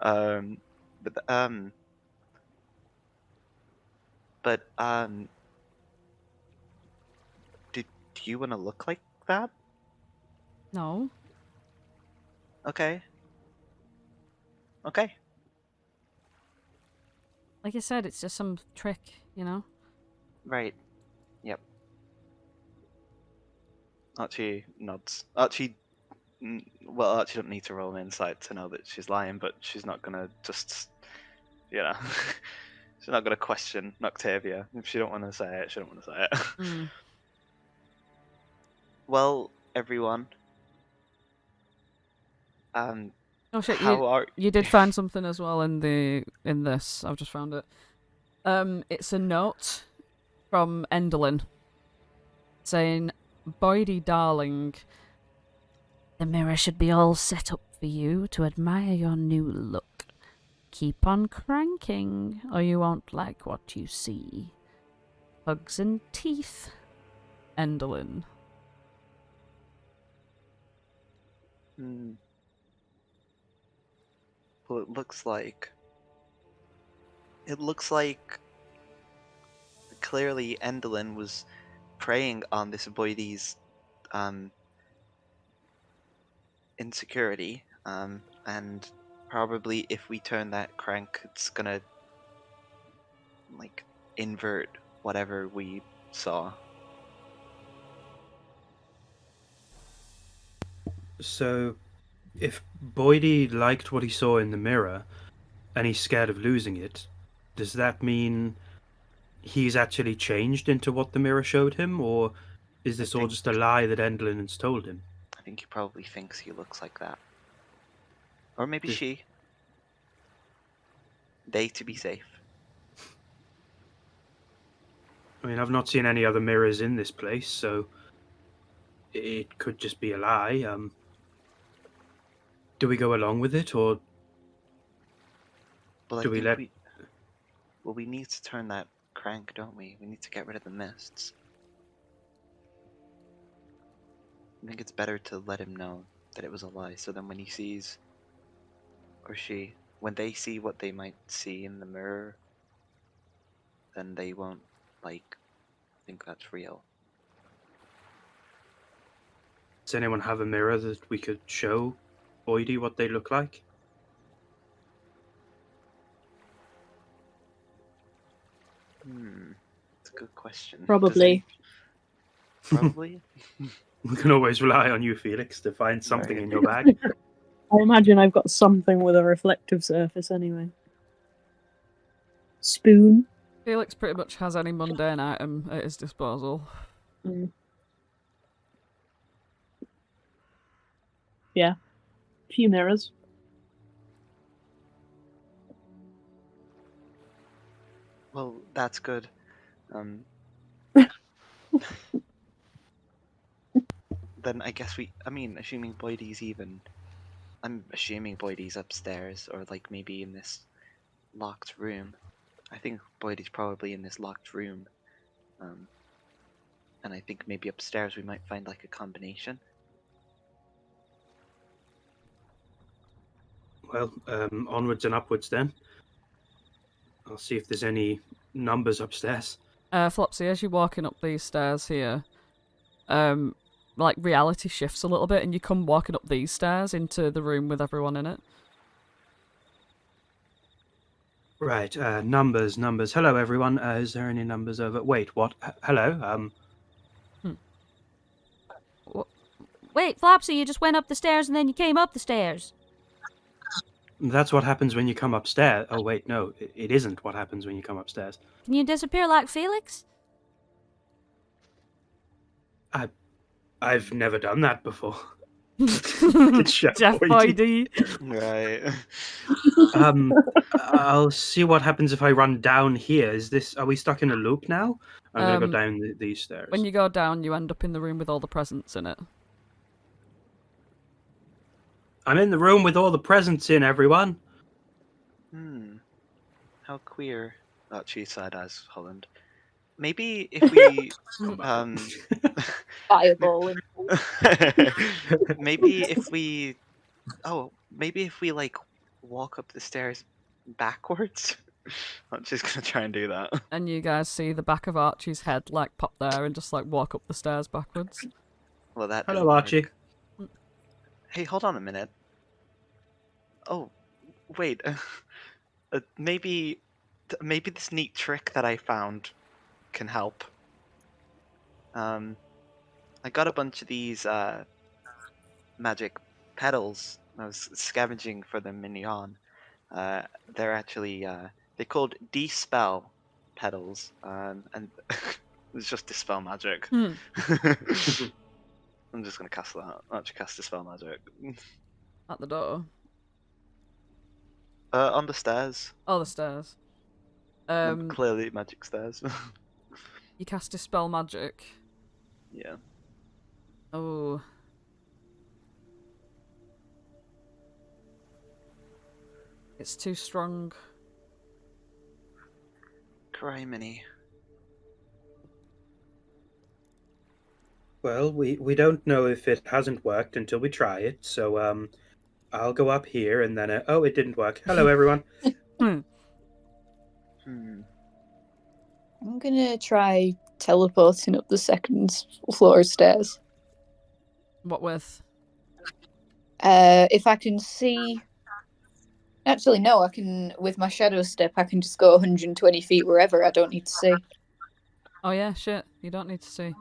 um, but um, but do you want to look like that? No. Okay. Okay. Like I said, it's just some trick, you know? Right. Yep. Archie nods. Archie doesn't need to roll an insight to know that she's lying, but she's not gonna just, she's not gonna question Noctavia. If she don't want to say it, she don't want to say it. Mm. Well, everyone. Oh shit! How are You did find something as well in this. I've just found it. It's a note from Enderlin saying, "Boydie, darling, The mirror should be all set up for you to admire your new look. Keep on cranking, or you won't like what you see. Hugs and teeth." Enderlin." Well, it looks like clearly Endelin was preying on this Boydie's insecurity, and probably if we turn that crank, it's gonna like invert whatever we saw. So, if Boydie liked what he saw in the mirror, and he's scared of losing it, does that mean he's actually changed into what the mirror showed him, or is this all just a lie that Endlin has told him? I think he probably thinks he looks like that. Or maybe Yes. she. They to be safe. I mean, I've not seen any other mirrors in this place, so it could just be a lie. Do we go along with it, or Well, do we let... we need to turn that crank, don't we? We need to get rid of the mists. I think it's better to let him know that it was a lie, so then when he sees, or she, when they see what they might see in the mirror, then they won't, think that's real. Does anyone have a mirror that we could show Boydie what they look like? It's a good question. Probably. Probably? We can always rely on you, Felix, to find something in your bag. I imagine I've got something with a reflective surface anyway. Spoon. Felix pretty much has any mundane item at his disposal. Yeah. Few mirrors. Well, that's good. Then I guess assuming Boydie's I'm assuming Boydie's upstairs, or maybe in this locked room. I think Boydie's probably in this locked room. And I think maybe upstairs we might find a combination. Well, onwards and upwards then. I'll see if there's any numbers upstairs. Flopsy, as you're walking up these stairs here, reality shifts a little bit, and you come walking up these stairs into the room with everyone in it. Right, numbers. Hello, everyone. Is there any numbers over? Wait, what? Hello. Wait, Flopsy, you just went up the stairs and then you came up the stairs. That's what happens when you come upstairs. Oh, wait, no, it isn't what happens when you come upstairs. Can you disappear like Felix? I've never done that before. Jeff Boydie. Right. I'll see what happens if I run down here. Are we stuck in a loop now? I'm gonna go down these stairs. When you go down, you end up in the room with all the presents in it. I'm in the room with all the presents in, everyone. How queer. Archie side-eyes Holland. maybe if we Fireball and maybe if we like walk up the stairs backwards. I'm just gonna try and do that. And you guys see the back of Archie's head like pop there and just like walk up the stairs backwards. Well, that Hello, didn't work. Archie. Hey, hold on a minute. Oh, wait. Maybe this neat trick that I found can help. I got a bunch of these magic petals. I was scavenging for them in Yon. They're actually they're called Dispel petals, and it's just dispel magic. I'm just gonna cast that. I'll actually cast dispel magic. At the door. On the stairs. Oh, the stairs. Clearly magic stairs. You cast Dispel Magic. Yeah. Oh. It's too strong. Criminy. Well, we don't know if it hasn't worked until we try it, so I'll go up here and then oh, it didn't work. Hello, everyone. Hmm. I'm gonna try teleporting up the second floor stairs. What with? If I can see. Actually, no, I can. With my shadow step, I can just go 120 feet wherever. I don't need to see. Oh yeah, shit. You don't need to see.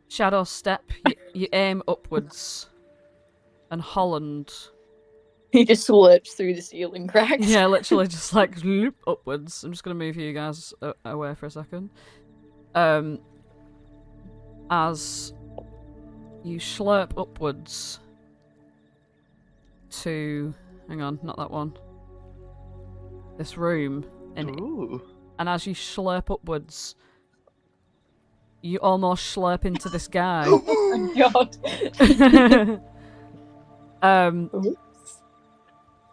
Shadow step. You aim upwards. And Holland. He just slurps through the ceiling cracks. Yeah, literally just like loop upwards. I'm just gonna move you guys away for a second. As you slurp upwards to, hang on, not that one. This room, Ooh. and as you slurp upwards, you almost slurp into this guy. Oh my god.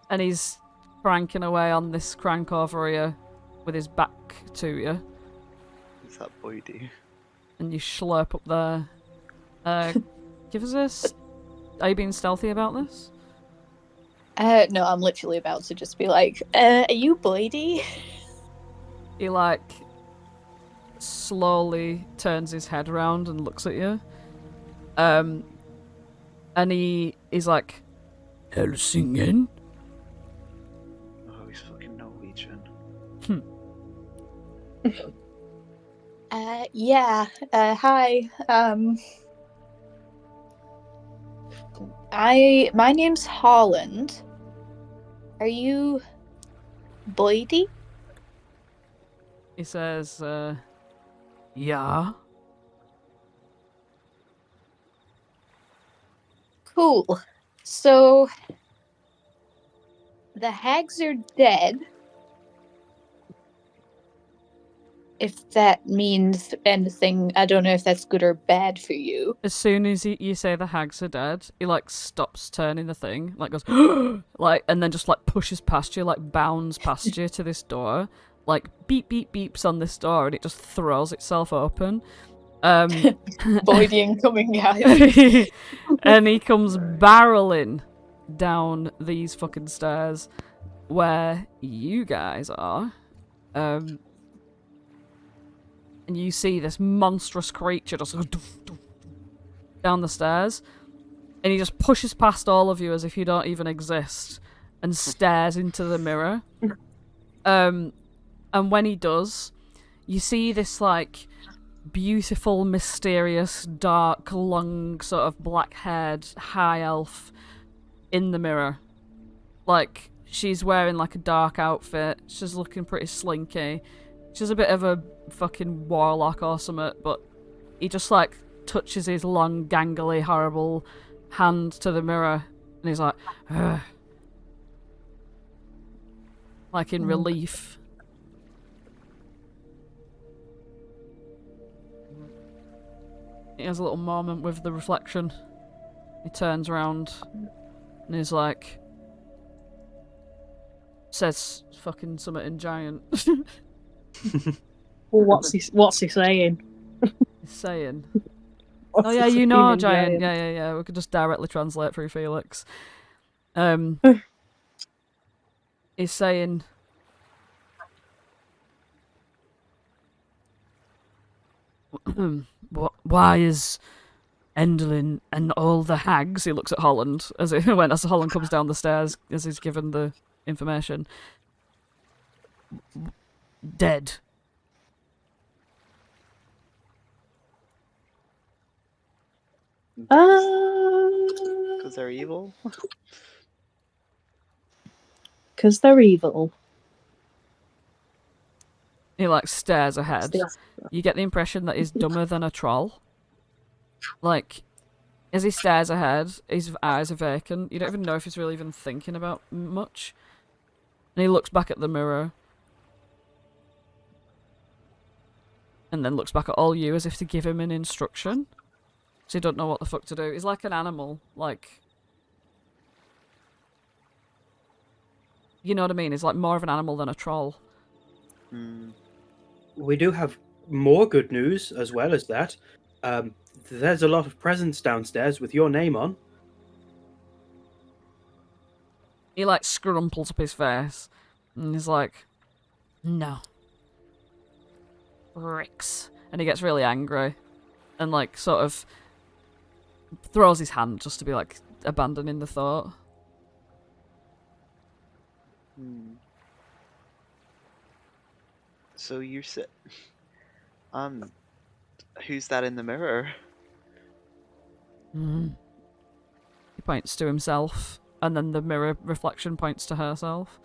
And he's cranking away on this crank over here with his back to you. What's that boy do? And you slurp up there. Give us a... Are you being stealthy about this? No, I'm literally about to just be like, are you Blady? He, like, slowly turns his head around and looks at you. And he's like, Helsingen? Oh, he's fucking Norwegian. Yeah. Hi. My name's Holland. Are you Blady? He says, yeah. Cool. So the hags are dead. If that means anything, I don't know if that's good or bad for you. As soon as you say the hags are dead, he, like, stops turning the thing, like, goes, like, and then just, like, pushes past you, like, bounds past you to this door, like, beep, beep, beeps on this door, and it just throws itself open. Boy, the incoming guy. And he comes barreling down these fucking stairs where you guys are. And you see this monstrous creature just down the stairs. And he just pushes past all of you as if you don't even exist and stares into the mirror. And when he does, you see this, like, beautiful, mysterious, dark, long, sort of black-haired high elf in the mirror. Like, she's wearing, like, a dark outfit. She's looking pretty slinky. She's a bit of a fucking warlock or something, but he just, like, touches his long, gangly, horrible hand to the mirror, and he's like, ugh. Like, in relief. He has a little moment with the reflection. He turns around, and he's like, says fucking something in giant. Well, what's he saying? He's saying, What's "Oh he yeah, you saying know, in giant. Yeah. We could just directly translate through Felix." He's saying, "Why is Endelin and all the hags?" He looks at Holland as Holland comes down the stairs as he's given the information. Dead. Because they're evil? Because they're evil. He like stares ahead. You get the impression that he's dumber than a troll. Like, as he stares ahead, his eyes are vacant. You don't even know if he's really even thinking about much. And he looks back at the mirror. And then looks back at all you as if to give him an instruction. So you don't know what the fuck to do. He's like an animal. Like, you know what I mean? He's like more of an animal than a troll. We do have more good news as well as that. There's a lot of presents downstairs with your name on. He like scrumples up his face. And he's like, no. Ricks. And he gets really angry. And like sort of throws his hand just to be like abandoning the thought. So you said, who's that in the mirror? He points to himself, and then the mirror reflection points to herself.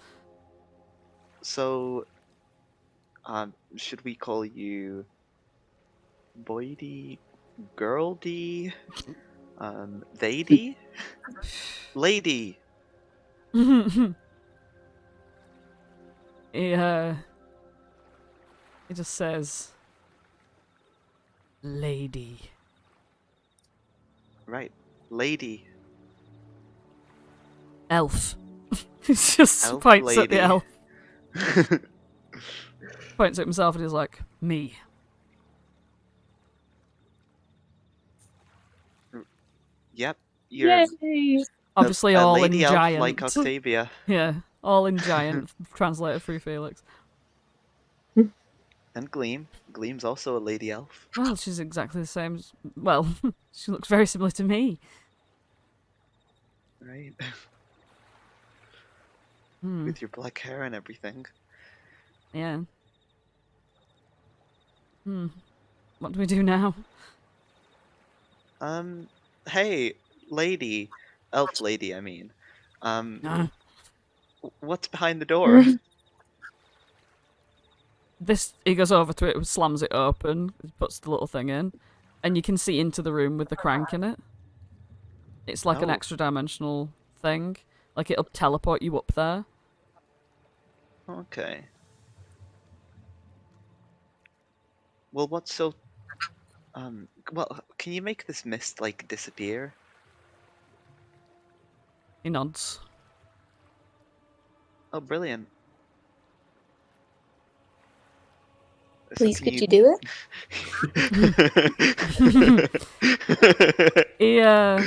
So, should we call you Boydy, Girldy, Theydy, Lady? He just says, lady. Right, Lady. Elf. He just Elf points lady. at the elf. Points at himself and he's like, me. Yep, you're Yay! Obviously a all in lady elf giant. like Octavia. Yeah, all in giant, translated through Felix. And Gleam. Gleam's also a lady elf. Well, she's exactly the same as... Well, she looks very similar to me. Right. With your black hair and everything. Yeah. What do we do now? Hey, lady. Elf lady, I mean. What's behind the door? He goes over to it, slams it open, puts the little thing in, and you can see into the room with the crank in it. It's like an Oh. extra dimensional thing. Like it'll teleport you up there. Okay. Well, what's so... well, can you make this mist, like, disappear? He nods. Oh, brilliant. So Please, can could you do it?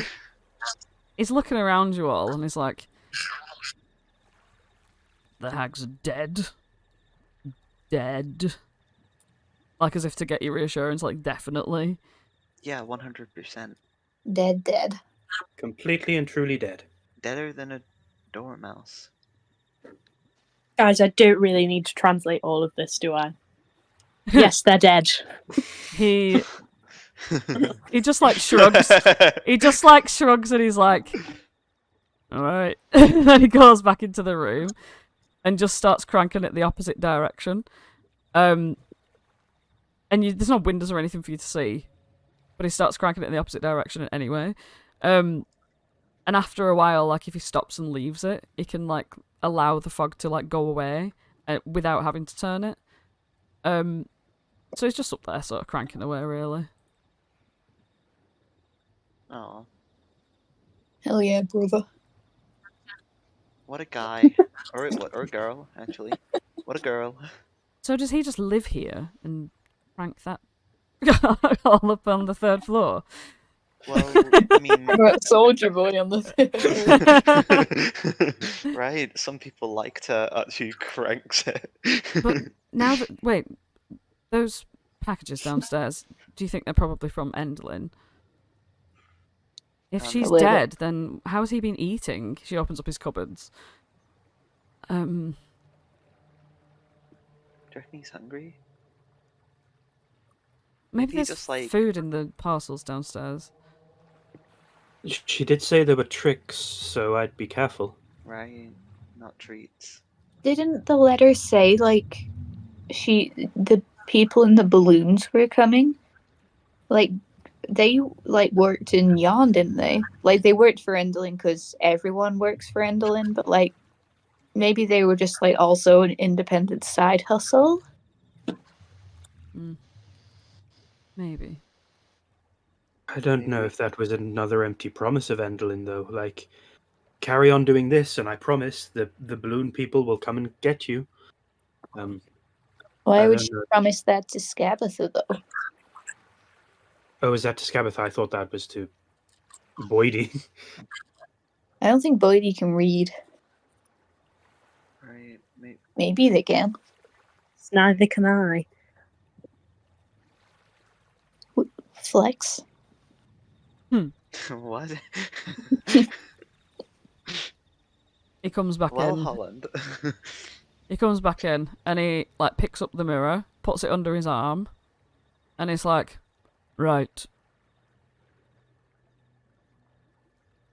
He's looking around you all and he's like, the hag's are dead. Dead. Like as if to get your reassurance, like definitely. Yeah, 100%. Dead. Completely and truly dead. Deader than a dormouse. Guys, I don't really need to translate all of this, do I? Yes, they're dead. He just like shrugs. He just like shrugs and he's like, alright. Then he goes back into the room and just starts cranking it the opposite direction. And there's no windows or anything for you to see. But he starts cranking it in the opposite direction anyway. And after a while, like if he stops and leaves it, he can like allow the fog to like go away without having to turn it. So he's just up there sort of cranking away really. Oh, Hell yeah, brother. what a guy. Or a girl, actually. What a girl. So does he just live here and crank that all up on the 3rd floor? Well, I mean, Right, Soldier Boy on the third. right? Some people like to actually crank it. But now that wait, those packages downstairs, do you think they're probably from Endlin? If she's Believe it. dead, then how has he been eating? She opens up his cupboards. Do you reckon he's hungry? Maybe Maybe there's just, like- food in the parcels downstairs. She did say there were tricks, so I'd be careful. Right? Not treats. Didn't the letter say like the people in the balloons were coming? Like they like worked in Yarn, didn't they? Like they worked for Endlin because everyone works for Endlin, but like maybe they were just like also an independent side hustle. Maybe. I don't know Maybe. if that was another empty promise of Endlin, though. Like, carry on doing this, and I promise the balloon people will come and get you. Why I would don't you know. promise that to Scabatha though? Oh, is that to Scabatha? I thought that was to Boydie. I don't think Boydie can read. Right? Maybe. Maybe they can. Neither can I. Flex. What? He comes back Well, in. Holland. He comes back in and he like picks up the mirror, puts it under his arm, and he's like, "Right."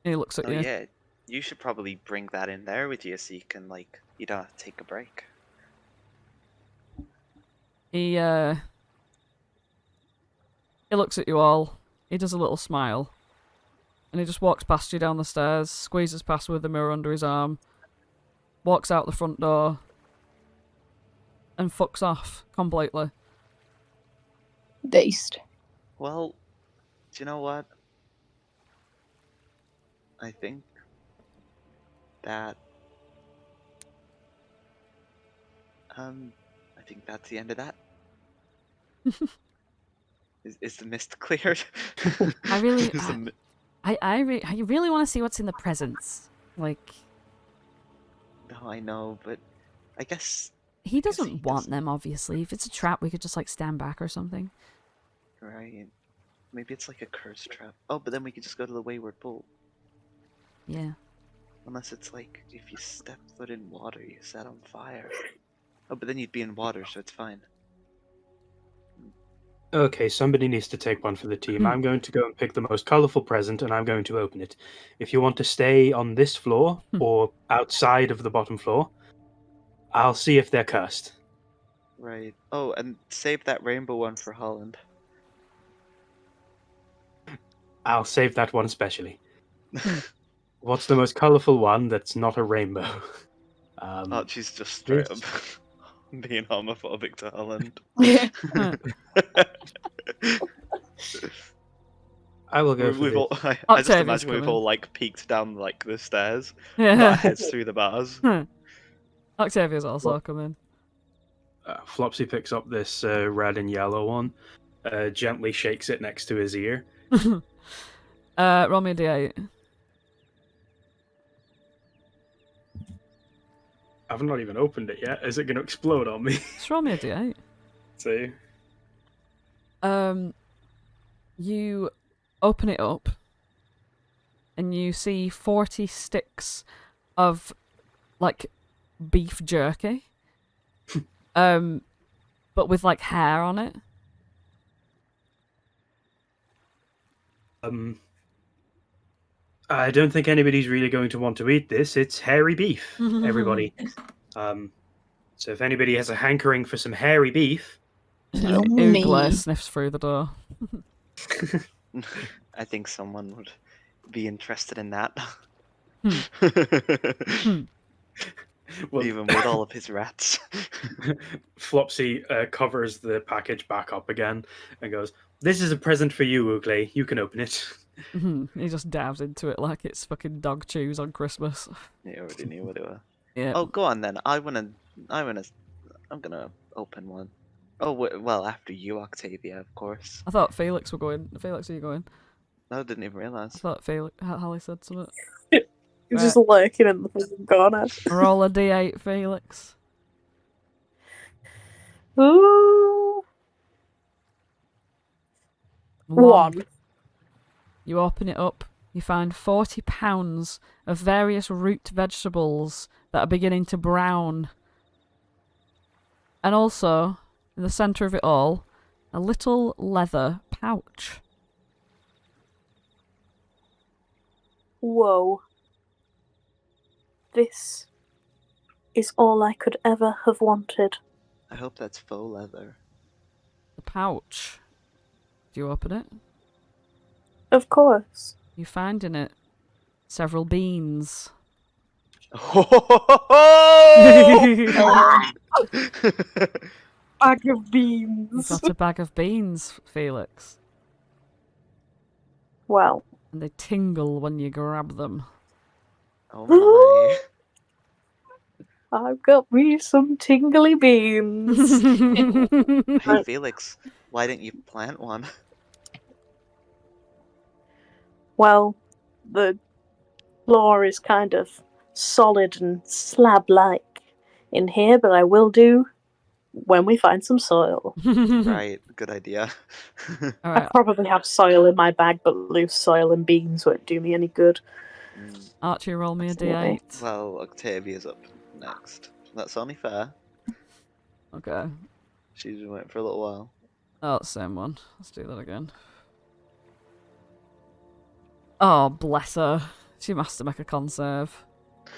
He looks at Oh you. yeah, you should probably bring that in there with you so you can you don't have to take a break. He looks at you all. He does a little smile, and he just walks past you down the stairs, squeezes past with the mirror under his arm, walks out the front door, and fucks off completely. Based. Well, do you know what? I think that I think that's the end of that. Is the mist cleared? I really, Is the mi- I really want to see what's in the presents. Like, No, I know, but I guess he he doesn't want doesn't- them, obviously. If it's a trap, we could just like stand back or something. right. Maybe it's like a curse trap. Oh, but then we could just go to the Wayward Pool. Yeah. Unless it's like if you step foot in water, you set on fire. Oh, but then you'd be in water, so it's fine. Okay, somebody needs to take one for the team. I'm going to go and pick the most colourful present, and I'm going to open it. If you want to stay on this floor or outside of the bottom floor, I'll see if they're cursed. Right. Oh, and save that rainbow one for Holland. I'll save that one specially. What's the most colourful one that's not a rainbow? Archie's just straight this- up being homophobic to Holland. I will go for We've this. all, I just Octavia's imagine we've coming. all like peeked down like the stairs, got our Yeah. heads through the bars. Octavia's also What? coming. Flopsy picks up this red and yellow one, gently shakes it next to his ear. Roll me a d8. I've not even opened it yet. Is it going to explode on me? Just roll me a d8. See? You open it up, and you see 40 sticks of like beef jerky, but with like hair on it. I don't think anybody's really going to want to eat this. It's hairy beef, everybody. So if anybody has a hankering for some hairy beef, Yummy. Oogler sniffs through the door. I think someone would be interested in that. well, Even with all of his rats. Flopsy covers the package back up again and goes, "This is a present for you, Oogley. You can open it." He just dabs into it like it's fucking dog chews on Christmas. You already knew what they were. Yeah. Oh, go on then. I'm gonna open one. Oh, well, after you, Octavia, of course. I thought Felix were going. Felix, are you going? No, didn't even I realize. thought Hallie said something. He's just lurking in the fucking corner. Roll a d8, Felix. Ooh. One. You open it up. You find 40 pounds of various root vegetables that are beginning to brown. And also, in the centre of it all, a little leather pouch. Whoa. This is all I could ever have wanted. I hope that's faux leather. The pouch. Do you open it? Of course. You find in it several beans. Bag of You've beans. got a bag of beans, Felix. Well. And they tingle when you grab them. Oh my. I've got me some tingly beans. Hey, Felix, why didn't you plant one? Well, the floor is kind of solid and slab-like in here, but I will do when we find some soil. Right, good idea. All I right, probably have soil in my bag, but loose soil and beans won't do me any good. Archie, roll me a Absolutely. d8. Well, Octavia's up next. That's only fair. Okay. She's been waiting for a little while. Oh, it's the same one. Let's do that again. Oh, bless her. She must have make a conserve.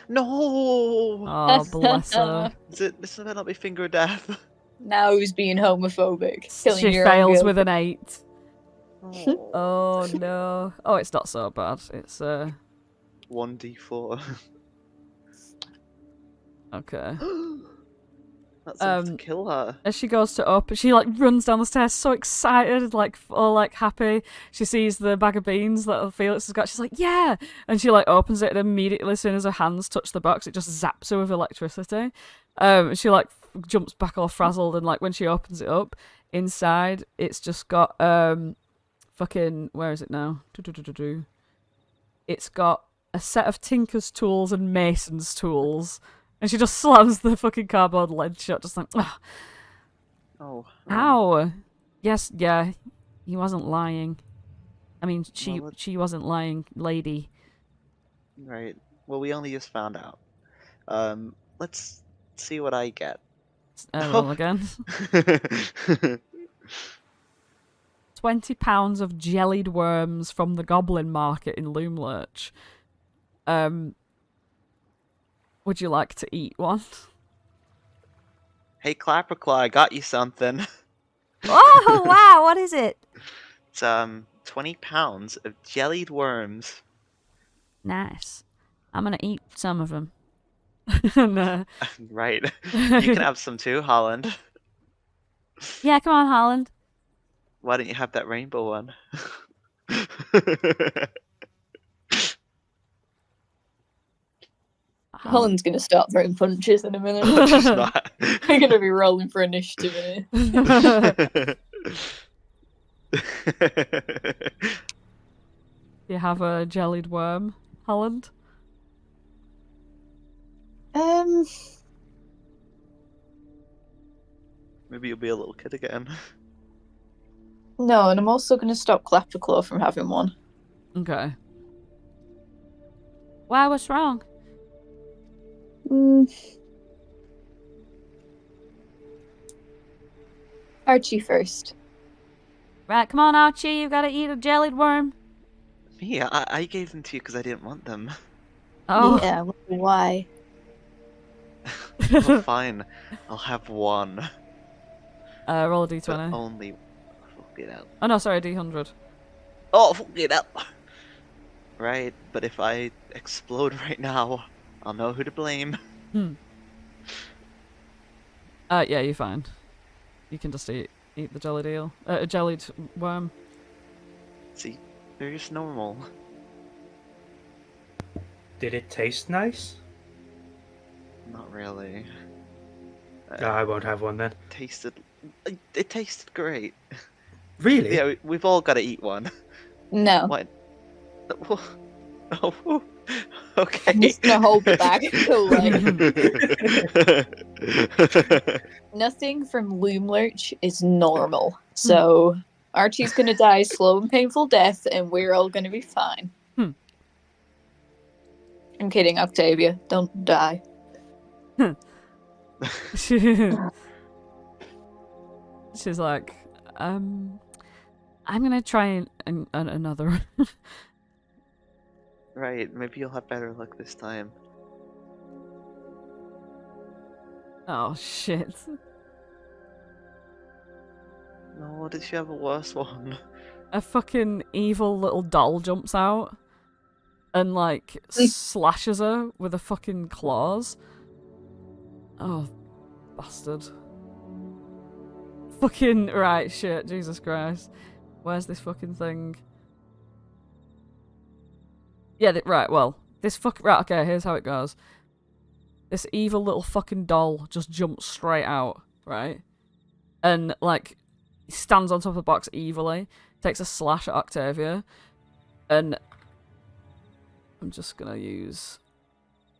No! Oh, bless her. This better not be finger of death. Now he's being homophobic. Killing She your own fails girl. with an 8. Oh. Oh, no. Oh, it's not so bad. It's, 1d4. okay. That's enough to kill her. As she goes to up, she like runs down the stairs, so excited, like all like happy. She sees the bag of beans that Felix has got. She's like, "Yeah!" And she like opens it, and immediately, as soon as her hands touch the box, it just zaps her with electricity. She like jumps back all frazzled, and like when she opens it up, inside it's just got fucking where is it now? It's got a set of tinker's tools and mason's tools. And she just slams the fucking cardboard lid shut, just like, ugh. Oh. Ow! Yes, yeah, he wasn't lying. I mean, she wasn't lying, lady. Right. Well, we only just found out. Let's see what I get. Roll again. 20 pounds of jellied worms from the Goblin Market in Loomlurch. Would you like to eat one? Hey, Clapperclaw, I got you something. Oh, wow, what is it? It's 20 pounds of jellied worms. Nice. I'm gonna eat some of them. No. Right. You can have some too, Holland. Yeah, come on, Holland. Why don't you have that rainbow one? Holland's gonna start throwing punches in a minute. No, she's not. We're gonna be rolling for initiative in here. You have a jellied worm, Holland? Maybe you'll be a little kid again. No, and I'm also gonna stop Clapperclaw from having one. Okay. Why, what's wrong? Archie first. Right, come on, Archie, you've gotta eat a jellied worm. Me? I gave them to you because I didn't want them. Oh. Yeah, why? Well, fine. I'll have one. Roll a But d20. only. Fuck it out. Oh no, sorry, d100. Oh, fuck it out! Right, but if I explode right now, I'll know who to blame. Yeah, you're fine. You can just eat the jellied eel. A jellied worm. See, they're just normal. Did it taste nice? Not really. I won't have one then. tasted great. Really? Yeah, we've all got to eat one. No. What? Oh, I'm okay. just gonna hold the bag. Nothing from Loom Lurch is normal. So Archie's gonna die a slow and painful death, and we're all gonna be fine. I'm kidding, Octavia. Don't die. She's like, I'm gonna try another. Right, maybe you'll have better luck this time. Oh shit. No, did she have a worse one? A fucking evil little doll jumps out and like slashes her with her fucking claws. Oh, bastard. Fucking right, shit, Jesus Christ. Where's this fucking thing? Yeah, right, well, this right, okay, here's how it goes. This evil little fucking doll just jumps straight out, right? And, like, stands on top of the box evilly, takes a slash at Octavia, and I'm just gonna use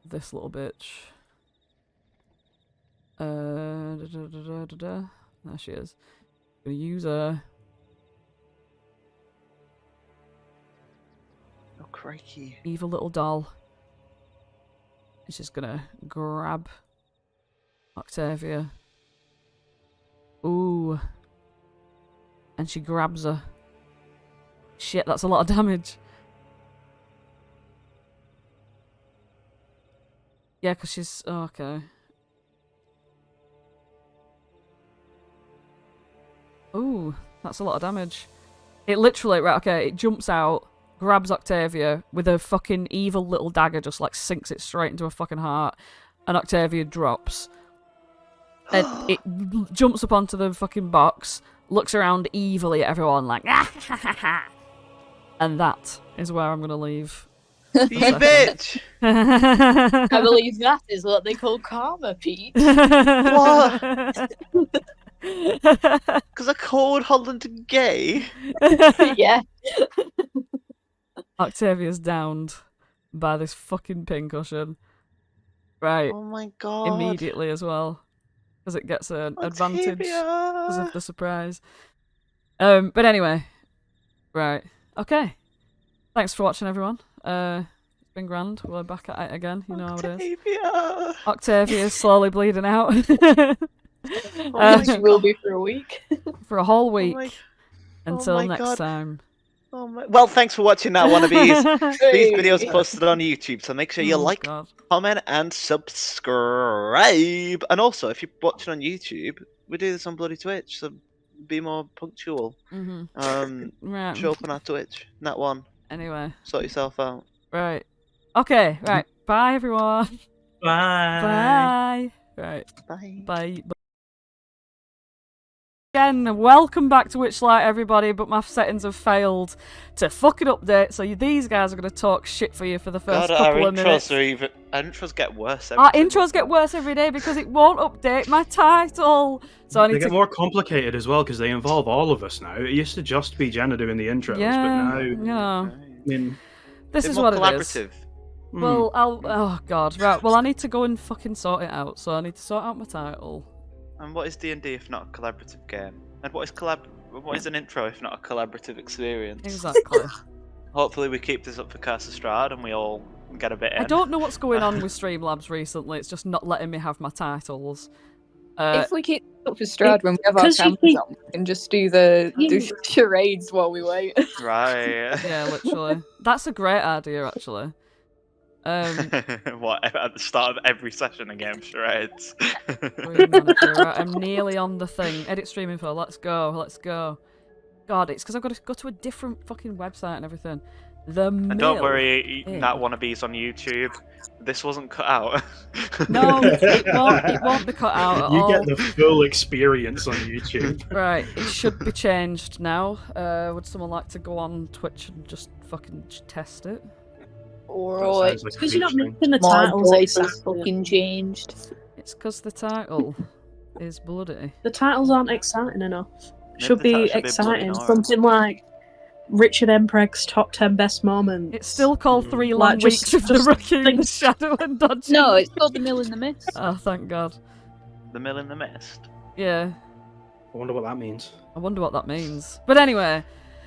this little bitch. There she is. Gonna use her. Oh, crikey. Evil little doll. It's just gonna grab Octavia. Ooh. And she grabs her. Shit, that's a lot of damage. Yeah, because she's... Oh, okay. Ooh, that's a lot of damage. It literally... Right, okay, it jumps out, grabs Octavia with a fucking evil little dagger, just like sinks it straight into her fucking heart, and Octavia drops. And it jumps up onto the fucking box, looks around evilly at everyone like, and that is where I'm gonna leave. You bitch! I believe that is what they call karma, Pete. What? Because I called Holland gay? Yeah. Octavia's downed by this fucking pincushion. Right. Oh my god. Immediately as well. Because it gets an advantage because of the surprise. But anyway. Right. Okay. Thanks for watching, everyone. It's been grand. We're back at it again. You know how it is. Octavia's slowly bleeding out. She will be for a week. For a whole week. my Until next God. time. Oh my... Well, thanks for watching Nat One of these. These videos are posted on YouTube, so make sure you like, God. comment, and subscribe. And also, if you're watching on YouTube, we do this on bloody Twitch, so be more punctual. Right. Show up on our Twitch. Nat One. Anyway. Sort yourself out. Right. Okay, right. Bye, everyone. Bye. Bye. Right. Bye. Bye. Again, welcome back to Witchlight, everybody, but my settings have failed to fucking update, so these guys are going to talk shit for you for the first couple of minutes. Our intros get worse Our intros get worse every day because it won't update my title. So I need They get more complicated as well because they involve all of us now. It used to just be Jenna doing the intros, but now... Yeah. I mean... This is more what collaborative. it is. Well, oh god, right. Well, I need to go and fucking sort it out. So I need to sort out my title. And what is D&D if not a collaborative game? And what is an intro if not a collaborative experience? Exactly. Hopefully we keep this up for Casa Strahd and we all get a bit in. I don't know what's going on with Streamlabs recently. It's just not letting me have my titles. If we keep up for Strahd when we have our cameras on, we can just do the charades while we wait. Right. Yeah, literally. That's a great idea, actually. What, at the start of every session again, charades? I'm nearly on the thing. Edit stream info. Let's go. God, it's because I've got to go to a different fucking website and everything. And don't worry, Nat Wannabes on YouTube. This wasn't cut out. No, it won't be cut out at all. You get the full experience on YouTube. Right, it should be changed now. Would someone like to go on Twitch and just fucking test it? Alright. Because you're not making the My titles voice is exactly. fucking changed. It's because the title is bloody. The titles aren't exciting enough. Maybe Should the be title should be Bloody exciting. Nora. Something like Richard Empreg's top 10 best moments. It's still called 3 long Like, just- weeks of the just raccoon, the things- shadow, and dodging. No, it's called The Mill in the Mist. Oh, thank God. The Mill in the Mist. Yeah, I wonder what that means. I wonder what that means. But anyway,